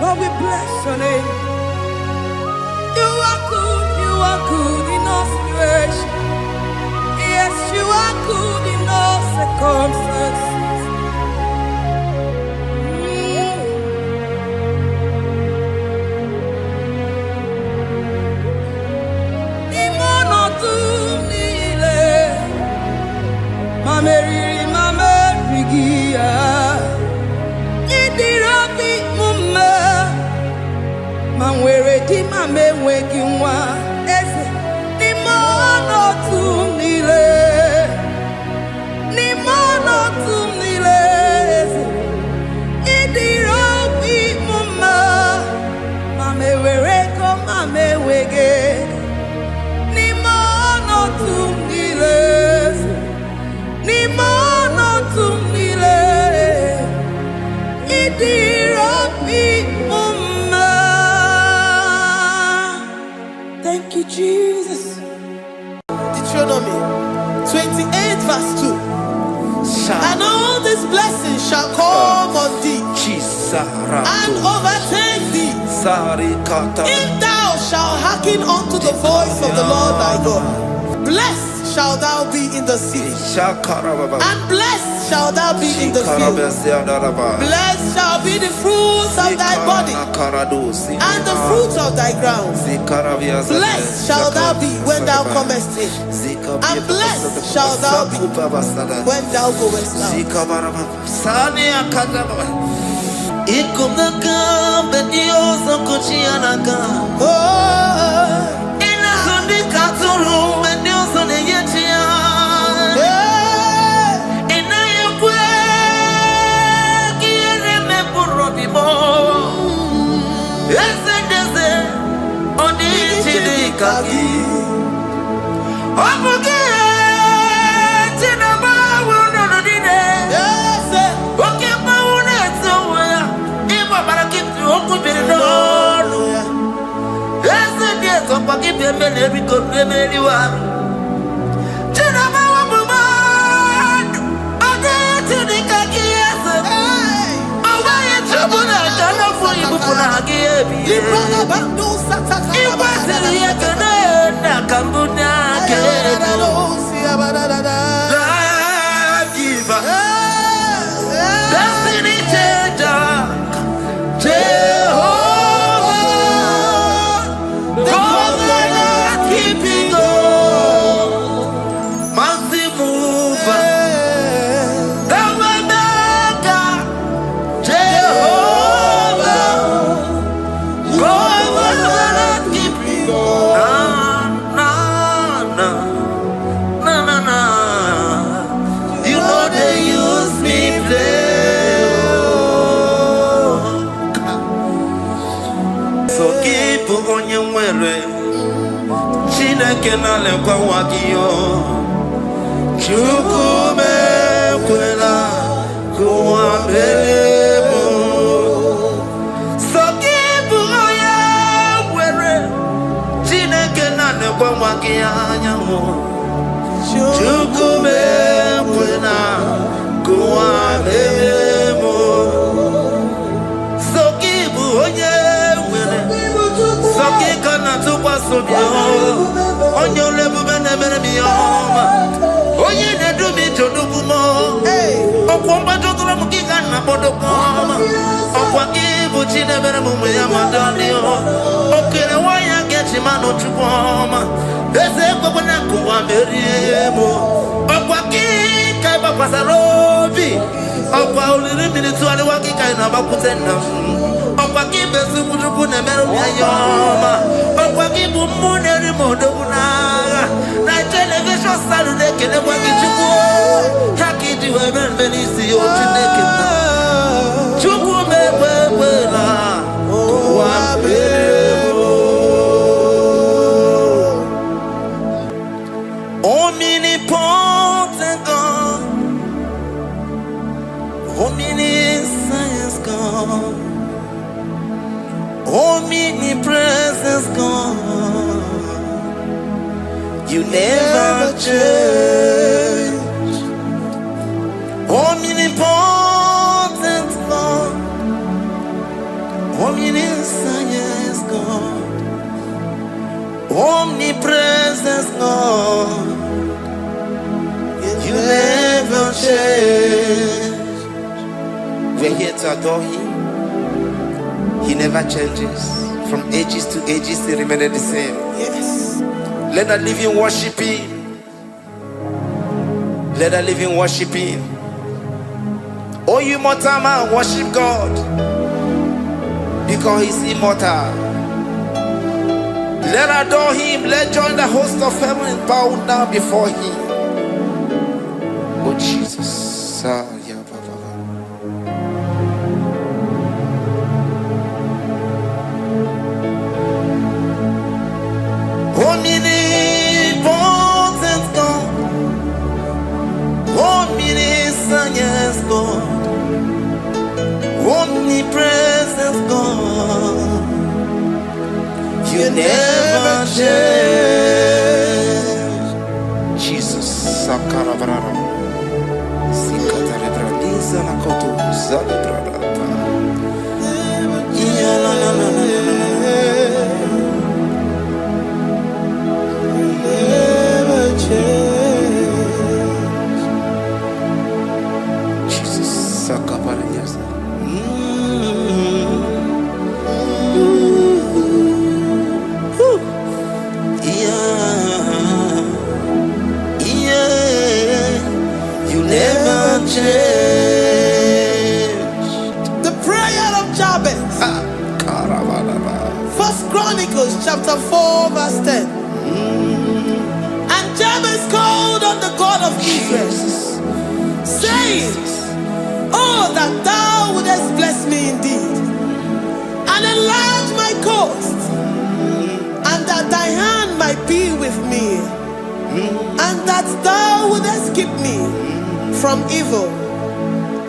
Lord, we bless your name. You are good in all situations. Yes, you are good in all circumstances. Mameri, 'cause Manwere di mame weki nwa eze ni mono tumile eze idiro bi mama mame were ko mame wege ni mono tumile eze ni mono tumile idiro bi mama. Thank you, Jesus. Deuteronomy 28 verse 2. And all these blessings shall come on thee and overtake thee if thou shalt hearken unto the voice of the Lord thy God. Blessed shalt thou be in the city, and blessed shalt thou be in the field. Blessed shall be the fruits of thy body, and the fruits of thy ground. Blessed shalt thou be when thou comest in, and blessed shalt thou be when thou goest out. Chineke na lekwa wagiyo Chukume kwela kuwa mbelemo Sokibu oya were Chineke na lekwa wagiyo Chukume kwela kuwa mbelemo Sokibu oya were Sokika na tukwa sobyo Onye olebu bene mere miyoma Onye nedu mi chodukumo Okwa mbajokura mkika na bodokoma Okwa kibu chine bere mume ya madani Okere waya gechi mano chukoma Eze kwa wana kuwa meriemo Okwa kika iba kwa sarobi Okwa uliri milituari wakika inabakutenda Okwa kibesu kuchukune meru miyoma Okwa kibu mune rimodo kunaga Na television salude kene waki chuku Haki diwe menbenisi yo chineke na Chuku mewewela Kuwa mbelemo Omnipotent God Omniscience God Omnipresence God You never change Omnipotent God Omniscience God Omnipresence God You never change We're here to adore Him. He never changes. From ages to ages, He remained the same. Yes. Let that living worship Him. Let that living worship Him. Oh, you mortal man, worship God. Because He's immortal. Let adore him. Let join the host of heaven and bow down before him. Oh Jesus. Omnipotent God. Omniscient God. Omnipresent God. You never change. Jesus. Sakarabrara. Sikatarebradiza la koto zalebrada. Ya la la la la. Never change. Jesus. Sakaparadiza. The prayer of Jabez. First Chronicles chapter 4 verse 10. And Jabez called on the God of Israel, saying, oh, that thou wouldest bless me indeed, and enlarge my coast, and that thy hand might be with me, and that thou wouldest keep me from evil,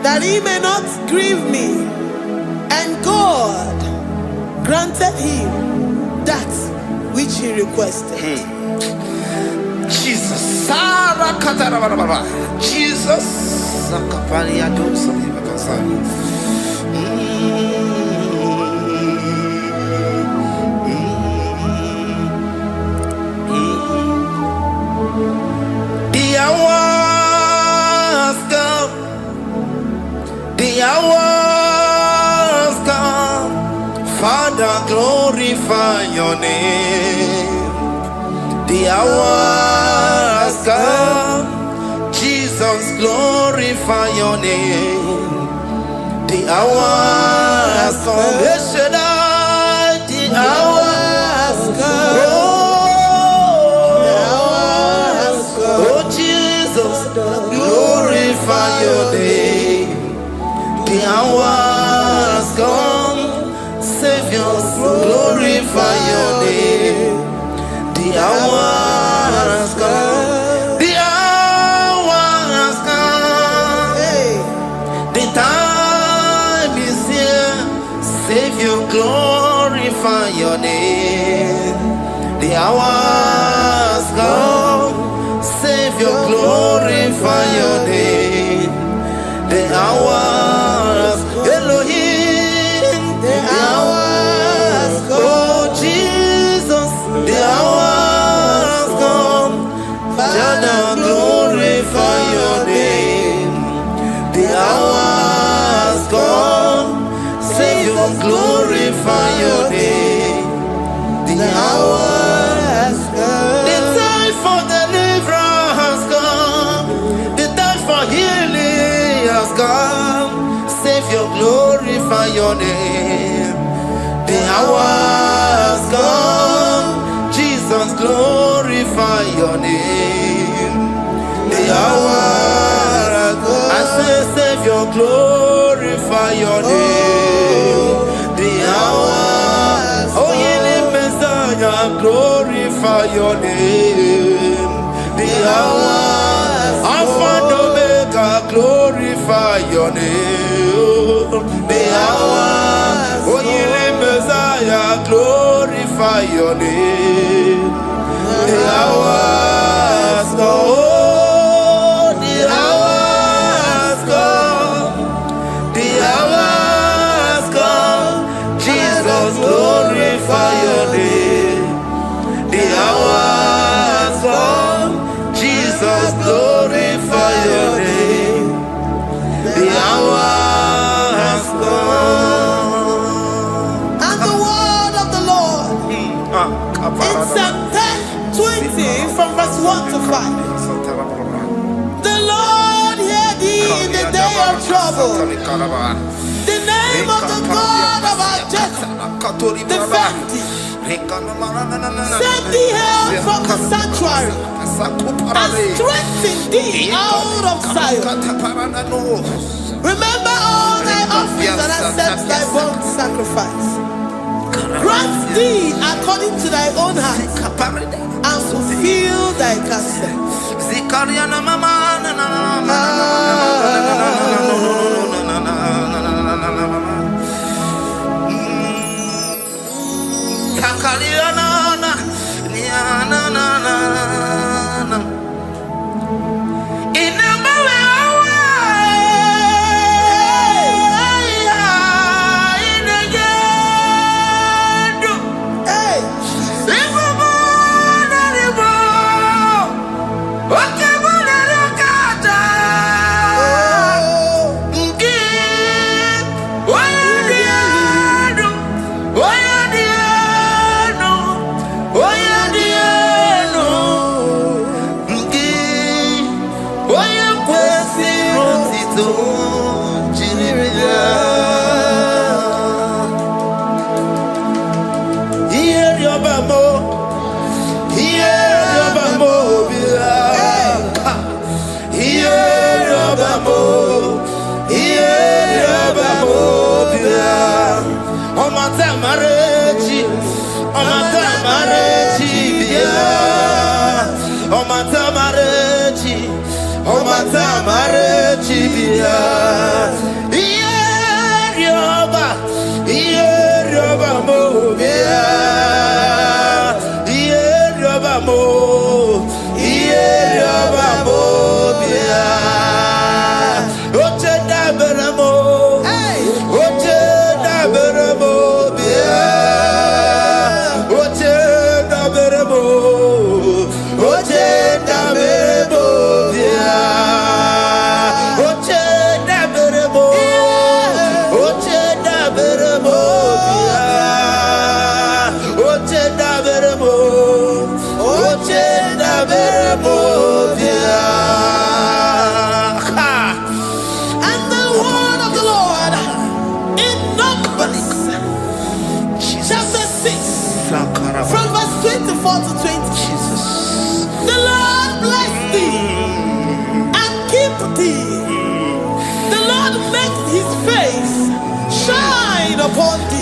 that he may not grieve me. And God granted him that which he requested. Jesus. Jesus. The hours come, Father, glorify your name. The hours come, Jesus, glorify your name. The hours come, the hours come. Oh, Jesus, glorify your name. The hours come, Savior, glorify your name. The hours come, the hours come. The time is here, Savior, glorify your name. The hours come, Savior, glorify your name. The hours, Elohim, the hours, oh Jesus, the hours come, Father, glorify your name. The hours come, Savior, glorify your name. The hours come, the time for deliverance has come, the time for healing has come. Savior, glorify your name. The hours come, Jesus, glorify your name. The hours come, I say, Savior, glorify your name. The hours, oh, healing Messiah, glorify your name. The hours, Alpha and Omega, glorify your name. The hours, oh, healing Messiah, glorify your name. The hours, oh, the hours come, the hours come, Jesus, glorify your name. The hours come, Jesus, glorify your name. The hours come. And the word of the Lord in Psalm 10:20 from verse 1 to 5. The Lord hear thee in the day of trouble. The name name of the God of our Jacob defend thee. Send thee help from the sanctuary and strengthen thee out of Zion. Remember all thy offerings and accept thy burnt sacrifice. Grant thee according to thy own heart and fulfill thy counsel.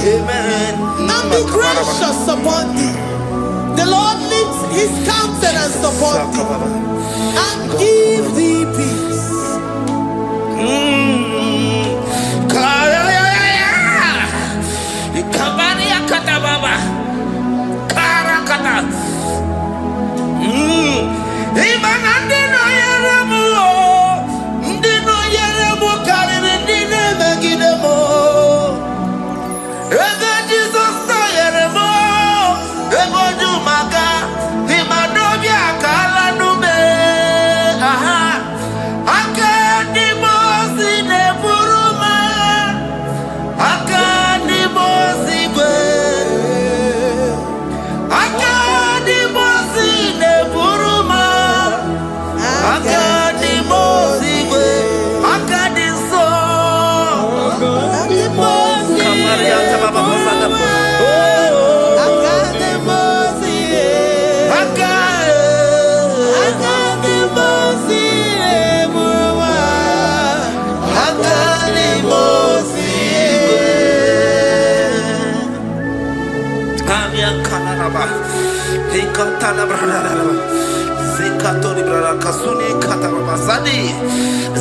And be gracious upon thee. The Lord lifts his countenance upon thee and give thee peace.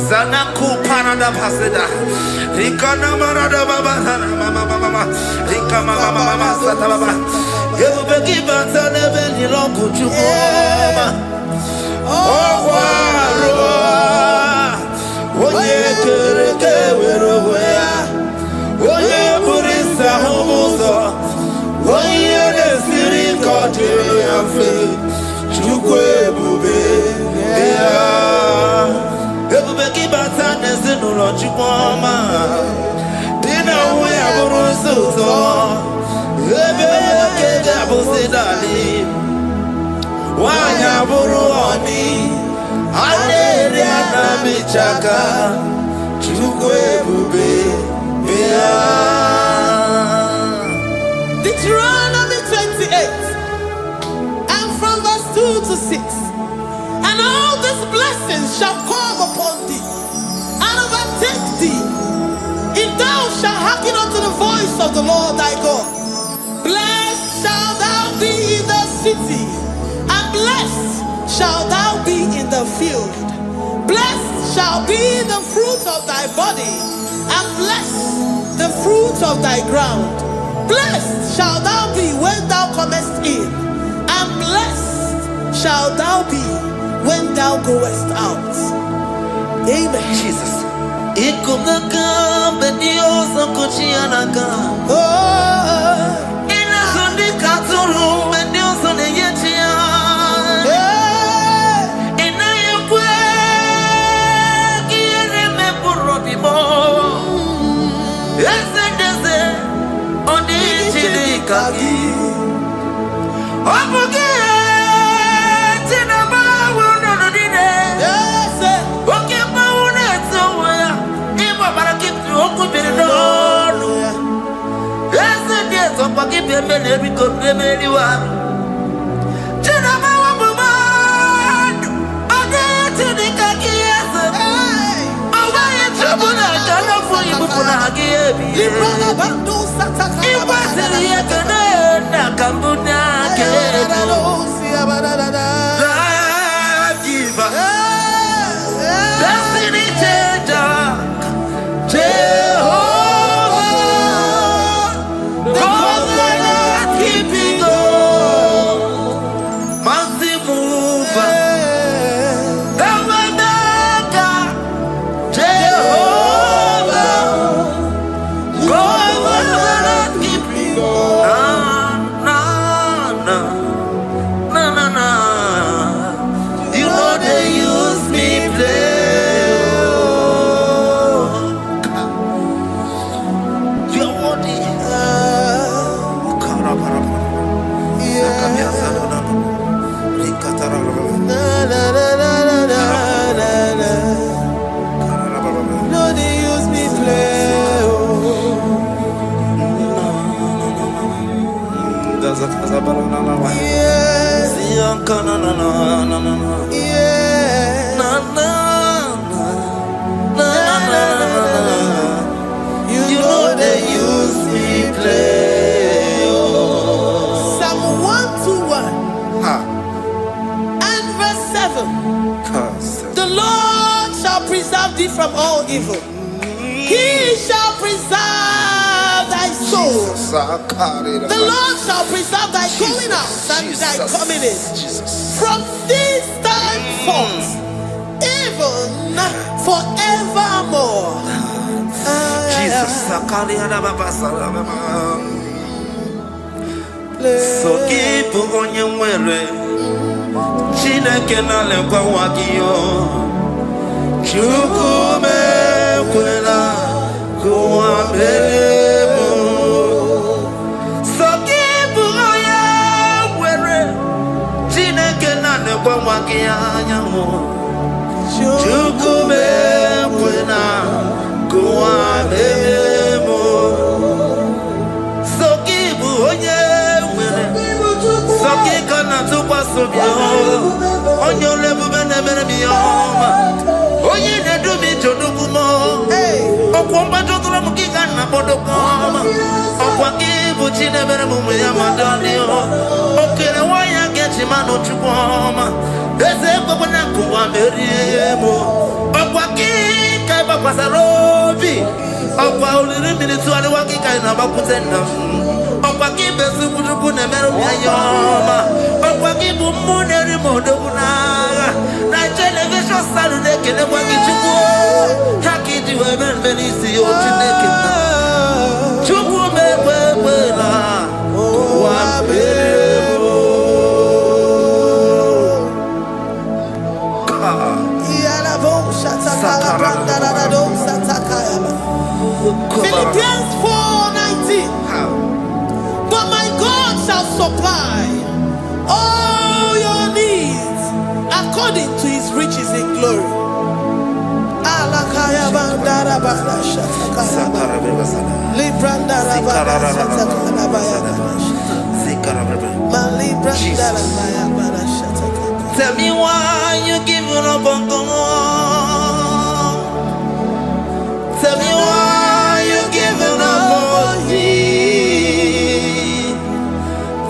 Zanaku parada paseda Rikana marada baba mama Rika mama sata baba Yebu begi bata nebeli longu chukoma Owaro Oye kereke weroya Oye burisa humuzo Oye nesiri kote yafe Chukwe bube Everybody bata nezinu lo chukoma Dina uwe aburu suto Ebe kege abusidali Wanya buru oni Aleri anamichaka Chukwe bube Bea Deuteronomy 28 and from verse 2 to 6. And all these blessings shall come upon thee and overtake thee, if thou shalt hearken unto the voice of the Lord thy God. Blessed shalt thou be in the city, and blessed shalt thou be in the field. Blessed shall be the fruit of thy body, and blessed the fruit of thy ground. Blessed shalt thou be when thou comest in, and blessed shalt thou be when thou goest out. Amen. Jesus. From all evil, he shall preserve thy soul. The Lord shall preserve thy going out and thy coming in from this time forth, even forevermore. So keep on your way. Chineke na lekwa wakio. Chukume kwela kuambelemo. Sokibu oya were. Chineke na lekwa wakianyamo. Chukume kwela kuambelemo. Sokibu oya were. Sokika na tukwa sobio. Onyo lebu bene bene miyoma. Oye ne do mi jodugumo. Okwomba jodura mukika na bodokoma. Okwa kibu chine bere mumu ya madani o. Okere waya gechi mano chukwoma. Eze kwa na kuwa meriemo. Okwa kika iba kwa sarobi. Okwa uliri minitu ali wakika ina bakutenda. Okwa kibe sukudugu ne meru ya yoma. Okwa kibu muneri modogunaga. Na television salude kele kwa kichuku. Haki diwe benisi yo chineke na. Chuku mewe na. Wabemo. Philippians 4:19. But my God shall supply all your needs according to his riches in glory. Tell me why you giving up on God. Tell me why you giving up on me.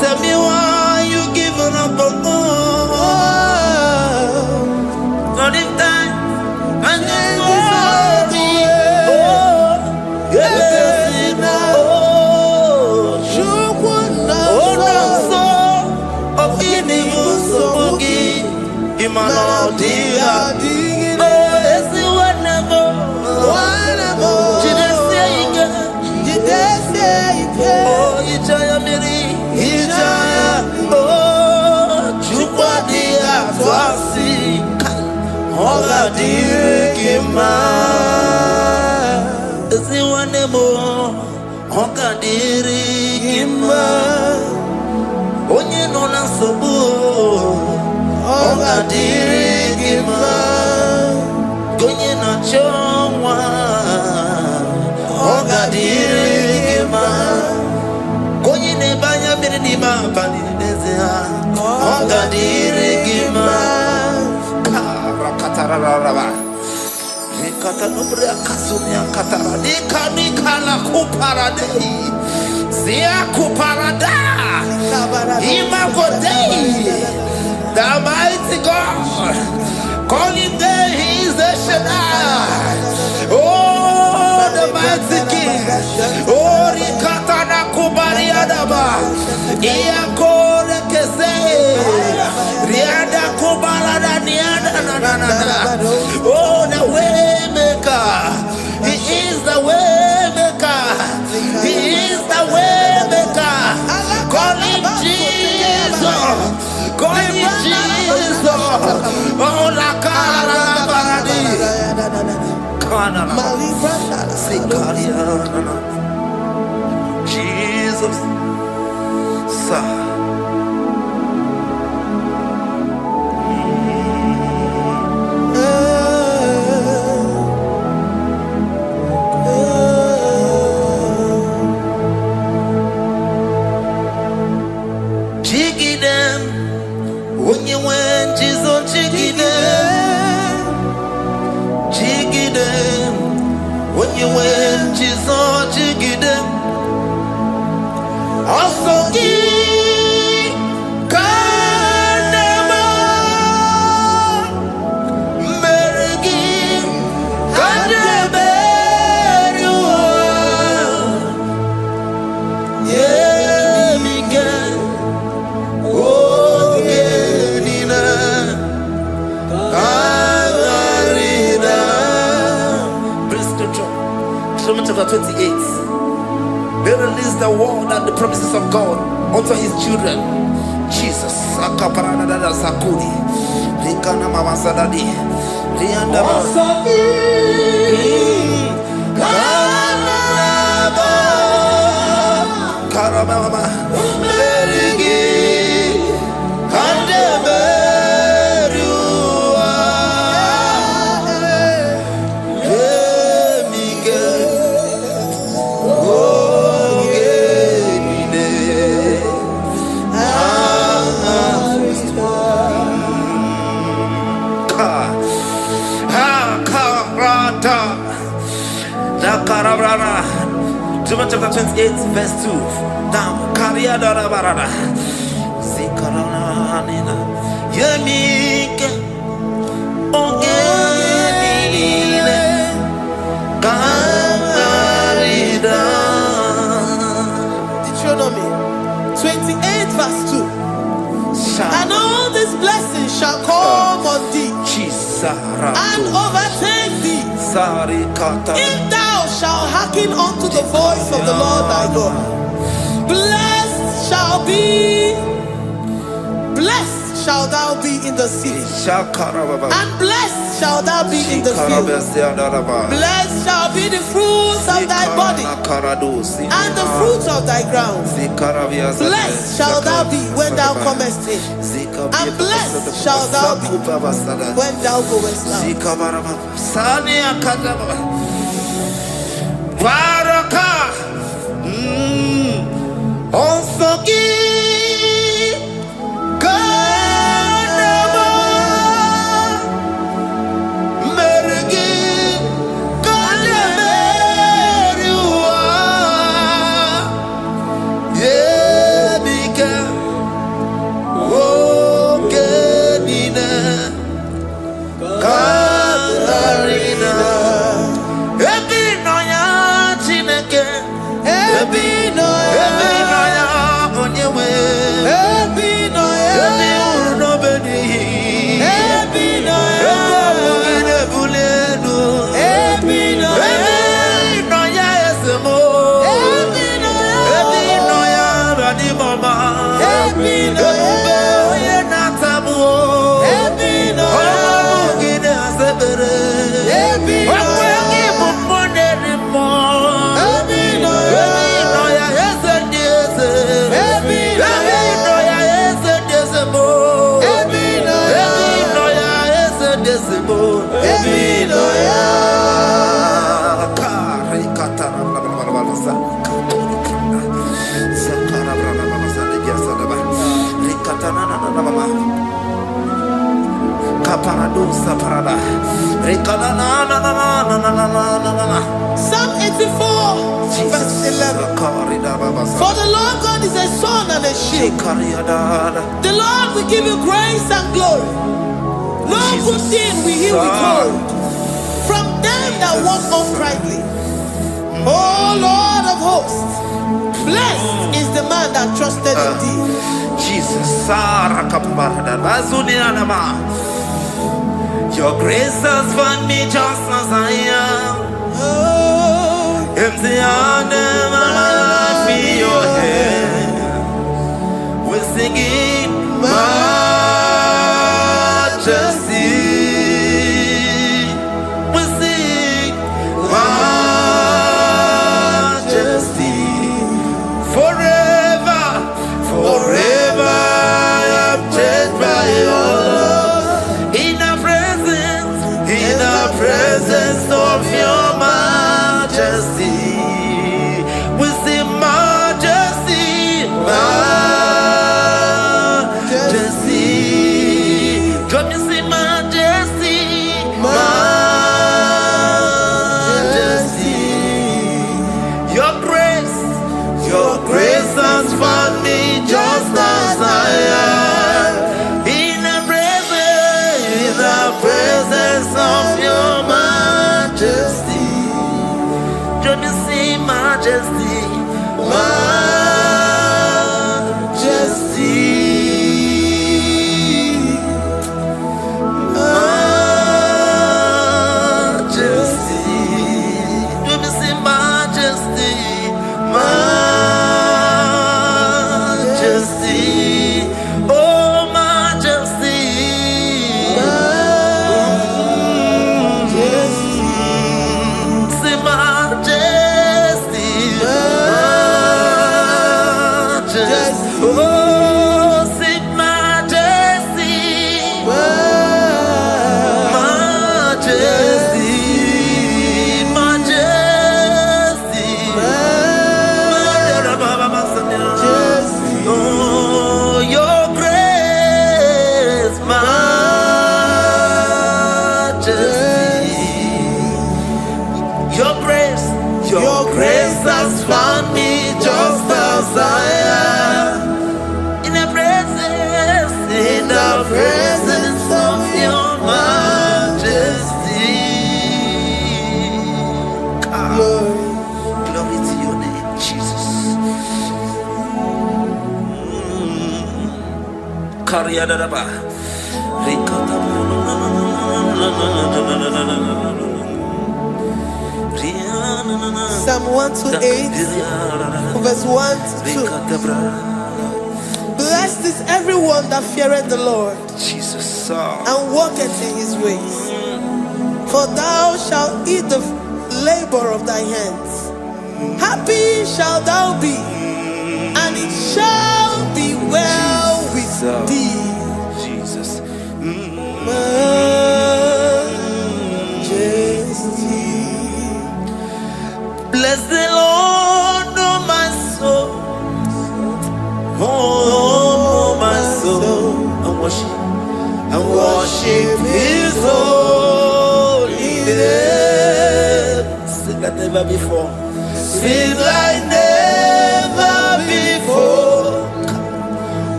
Tell me why you giving up on God. Not in time and then worry. Oh, onye nọ na nsogbu ọ ga-adịrị gị mma, onye na-achọ nwa ọ ga-adịrị gị mma, onye na-ebe anya mmiri n'ime abalị n'ezie ọ ga-adịrị gị mma. The mighty God, calling there, He is the Shaddai. Oh, the mighty King. Oh, Rikatana Kubariadaba. Iakore Kese. Riada Kubarada Niada. Oh, the way maker. He is the way maker. He is the way maker. Calling Jesus. Calling Jesus. Oh, la cara baradi. Jesus. Sir. Chapter 28. They release the word and the promises of God unto His children. Jesus. Sakuri. Rikana Mama Sadadi. Rianda Karabama. John chapter 28 verse 2. Down. Kariada Barada. Zikarana Nina. Yemike. Ongenile. Karida. Deuteronomy 28 verse 2. And all these blessings shall come on thee and overtake thee if thou shalt hearken unto the voice of the Lord thy God. Blessed shall thou be in the city, and blessed shall thou be in the field. Blessed shall be the fruits of thy body and the fruits of thy ground. Blessed shall thou be when thou comest in, and blessed shall thou be when thou goest out. Baraka. Onsogi. Kadama. Mergi. Kadameriwa. Yebika. Ogenina. Katarina. Ebinoya Chineke. Ebinoya Onyewe. Ebinoya Ebinobeni. Ebinoya Ebinebulenu. Ebinoya Esemo. Ebinoya Radimama. Ebinoya Natamu. Ebinoya Asebere. Psalm 84, verse 11. For the Lord God is a sun and a shield. The Lord will give you grace and glory. No good thing will he withhold from them that walk uprightly. O Lord of hosts, blessed is the man that trusted in thee. Jesus, your grace has found me just as I am. Empty handed, my life in your hand. We're singing majesty. We sing majesty. Forever, forever I'm changed by your love. In the presence of your majesty. We see majesty, majesty. Come you see majesty, majesty. Your grace has found me just as I am. In the presence of your majesty. Don't you see majesty, majesty, majesty. Don't you see majesty, majesty. Oh majesty. Your grace has found me just as I am. In the presence of your majesty. Glory to your name, Jesus. Psalm 128, verse 1 to 2. Blessed is everyone that feareth the Lord, Jesus, and walketh in his ways. For thou shalt eat the labor of thy hands. Happy shalt thou be, and it shall be well with thee. Jesus. Majesty. Blessed never before. Sing like never before.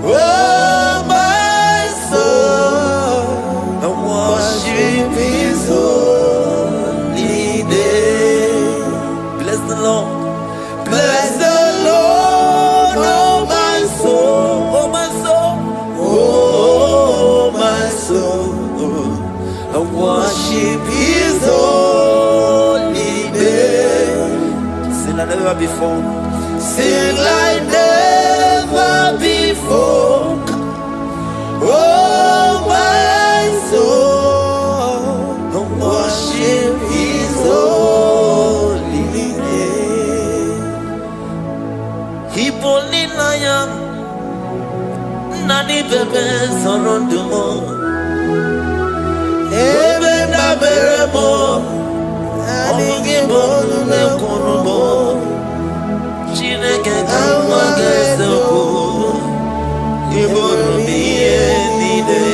Oh, my soul, I worship His holy name. bless the Lord. Bless the Lord, oh my soul, Oh my soul, oh my soul. I worship His holy name. Sing like never before. Sing like never before. Oh my soul, worship His holy name. Hipoli nayam, nani bebe sorondumo. Ebe na beremo, Omugi bolu me kunumo. Chineke kama gesoko. Ibonu miye nide.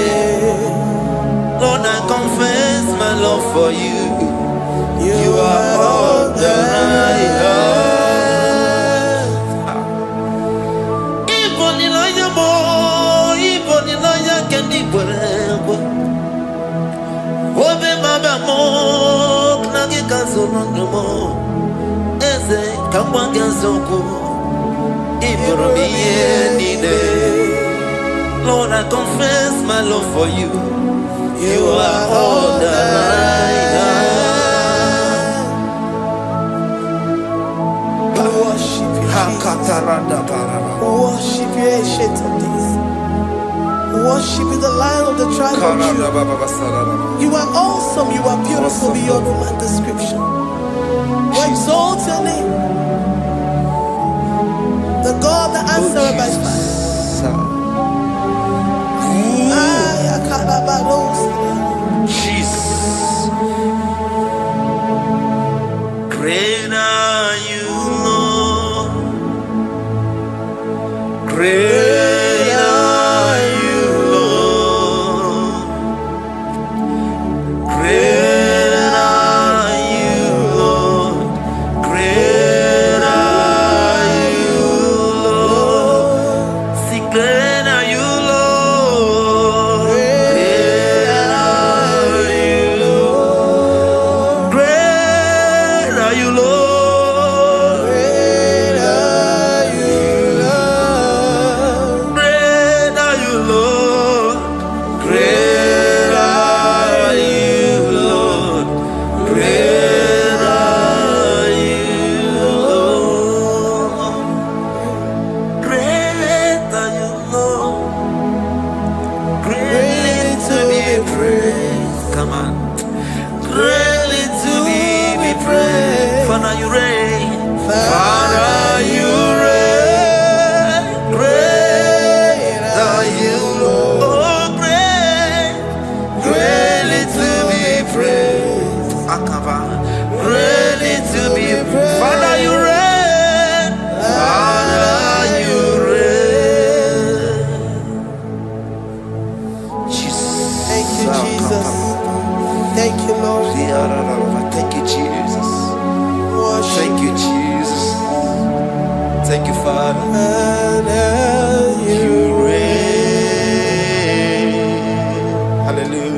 Lord, I confess my love for you. You are all that I have. Iboni lanya mo, iboni lanya kendi kwerewa. Obe maba mo, knagi kazonondo mo. Eze kama gesoko. Ibonu miye nide. Lord, I confess my love for you. You are all that I have. We worship you, Jesus. We worship you, Ancient of Days. We worship you, the Lion of the tribe of Judah. You are awesome. You are beautiful beyond human description. We exalt your name, the God that answered by fire. Jesus, great are you, Lord. Great are you, Lord. Great are you, Lord. Great are you, Lord. See, great are you, Lord. Great are you, Lord. Great are you, Lord. Great are you, Lord. Great are you, Lord. Great are you, Lord. Great are you, Lord. Great are you, Lord. Greatly to be praised. Come on. Greatly to be praised. Father, you reign. Father, you reign. Great are you, Lord. Oh, great. Greatly to be praised. Akaba. Greatly to be praised. Father, you reign. Father, you reign. Jesus. Thank you, Jesus. Thank you, Lord. Thank you, Jesus. Worship Thank you, Jesus. Thank you, Father. and You reign. Hallelujah.